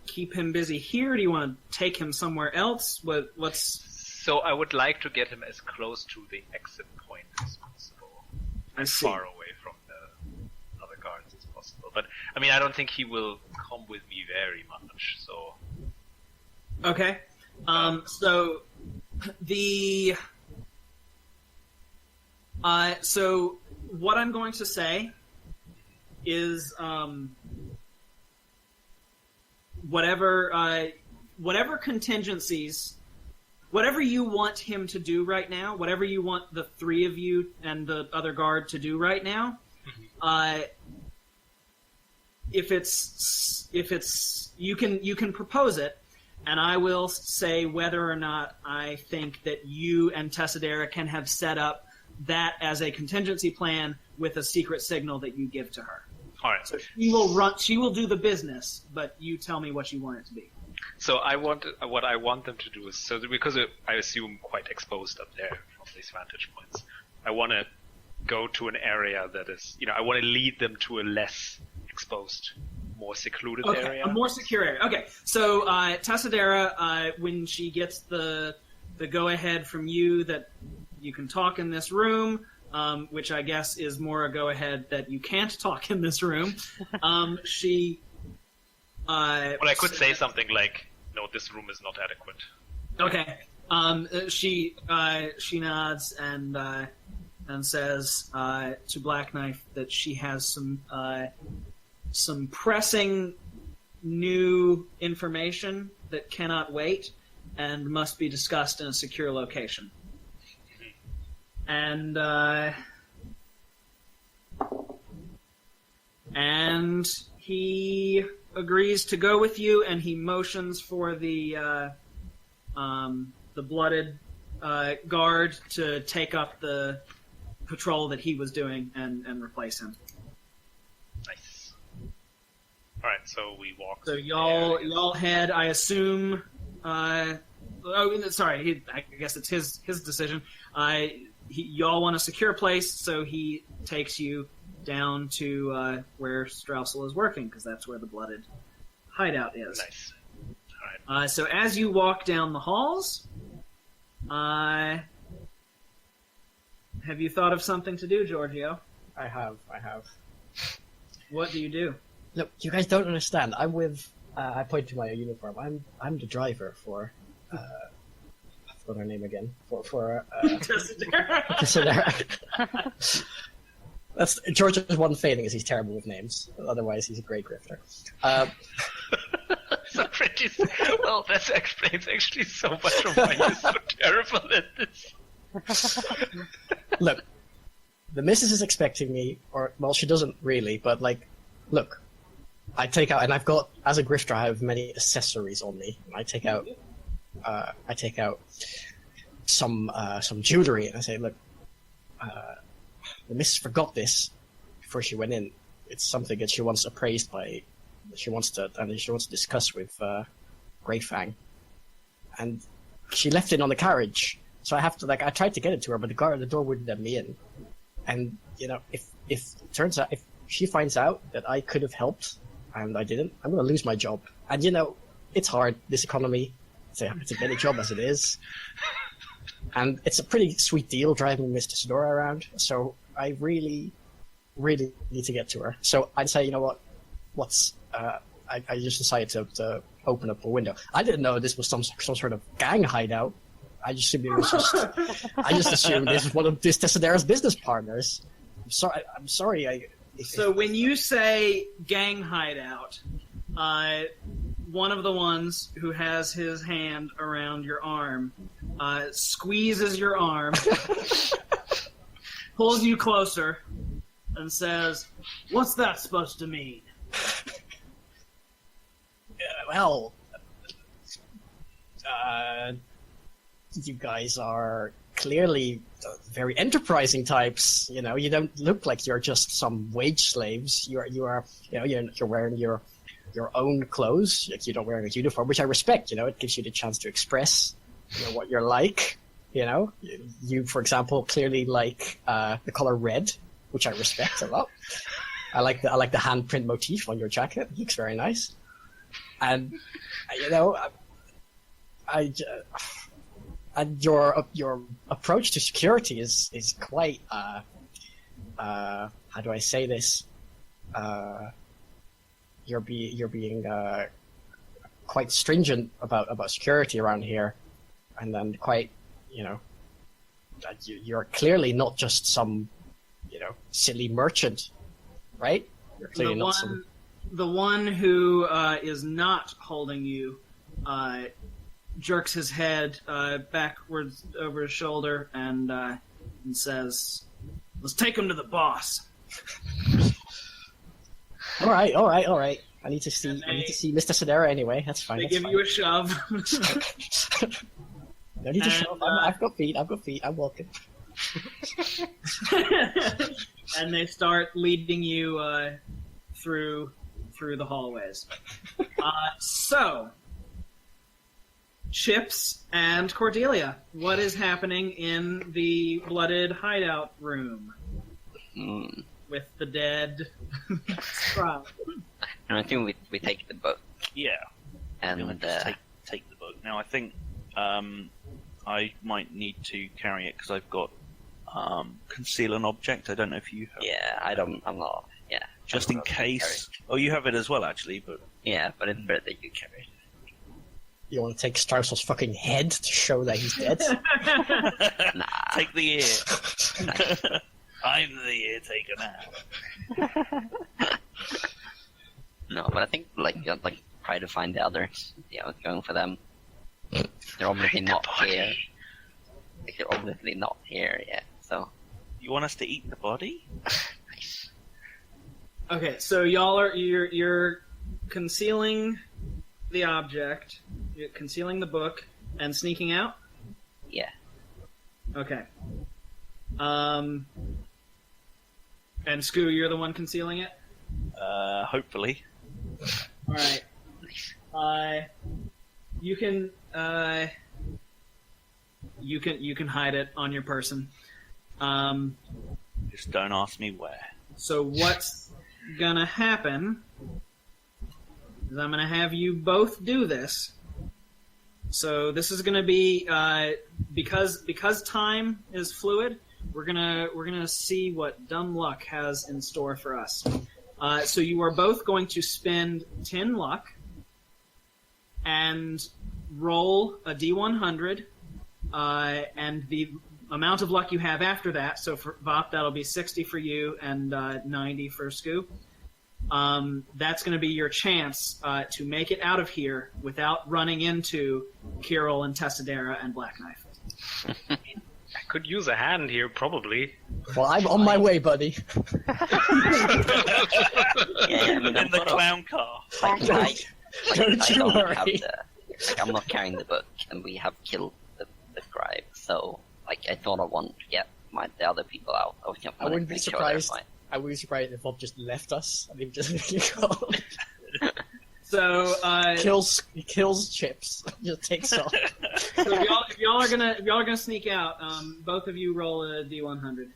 keep him busy here? Do you want to take him somewhere else? What's So I would like to get him as close to the exit point as possible, as far away from the other guards as possible. But I mean, I don't think he will come with me very much. So Okay. So the so what I'm going to say is whatever contingencies, whatever you want him to do right now, whatever you want the three of you and the other guard to do right now, if it's you can propose it, and I will say whether or not I think that you and Tessadera can have set up that as a contingency plan with a secret signal that you give to her. all right. So she will do the business, but you tell me what you want it to be. So what I want them to do is, because I assume quite exposed up there from these vantage points, I want to go to an area that is, I want to lead them to a less exposed, more secluded area. A more secure area. Okay, so Tessadera, when she gets the go-ahead from you that you can talk in this room, which I guess is more a go-ahead that you can't talk in this room, she... well, I could say something like, "No, this room is not adequate." Okay. She nods and says to Black Knife that she has some pressing new information that cannot wait and must be discussed in a secure location. And he agrees to go with you, and he motions for the blooded guard to take up the patrol that he was doing and replace him. Nice. All right, so we walk. So y'all head. I assume. I guess it's his decision. Y'all want a secure place, so he takes you down to where Straussel is working, because that's where the blooded hideout is. Nice. All right. So as you walk down the halls, have you thought of something to do, Giorgio? I have. What do you do? Look, you guys don't understand. I'm with. I point to my uniform. I'm the driver for. I forgot her name again. For Tessadera. That's George's one failing is he's terrible with names. Otherwise, he's a great grifter. Well, that explains actually so much of why you're so terrible at this. Look, the missus is expecting me, she doesn't really, but look, I take out, and I've got, as a grifter, I have many accessories on me. I take out some jewelry, and I say, look, the missus forgot this before she went in. It's something that she wants appraised by. She wants to discuss with Grey Fang, and she left it on the carriage. So I have to I tried to get it to her, but the guard at the door wouldn't let me in. And if it turns out, if she finds out that I could have helped and I didn't, I'm going to lose my job. And it's hard, this economy, to get a job as it is. And it's a pretty sweet deal driving Mr. Sidora around. So I really, really need to get to her. So I'd say, I just decided to open up a window. I didn't know this was some sort of gang hideout. I just assumed this was one of Tessadera's business partners. I'm sorry. So when you say gang hideout, one of the ones who has his hand around your arm squeezes your arm, pulls you closer, and says, "What's that supposed to mean?" Well, you guys are clearly very enterprising types. You don't look like you're just some wage slaves. You're wearing your own clothes. You don't wear a uniform, which I respect. It gives you the chance to express what you're like. You, for example, clearly like the color red, which I respect a lot. I like the handprint motif on your jacket. It looks very nice. And And your approach to security is quite how do I say this? You're being quite stringent about security around here, and then quite, you're clearly not just some, silly merchant, right? You're clearly The one who is not holding you jerks his head backwards over his shoulder and says, "Let's take him to the boss." All right. I need to see Mr. Sedera anyway. That's fine. They give you a shove. No need to shove. I've got feet. I'm walking. And they start leading you through the hallways. So, Chips and Cordelia, what is happening in the blooded hideout room with the dead Sprout? And I think we take the book. Yeah. And take the book. Now I think I might need to carry it because I've got conceal an object. I don't know if you have. Yeah, I'm not. Yeah. Just in case. Oh, you have it as well, actually. But yeah, but it's better that you carry it. You want to take Straussel's fucking head to show that he's dead? Nah. Take the ear. I'm the ear taker now. No, but I think try to find the others. Yeah, going for them. They're obviously not here. They're obviously not here yet. So you want us to eat the body? Nice. Okay, so you're concealing the object, you're concealing the book, and sneaking out? Yeah. Okay. And Scoo, you're the one concealing it? Hopefully. Alright. You can hide it on your person. Just don't ask me where. So what's gonna happen is I'm gonna have you both do this. So this is gonna be because time is fluid. We're gonna see what dumb luck has in store for us. So you are both going to spend 10 luck and roll a d100, and the amount of luck you have after that. So for Vop, that'll be 60 for you and 90 for Scoo. That's going to be your chance to make it out of here without running into Kirill and Tessadera and Black Knife. I could use a hand here, probably. Well, I'm on my way, buddy. Yeah, in the clown car. Don't you worry. I'm not carrying the book, and we have killed the scribe. So, I thought I wanted to get the other people out. I wouldn't be surprised. I wouldn't be surprised if Bob just left us and he just So he kills Chips. Just takes off. So if y'all are gonna sneak out, both of you roll a d100.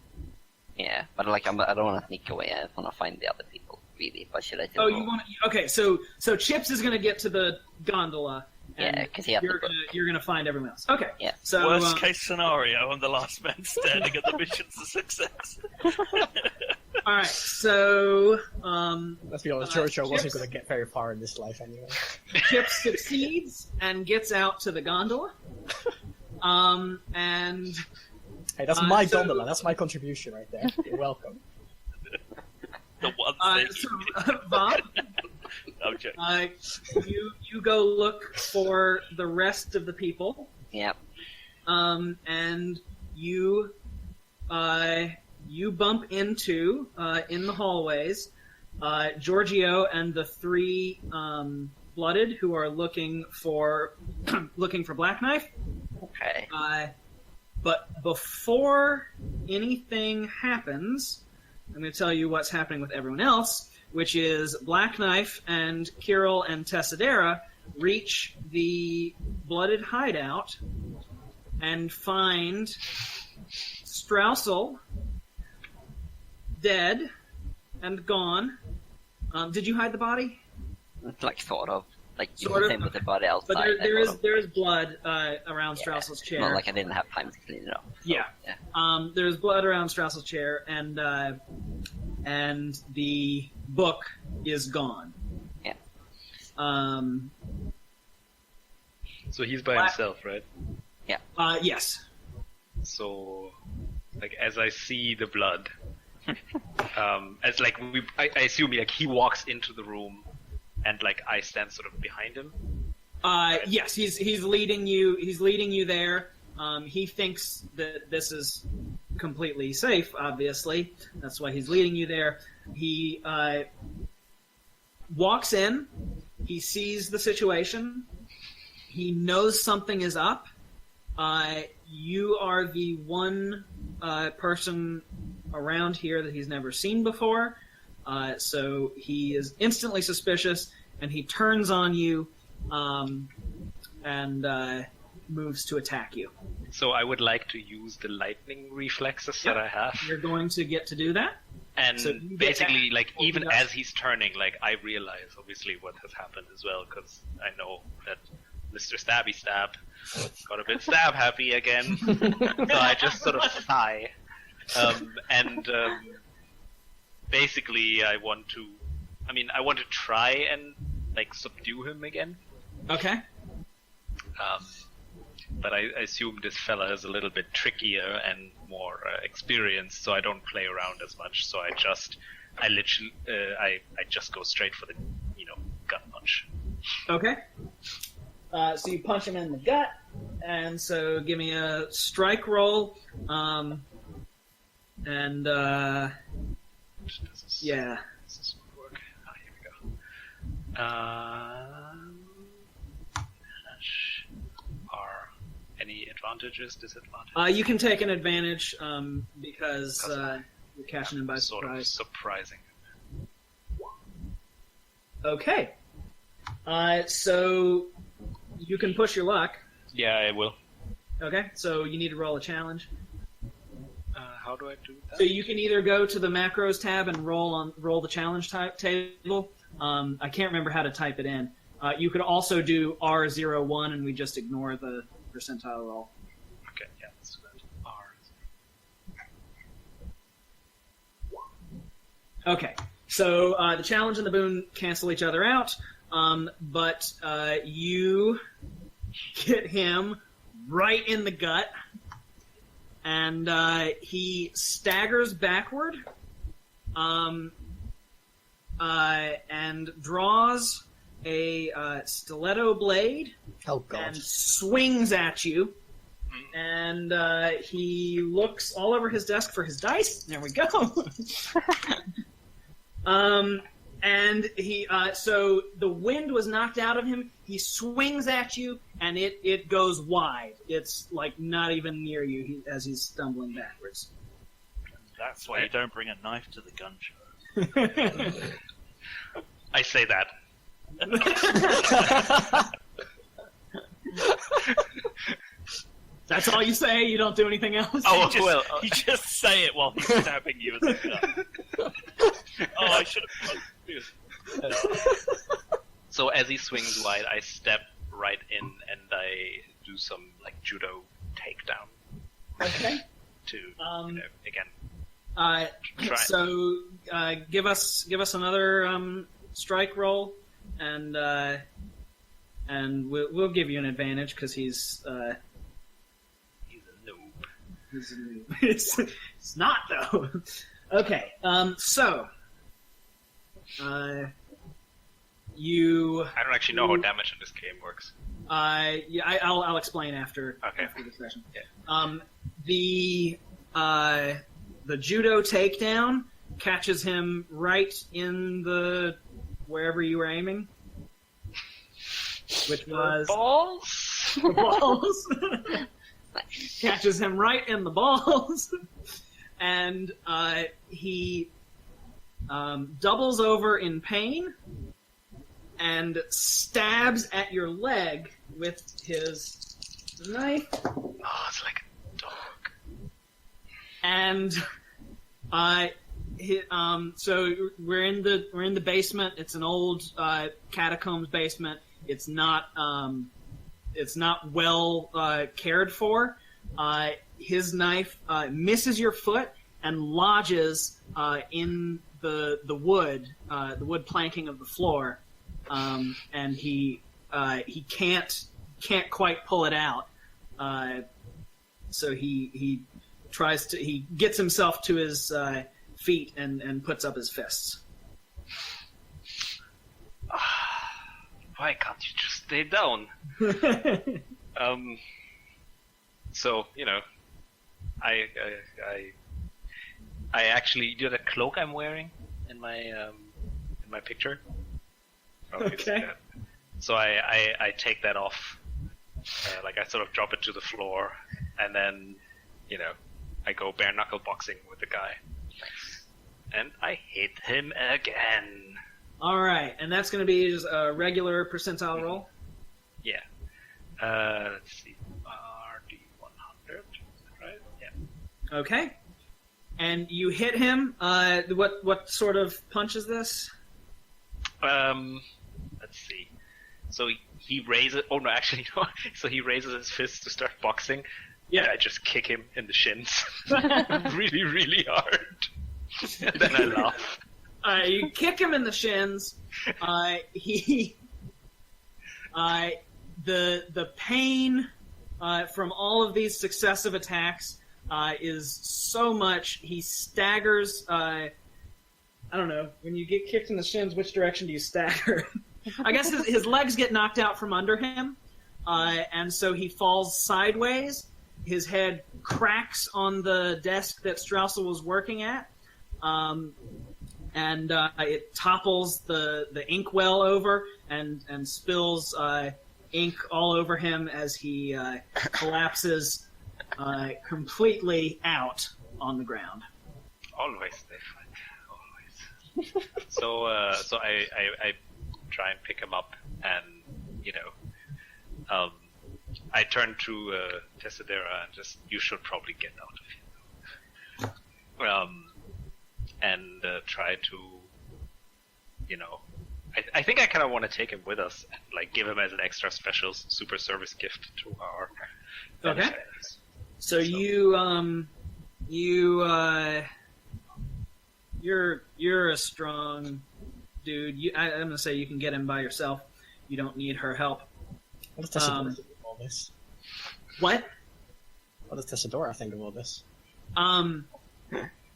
Yeah, but I don't want to sneak away. I just want to find the other people. Really, but should I? Oh, you want? Okay, so Chips is gonna get to the gondola. And yeah, because you're gonna find everyone else. Okay. Yeah. So worst case scenario, I'm the last man standing at the mission's a success. All right. So let's be honest, Jojo wasn't going to get very far in this life anyway. Chips succeeds and gets out to the gondola. And hey, that's my gondola. That's my contribution right there. You're welcome. The one thing. Bob, okay. you go look for the rest of the people. Yep. And you bump into in the hallways Giorgio and the three blooded who are looking for Black Knife. Okay. But before anything happens, I'm going to tell you what's happening with everyone else, which is Black Knife and Kirill and Tessadera reach the blooded hideout and find Straussel dead and gone. Did you hide the body? Sort of. Like you Sort know, of. same with the body outside. But there is blood around Yeah, Strauss's chair. not like I didn't have time to clean it up. So, Yeah. There's blood around Strauss's chair, and the book is gone. Yeah. So he's by himself, right? Yes. So, like, as I see the blood, as like I assume like he walks into the room, and like I stand sort of behind him. Yes, he's leading you. He's leading you there. He thinks that this is completely safe. Obviously, that's why he's leading you there. He walks in. He sees the situation. He knows something is up. You are the one person around here that he's never seen before, so he is instantly suspicious, and he turns on you and moves to attack you. So I would like to use the lightning reflexes that I have. You're going to get to do that? And So you get basically, that. like, even Well, as he's turning, like, I realize, obviously, what has happened as well, because I know that Mr. Stabby Stab got a bit stab happy again. So I just sort of sigh. Basically, I want to try and, like, subdue him again. Okay. But I assume this fella is a little bit trickier and more experienced, so I don't play around as much. So I just go straight for the, gut punch. Okay. So you punch him in the gut, and so give me a strike roll. Yeah. Does this work? Here we go. Are any advantages, disadvantages? You can take an advantage because you're catching him by Sort of surprise. surprising. Okay. So you can push your luck. Yeah, I will. Okay. So you need to roll a challenge. How do I do that? So you can either go to the macros tab and roll the challenge type table. I can't remember how to type it in. You could also do R01 and we just ignore the percentile roll. Okay, yeah, let's do that. R. Okay. So the challenge and the boon cancel each other out, but you get him right in the gut, and he staggers backward and draws a stiletto blade Oh god. and swings at you. And he looks all over his desk for his dice. There we go. And he, so the wind was knocked out of him. He swings at you, and it goes wide. It's like not even near you as he's stumbling backwards. That's why you don't bring a knife to the gun show. I say that. That's all you say? You don't do anything else? Oh, You just say it while he's stabbing you with a gun. I should have. So as he swings wide, I step right in and I do some like judo takedown Okay. to again. Try. So give us another strike roll, and we'll give you an advantage because he's a noob. He's a noob. It's not though. Okay. So you. I don't actually know how damage in this game works. Yeah, I'll explain after the session. Yeah. The judo takedown catches him right in the wherever you were aiming, which was balls. the balls. Catches him right in the balls, and he doubles over in pain and stabs at your leg with his knife. Oh, it's like a dog. And so we're in the basement. It's an old catacombs basement. it's not well cared for. His knife misses your foot and lodges in the wood planking of the floor, and he can't quite pull it out. So he gets himself to his feet and puts up his fists. Why can't you just stay down? So I actually the cloak I'm wearing in my picture. Okay. So I take that off, I sort of drop it to the floor, and then I go bare knuckle boxing with the guy, and I hit him again. All right, and that's going to be just a regular percentile roll. Yeah. Let's see. RD100, right? Yeah. Okay. And you hit him. What sort of punch is this? Let's see. So he raises. Oh no, actually no. So he raises his fist to start boxing. Yeah. And I just kick him in the shins, really, really hard, and then I laugh. You kick him in the shins. The pain from all of these successive attacks is so much. He staggers. I don't know. When you get kicked in the shins, which direction do you stagger? I guess his legs get knocked out from under him, and so he falls sideways. His head cracks on the desk that Straussel was working at, and it topples the inkwell over and spills ink all over him as he collapses completely out on the ground. Always they fight. Always. So I try and pick him up, and I turn to Tessadera and just, you should probably get out of here. And try to, I think I kind of want to take him with us and give him as an extra special super service gift to our benefits. So you're a strong dude. I'm gonna say you can get him by yourself. You don't need her help. What does Tessadora think of all this? What? What does Tessadora think of all this?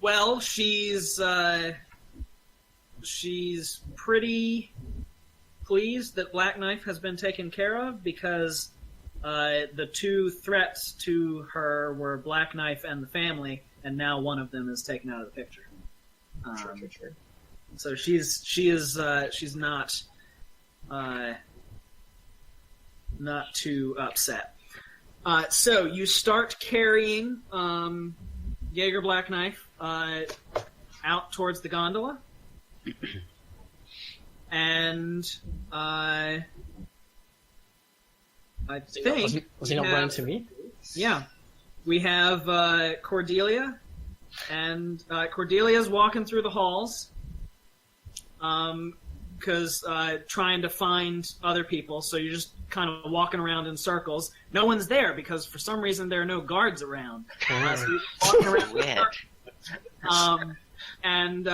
Well, she's pretty pleased that Black Knife has been taken care of, because the two threats to her were Black Knife and the family, and now one of them is taken out of the picture. Sure. So she's not too upset. So you start carrying Jaeger Black Knife out towards the gondola, and I think was he not running to me? Yeah, we have Cordelia, and Cordelia's walking through the halls, because trying to find other people. So you're just kind of walking around in circles. No one's there because for some reason there are no guards around. So you're walking around in circles. And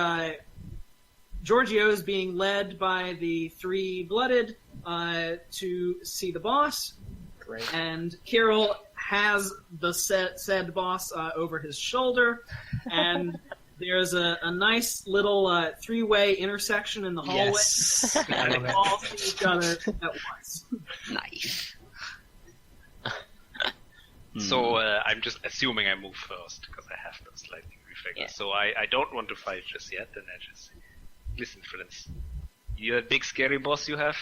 Giorgio is being led by the three blooded to see the boss. Great. And Kirill has the said boss over his shoulder, and there's a nice little three-way intersection in the hallway. Yes. And they all see each other at once. Nice. So I'm just assuming I move first because I have those lightning reflexes. Yeah. So I don't want to fight just yet, and I just say, listen, friends, you a big scary boss you have?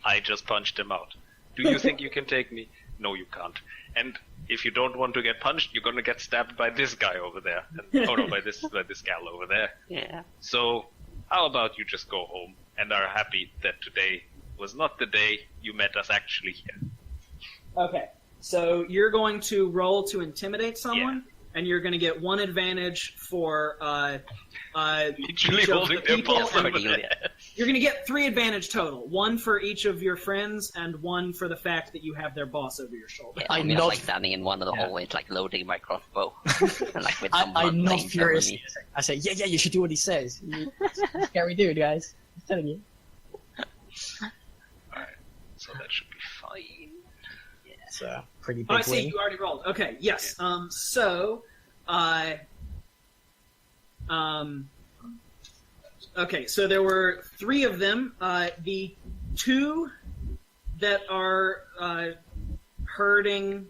I just punched him out. Do you think you can take me? No, you can't. And if you don't want to get punched, you're gonna get stabbed by this guy over there. And, by this gal over there. Yeah. So how about you just go home and are happy that today was not the day you met us actually here? Okay, so you're going to roll to intimidate someone? and you're going to get 1 advantage for Literally each of holding the their people. boss over And their head. you're going to get 3 advantage total. 1 for each of your friends, and 1 for the fact that you have their boss over your shoulder. Yeah, I'm I'm not- like standing in one of the hallways, like loading my crossbow, and like with some I'm not lanes furious. over me. I say, yeah, you should do what he says. He's a scary dude, guys. I'm telling you. So that should be fine. It's a pretty Oh, I big see. win. You already rolled. Okay. Yes. Okay. So there were 3 of them. The 2 that are herding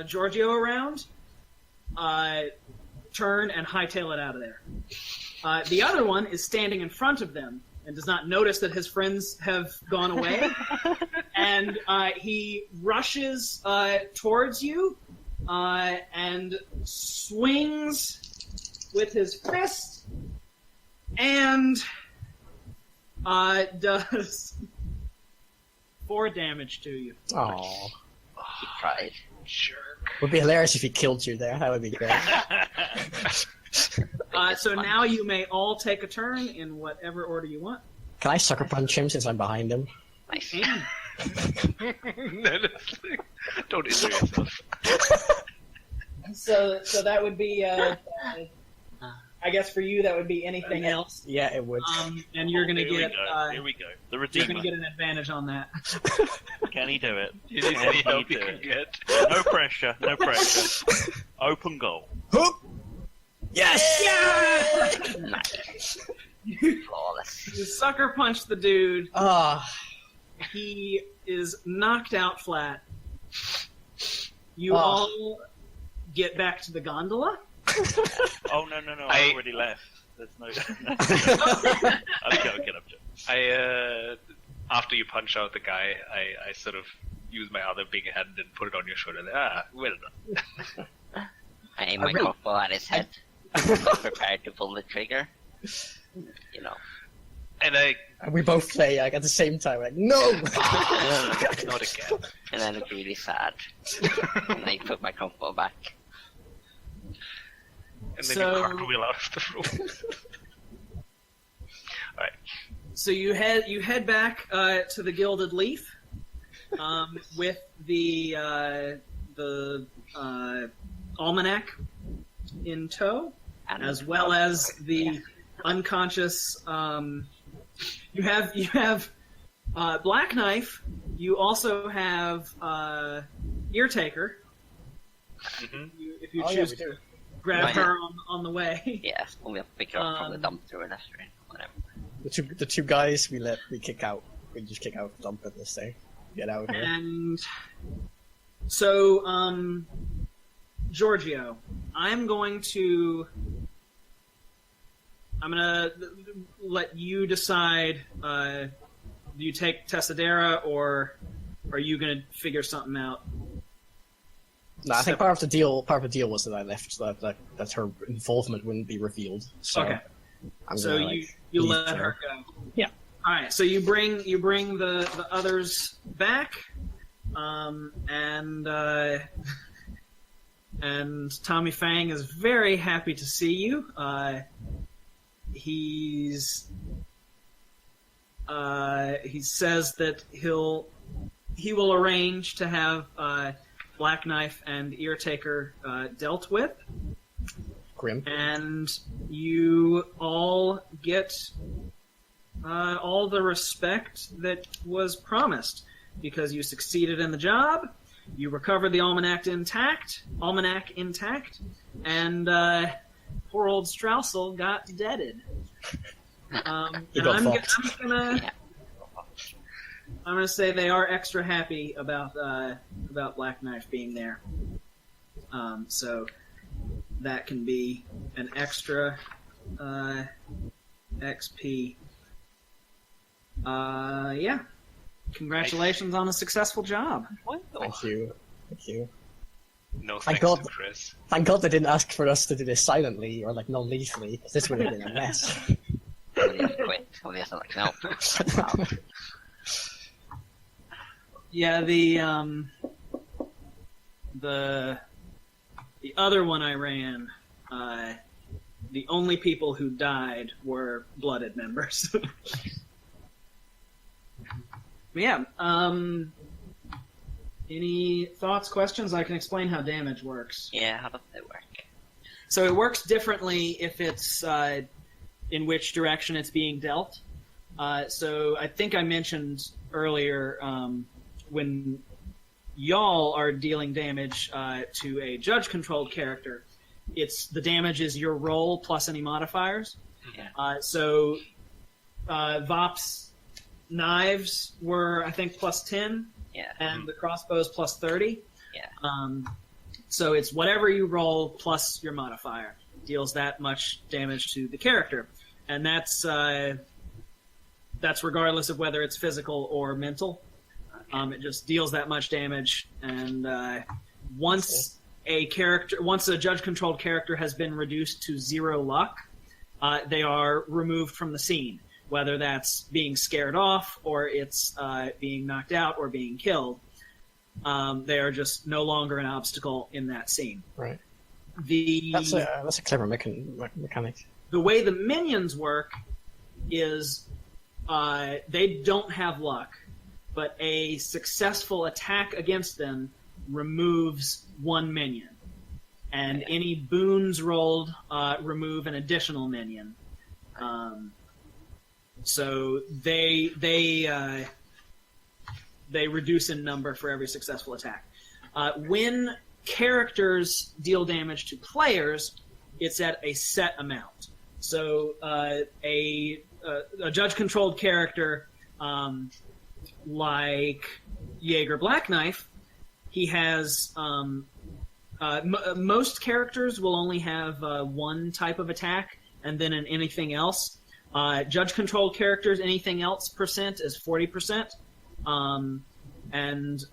Giorgio around turn and hightail it out of there. The other one is standing in front of them and does not notice that his friends have gone away. And he rushes towards you and swings with his fist and does 4 damage to you. Aww. He tried. Jerk. Would be hilarious if he killed you there. That would be great. So now you may all take a turn in whatever order you want. Can I sucker punch him since I'm behind him? Nice. Don't injure yourself. So that would be, I guess for you that would be anything else. Yeah, it would. And you're gonna Here we get, go. Here we go. The you're Redeemer. gonna get an advantage on that. Can he do it? You need any help you can get. No pressure. No pressure. Open goal. Yes! Yeah! Nice. Flawless. You sucker punch the dude. Ah, He is knocked out flat. You Oh. all get back to the gondola. Oh no! I- I already left. There's no. I'm joking. After you punch out the guy, I sort of use my other big hand and put it on your shoulder. Well done. I aim my crossbow at his head. Prepared to pull the trigger. You know. And I and we both play like at the same time. Like, no! not again. And I look really sad. And I put my crossbow back. And then So- you cartwheel out of the room. Alright. So you head back to the Gilded Leaf with the almanac in tow, And as well as the unconscious. You have Black Knife. You also have Ear Taker. Mhm. If you Oh, yeah, choose we to do. grab Right. her on the way. yeah, we'll pick her up from the Um, dumpster and that's right. Whatever. The two guys we kick out. We just kick out, dump it, this thing. Get out of here. And so, Giorgio, I'm gonna let you decide. Do you take Tessadera, or are you gonna figure something out? No, I think part of the deal was that I left so that her involvement wouldn't be revealed. So Okay. I'm So gonna, you leave let her go. Yeah. All right. So you bring the others back, and Tommy Fang is very happy to see you. He says that he will arrange to have Black Knife and Ear Taker dealt with. Grim. And you all get all the respect that was promised because you succeeded in the job. You recovered the almanac intact, and poor old Straussel got deaded. He And got I'm fucked. gonna say they are extra happy about Black Knife being there. So that can be an extra XP. Yeah. Congratulations on a successful job. Thank you. No Thank thanks God. to Chris. Thank God they didn't ask for us to do this silently or like non-lethally, because this would have been a mess. Somebody has to quit. Somebody has to like, no. Yeah, the the other one I ran, the only people who died were blooded members. But yeah, any thoughts, questions? I can explain how damage works. Yeah, how does it work? So it works differently if it's in which direction it's being dealt. So I think I mentioned earlier when y'all are dealing damage to a judge-controlled character, the damage is your roll plus any modifiers. Yeah. So Vop's knives were, I think, plus 10, Yeah. and the crossbows plus 30. Yeah. So it's whatever you roll plus your modifier deals that much damage to the character, and that's regardless of whether it's physical or mental. It just deals that much damage, and once a judge-controlled character has been reduced to 0 luck, they are removed from the scene, whether that's being scared off or it's being knocked out or being killed. They are just no longer an obstacle in that scene. Right. That's a clever mechanic. The way the minions work is they don't have luck, but a successful attack against them removes 1 minion. And any boons rolled remove an additional minion. So they reduce in number for every successful attack. When characters deal damage to players, it's at a set amount. So a judge-controlled character like Jaeger Blackknife, he has most characters will only have 1 type of attack, and then in anything else. Judge-controlled characters, anything else percent is 40%, and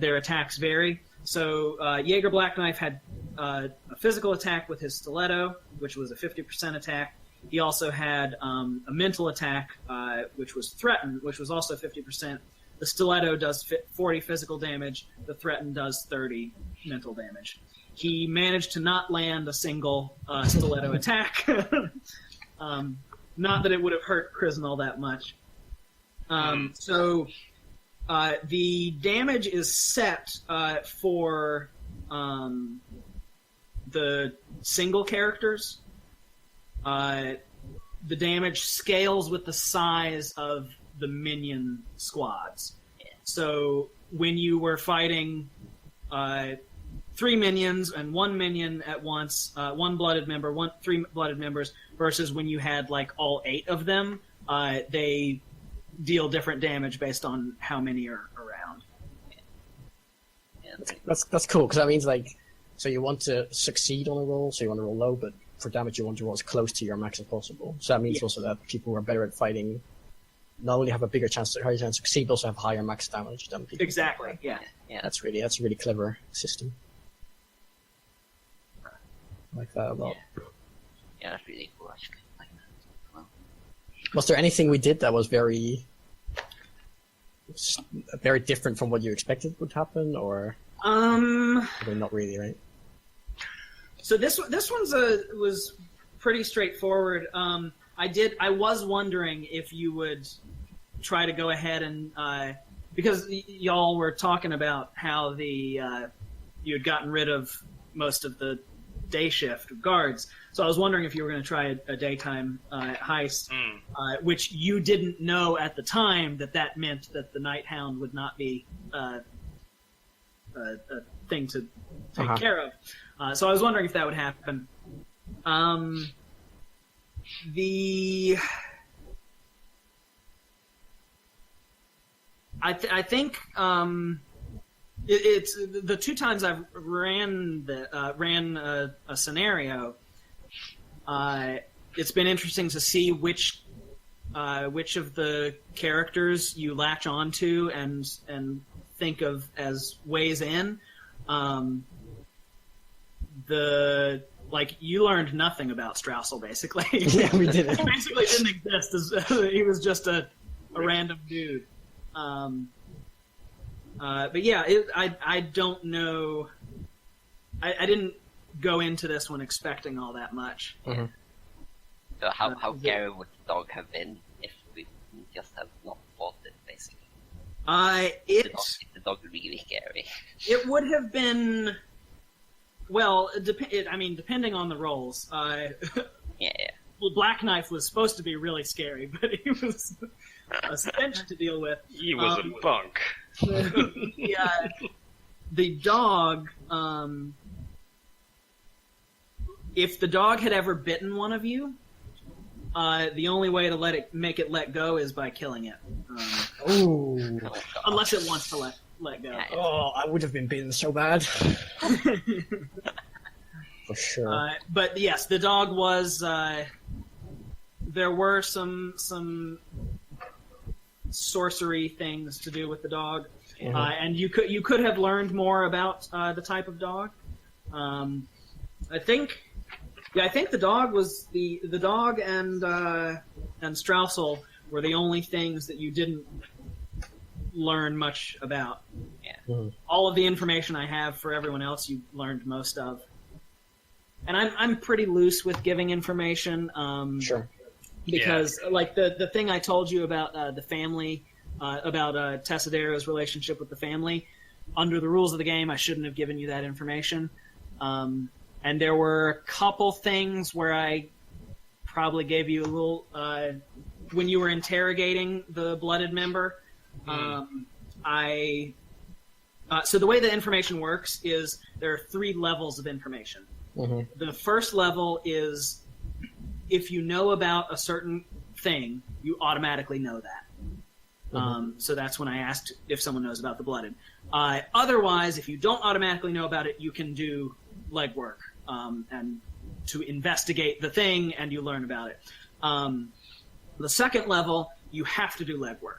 their attacks vary. So Jaeger Blackknife had a physical attack with his stiletto, which was a 50% attack. He also had a mental attack, which was Threaten, which was also 50%. The stiletto does 40 physical damage. The Threaten does 30 mental damage. He managed to not land a single stiletto attack. Not that it would have hurt Crisnal that much. So the damage is set for the single characters. The damage scales with the size of the minion squads. So when you were fighting 3 minions and 1 minion at once, 1 blooded member, 3 blooded members, versus when you had like all 8 of them, they deal different damage based on how many are around. That's cool, because that means so you want to succeed on a roll, so you want to roll low, but for damage you want to roll as close to your max as possible. So that means also that people who are better at fighting not only have a higher chance to succeed, but also have higher max damage than people. Exactly. Yeah. That's a really clever system. I like that a lot. Yeah, that's really cool. Actually, like that. Well. Was there anything we did that was very different from what you expected would happen, or? Not really, right? So this one's was pretty straightforward. I was wondering if you would try to go ahead and because y'all were talking about how you had gotten rid of most of the day shift of guards. So I was wondering if you were going to try a daytime heist, which you didn't know at the time that meant that the Night Hound would not be a thing to take care of. So I was wondering if that would happen. I think it's the 2 times I've ran a scenario. It's been interesting to see which of the characters you latch onto and think of as ways in. You learned nothing about Straussel, basically. Yeah, we didn't. He basically didn't exist. He was just a random dude. But yeah, I don't know. I didn't go into this one expecting all that much. Mm-hmm. So how scary would the dog have been if we just have not fought it, basically? Is the dog really scary? It would have been. Well, depending on the rolls. Yeah. Well, Black Knife was supposed to be really scary, but he was a stench to deal with. He was a bunk. Yeah, the dog. If the dog had ever bitten one of you, the only way to make it let go is by killing it. Unless it wants to let go. Oh, I would have been bitten so bad. For sure. But yes, the dog was. There were some sorcery things to do with the dog, and you could have learned more about the type of dog. I think the dog was the dog and Straussel were the only things that you didn't learn much about. Yeah. Mm-hmm. All of the information I have for everyone else, you learned most of. And I'm pretty loose with giving information. Sure. Because like the thing I told you about the family, about Tessadera's relationship with the family, under the rules of the game, I shouldn't have given you that information. And there were a couple things where I probably gave you a little when you were interrogating the blooded member. So the way the information works is there are 3 levels of information. Mm-hmm. The first level is if you know about a certain thing, you automatically know that. So that's when I asked if someone knows about the blooded. Otherwise, if you don't automatically know about it, you can do legwork and to investigate the thing, and you learn about it. The second level, you have to do legwork.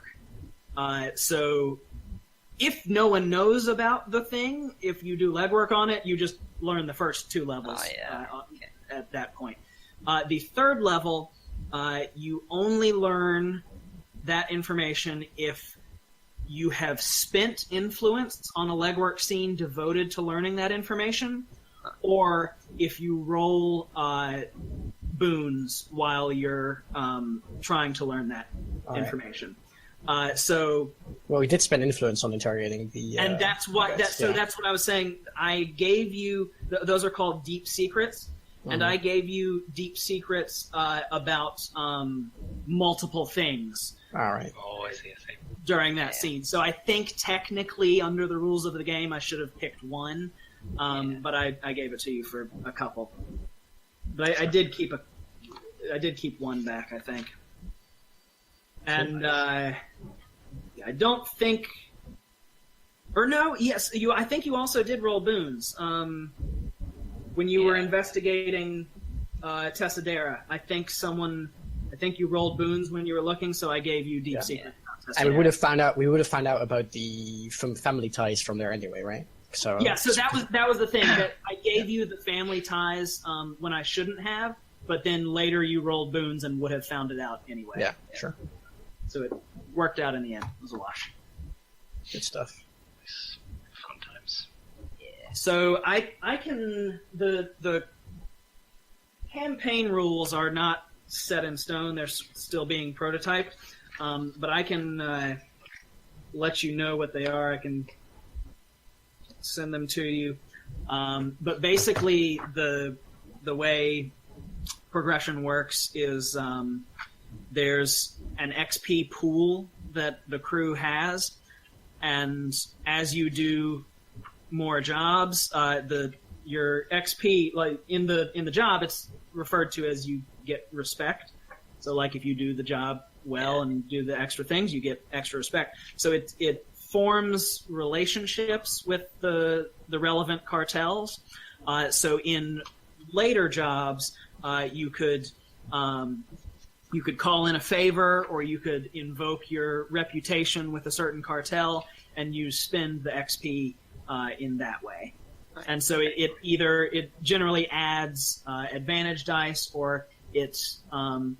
So if no one knows about the thing, if you do legwork on it, you just learn the first 2 levels at that point. The third level, you only learn that information if you have spent influence on a legwork scene devoted to learning that information, or if you roll boons while you're trying to learn that information. Well, we did spend influence on interrogating the. And that's what that's what I was saying. I gave you those are called deep secrets, and I gave you deep secrets about multiple things. All right. Oh, I see. During that scene, so I think technically under the rules of the game, I should have picked one, but I gave it to you for a couple. But I did keep one back, I think. And I don't think, or no, yes, I think you also did roll boons when you were investigating Tessadera. I think you rolled boons when you were looking, so I gave you deep secret. And we would have found out about the family ties from there anyway, right? So yeah, so that was the thing that I gave you the family ties when I shouldn't have, but then later you rolled boons and would have found it out anyway. Yeah, sure. So it worked out in the end. It was a wash. Good stuff. Fun times. Yeah. So I can the campaign rules are not set in stone. They're still being prototyped. But I can let you know what they are. I can send them to you. But basically, the way progression works is there's an XP pool that the crew has, and as you do more jobs, your XP, like in the job, it's referred to as you get respect. So, like if you do the job well and do the extra things, you get extra respect. So it forms relationships with the relevant cartels. So in later jobs, you could call in a favor, or you could invoke your reputation with a certain cartel, and you spend the XP in that way. And so it generally adds advantage dice, or it's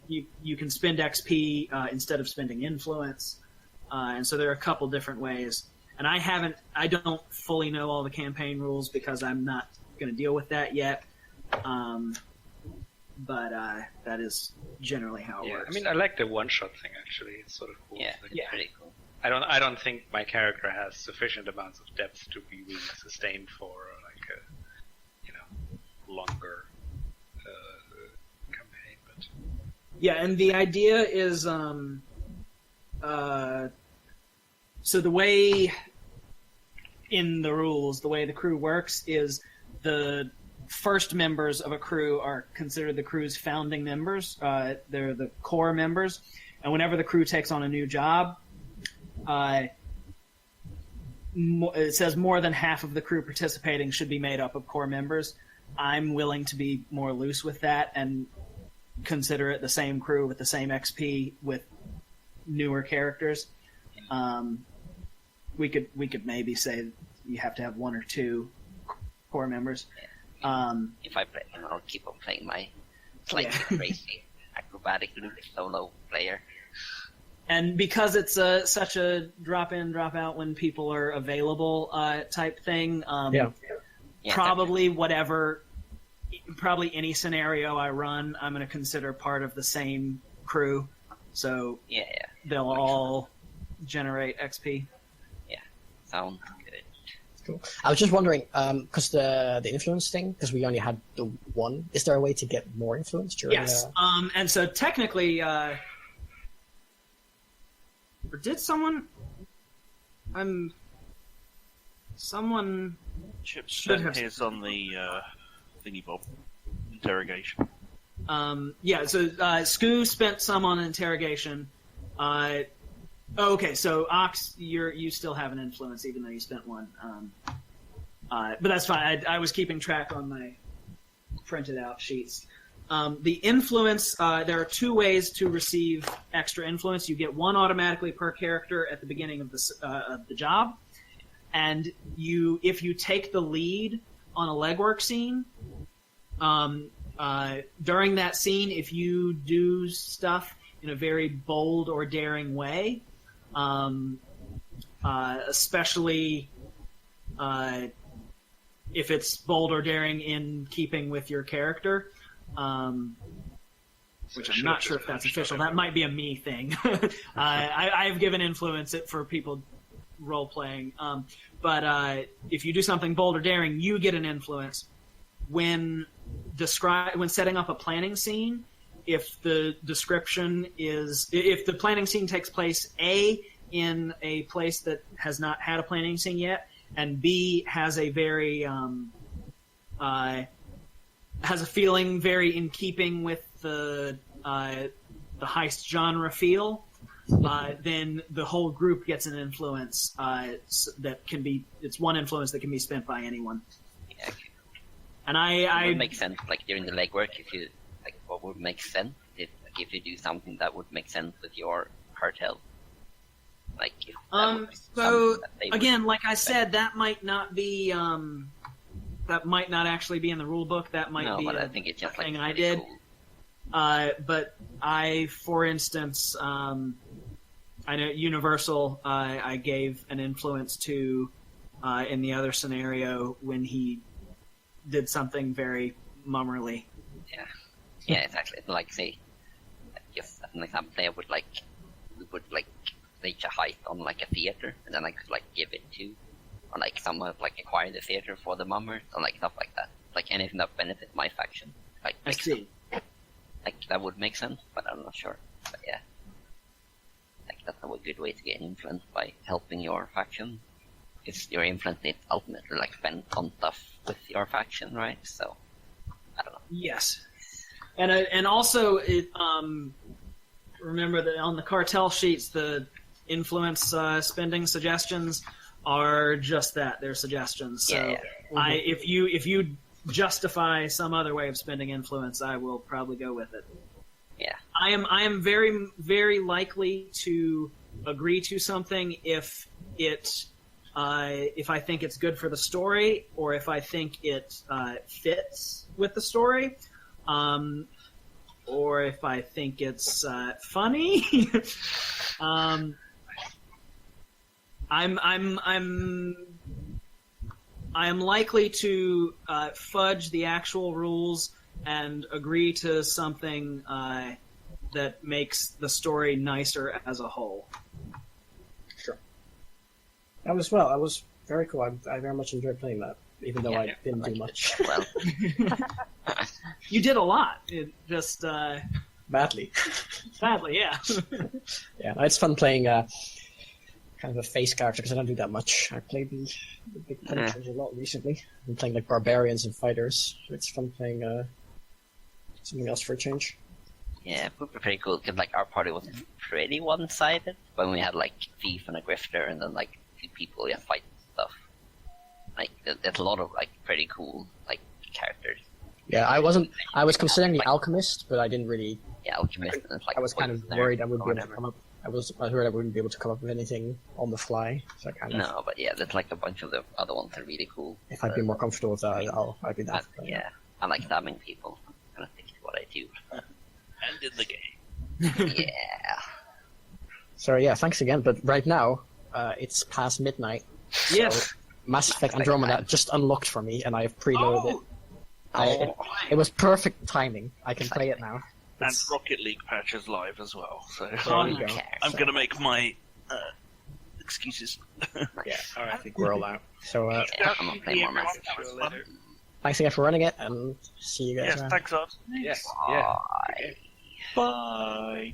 you can spend XP instead of spending influence, and so there are a couple different ways. And I don't fully know all the campaign rules because I'm not going to deal with that yet. But that is generally how it works. I mean, I like the one-shot thing actually. It's sort of cool. Yeah, Like, it's pretty cool. I don't think my character has sufficient amounts of depth to be really sustained for like a longer campaign. But Yeah, and the idea is so the way in the rules, the way the crew works is the first members of a crew are considered the crew's founding members. They're the core members, and whenever the crew takes on a new job, it says more than half of the crew participating should be made up of core members. I'm willing to be more loose with that and consider it the same crew with the same XP with newer characters. We could maybe say you have to have one or two core members. If I play, I'll keep on playing my crazy acrobatic solo player. And because it's such a drop in, drop out when people are available type thing, probably any scenario I run, I'm going to consider part of the same crew. So they'll all generate XP. Yeah, sounds good. Cool. I was just wondering, because the influence thing, because we only had the one, is there a way to get more influence during? Yes. And so technically, or did someone? Someone Chip should spent have. his on the thingy bob interrogation. So Scoo spent some on interrogation. Okay, so Ox, you still have an influence even though you spent one. But that's fine. I was keeping track on my printed out sheets. The influence, there are two ways to receive extra influence. You get one automatically per character at the beginning of the job, and if you take the lead on a legwork scene, during that scene, if you do stuff in a very bold or daring way, especially if it's bold or daring in keeping with your character, which I'm not sure if that's official. That might be a me thing. I've given influence for people role-playing. But if you do something bold or daring, you get an influence. When setting up a planning scene, if the planning scene takes place A, in a place that has not had a planning scene yet, and B, has a very has a feeling very in keeping with the heist genre feel, then the whole group gets an influence it's one influence that can be spent by anyone. Yeah, okay. And it would make sense, like during the legwork, if you what would make sense if you do something that would make sense with your cartel. Like if so again, like I said, that might not be that might not actually be in the rule book. That might be I think it's just thing like I did. Cool. But for instance, I know Universal. I gave an influence to in the other scenario when he did something very mummerly. Yeah, exactly. Like say, just as an example, we would reach a height on like a theater, and then I could like give it to, or like someone like acquire the theater for the mummers, or like stuff like that. Like anything that benefits my faction. Like I see. Like that would make sense, but I'm not sure. But yeah, like that's a good way to get influence by helping your faction. Because your influence is ultimately like spent on stuff with your faction, right? So I don't know. Yes, and also it remember that on the cartel sheets the influence spending suggestions are just that, they're suggestions. So Mm-hmm. if you justify some other way of spending influence, I will probably go with it. Yeah. I am very, very likely to agree to something if I think it's good for the story, or if I think it fits with the story, or if I think it's funny. I am likely to fudge the actual rules and agree to something that makes the story nicer as a whole. Sure. That was very cool. I very much enjoyed playing that, even though I didn't do much. Well, You did a lot. It just Badly. badly, yeah. Yeah, it's fun playing kind of a face character because I don't do that much. I played the big punchers a lot recently. I've been playing like barbarians and fighters. So it's fun playing something else for a change. yeah, it would be pretty cool because like our party was pretty one-sided when we had like thief and a grifter, and then like two people fight stuff. Like there's a lot of like pretty cool like characters. Yeah, I was considering the alchemist, but I didn't really. Yeah, alchemist. And it's like I was kind of worried I wouldn't be able to whatever. come up. I was worried I wouldn't be able to come up with anything on the fly. So I kind of. No, but yeah, there's like a bunch of the other ones that are really cool. If I'd be more comfortable with that, I'd be that. Yeah, I like stabbing people. Kind of think what I do. And in the game. Yeah. So yeah, thanks again. But right now, it's past midnight. Yes. Mass Effect Andromeda just unlocked for me, and I have preloaded it. Oh, It was perfect timing. I can play it now. And It's- Rocket League patches live as well. So There you go. I'm going to make my excuses. Yeah, All I right. think we're all out. So yeah, I'm not playing more Mass Sure, Effect. later. thanks again for running it, and see you guys Yes, around. thanks, Odd. Yes. Yeah. Bye. Bye.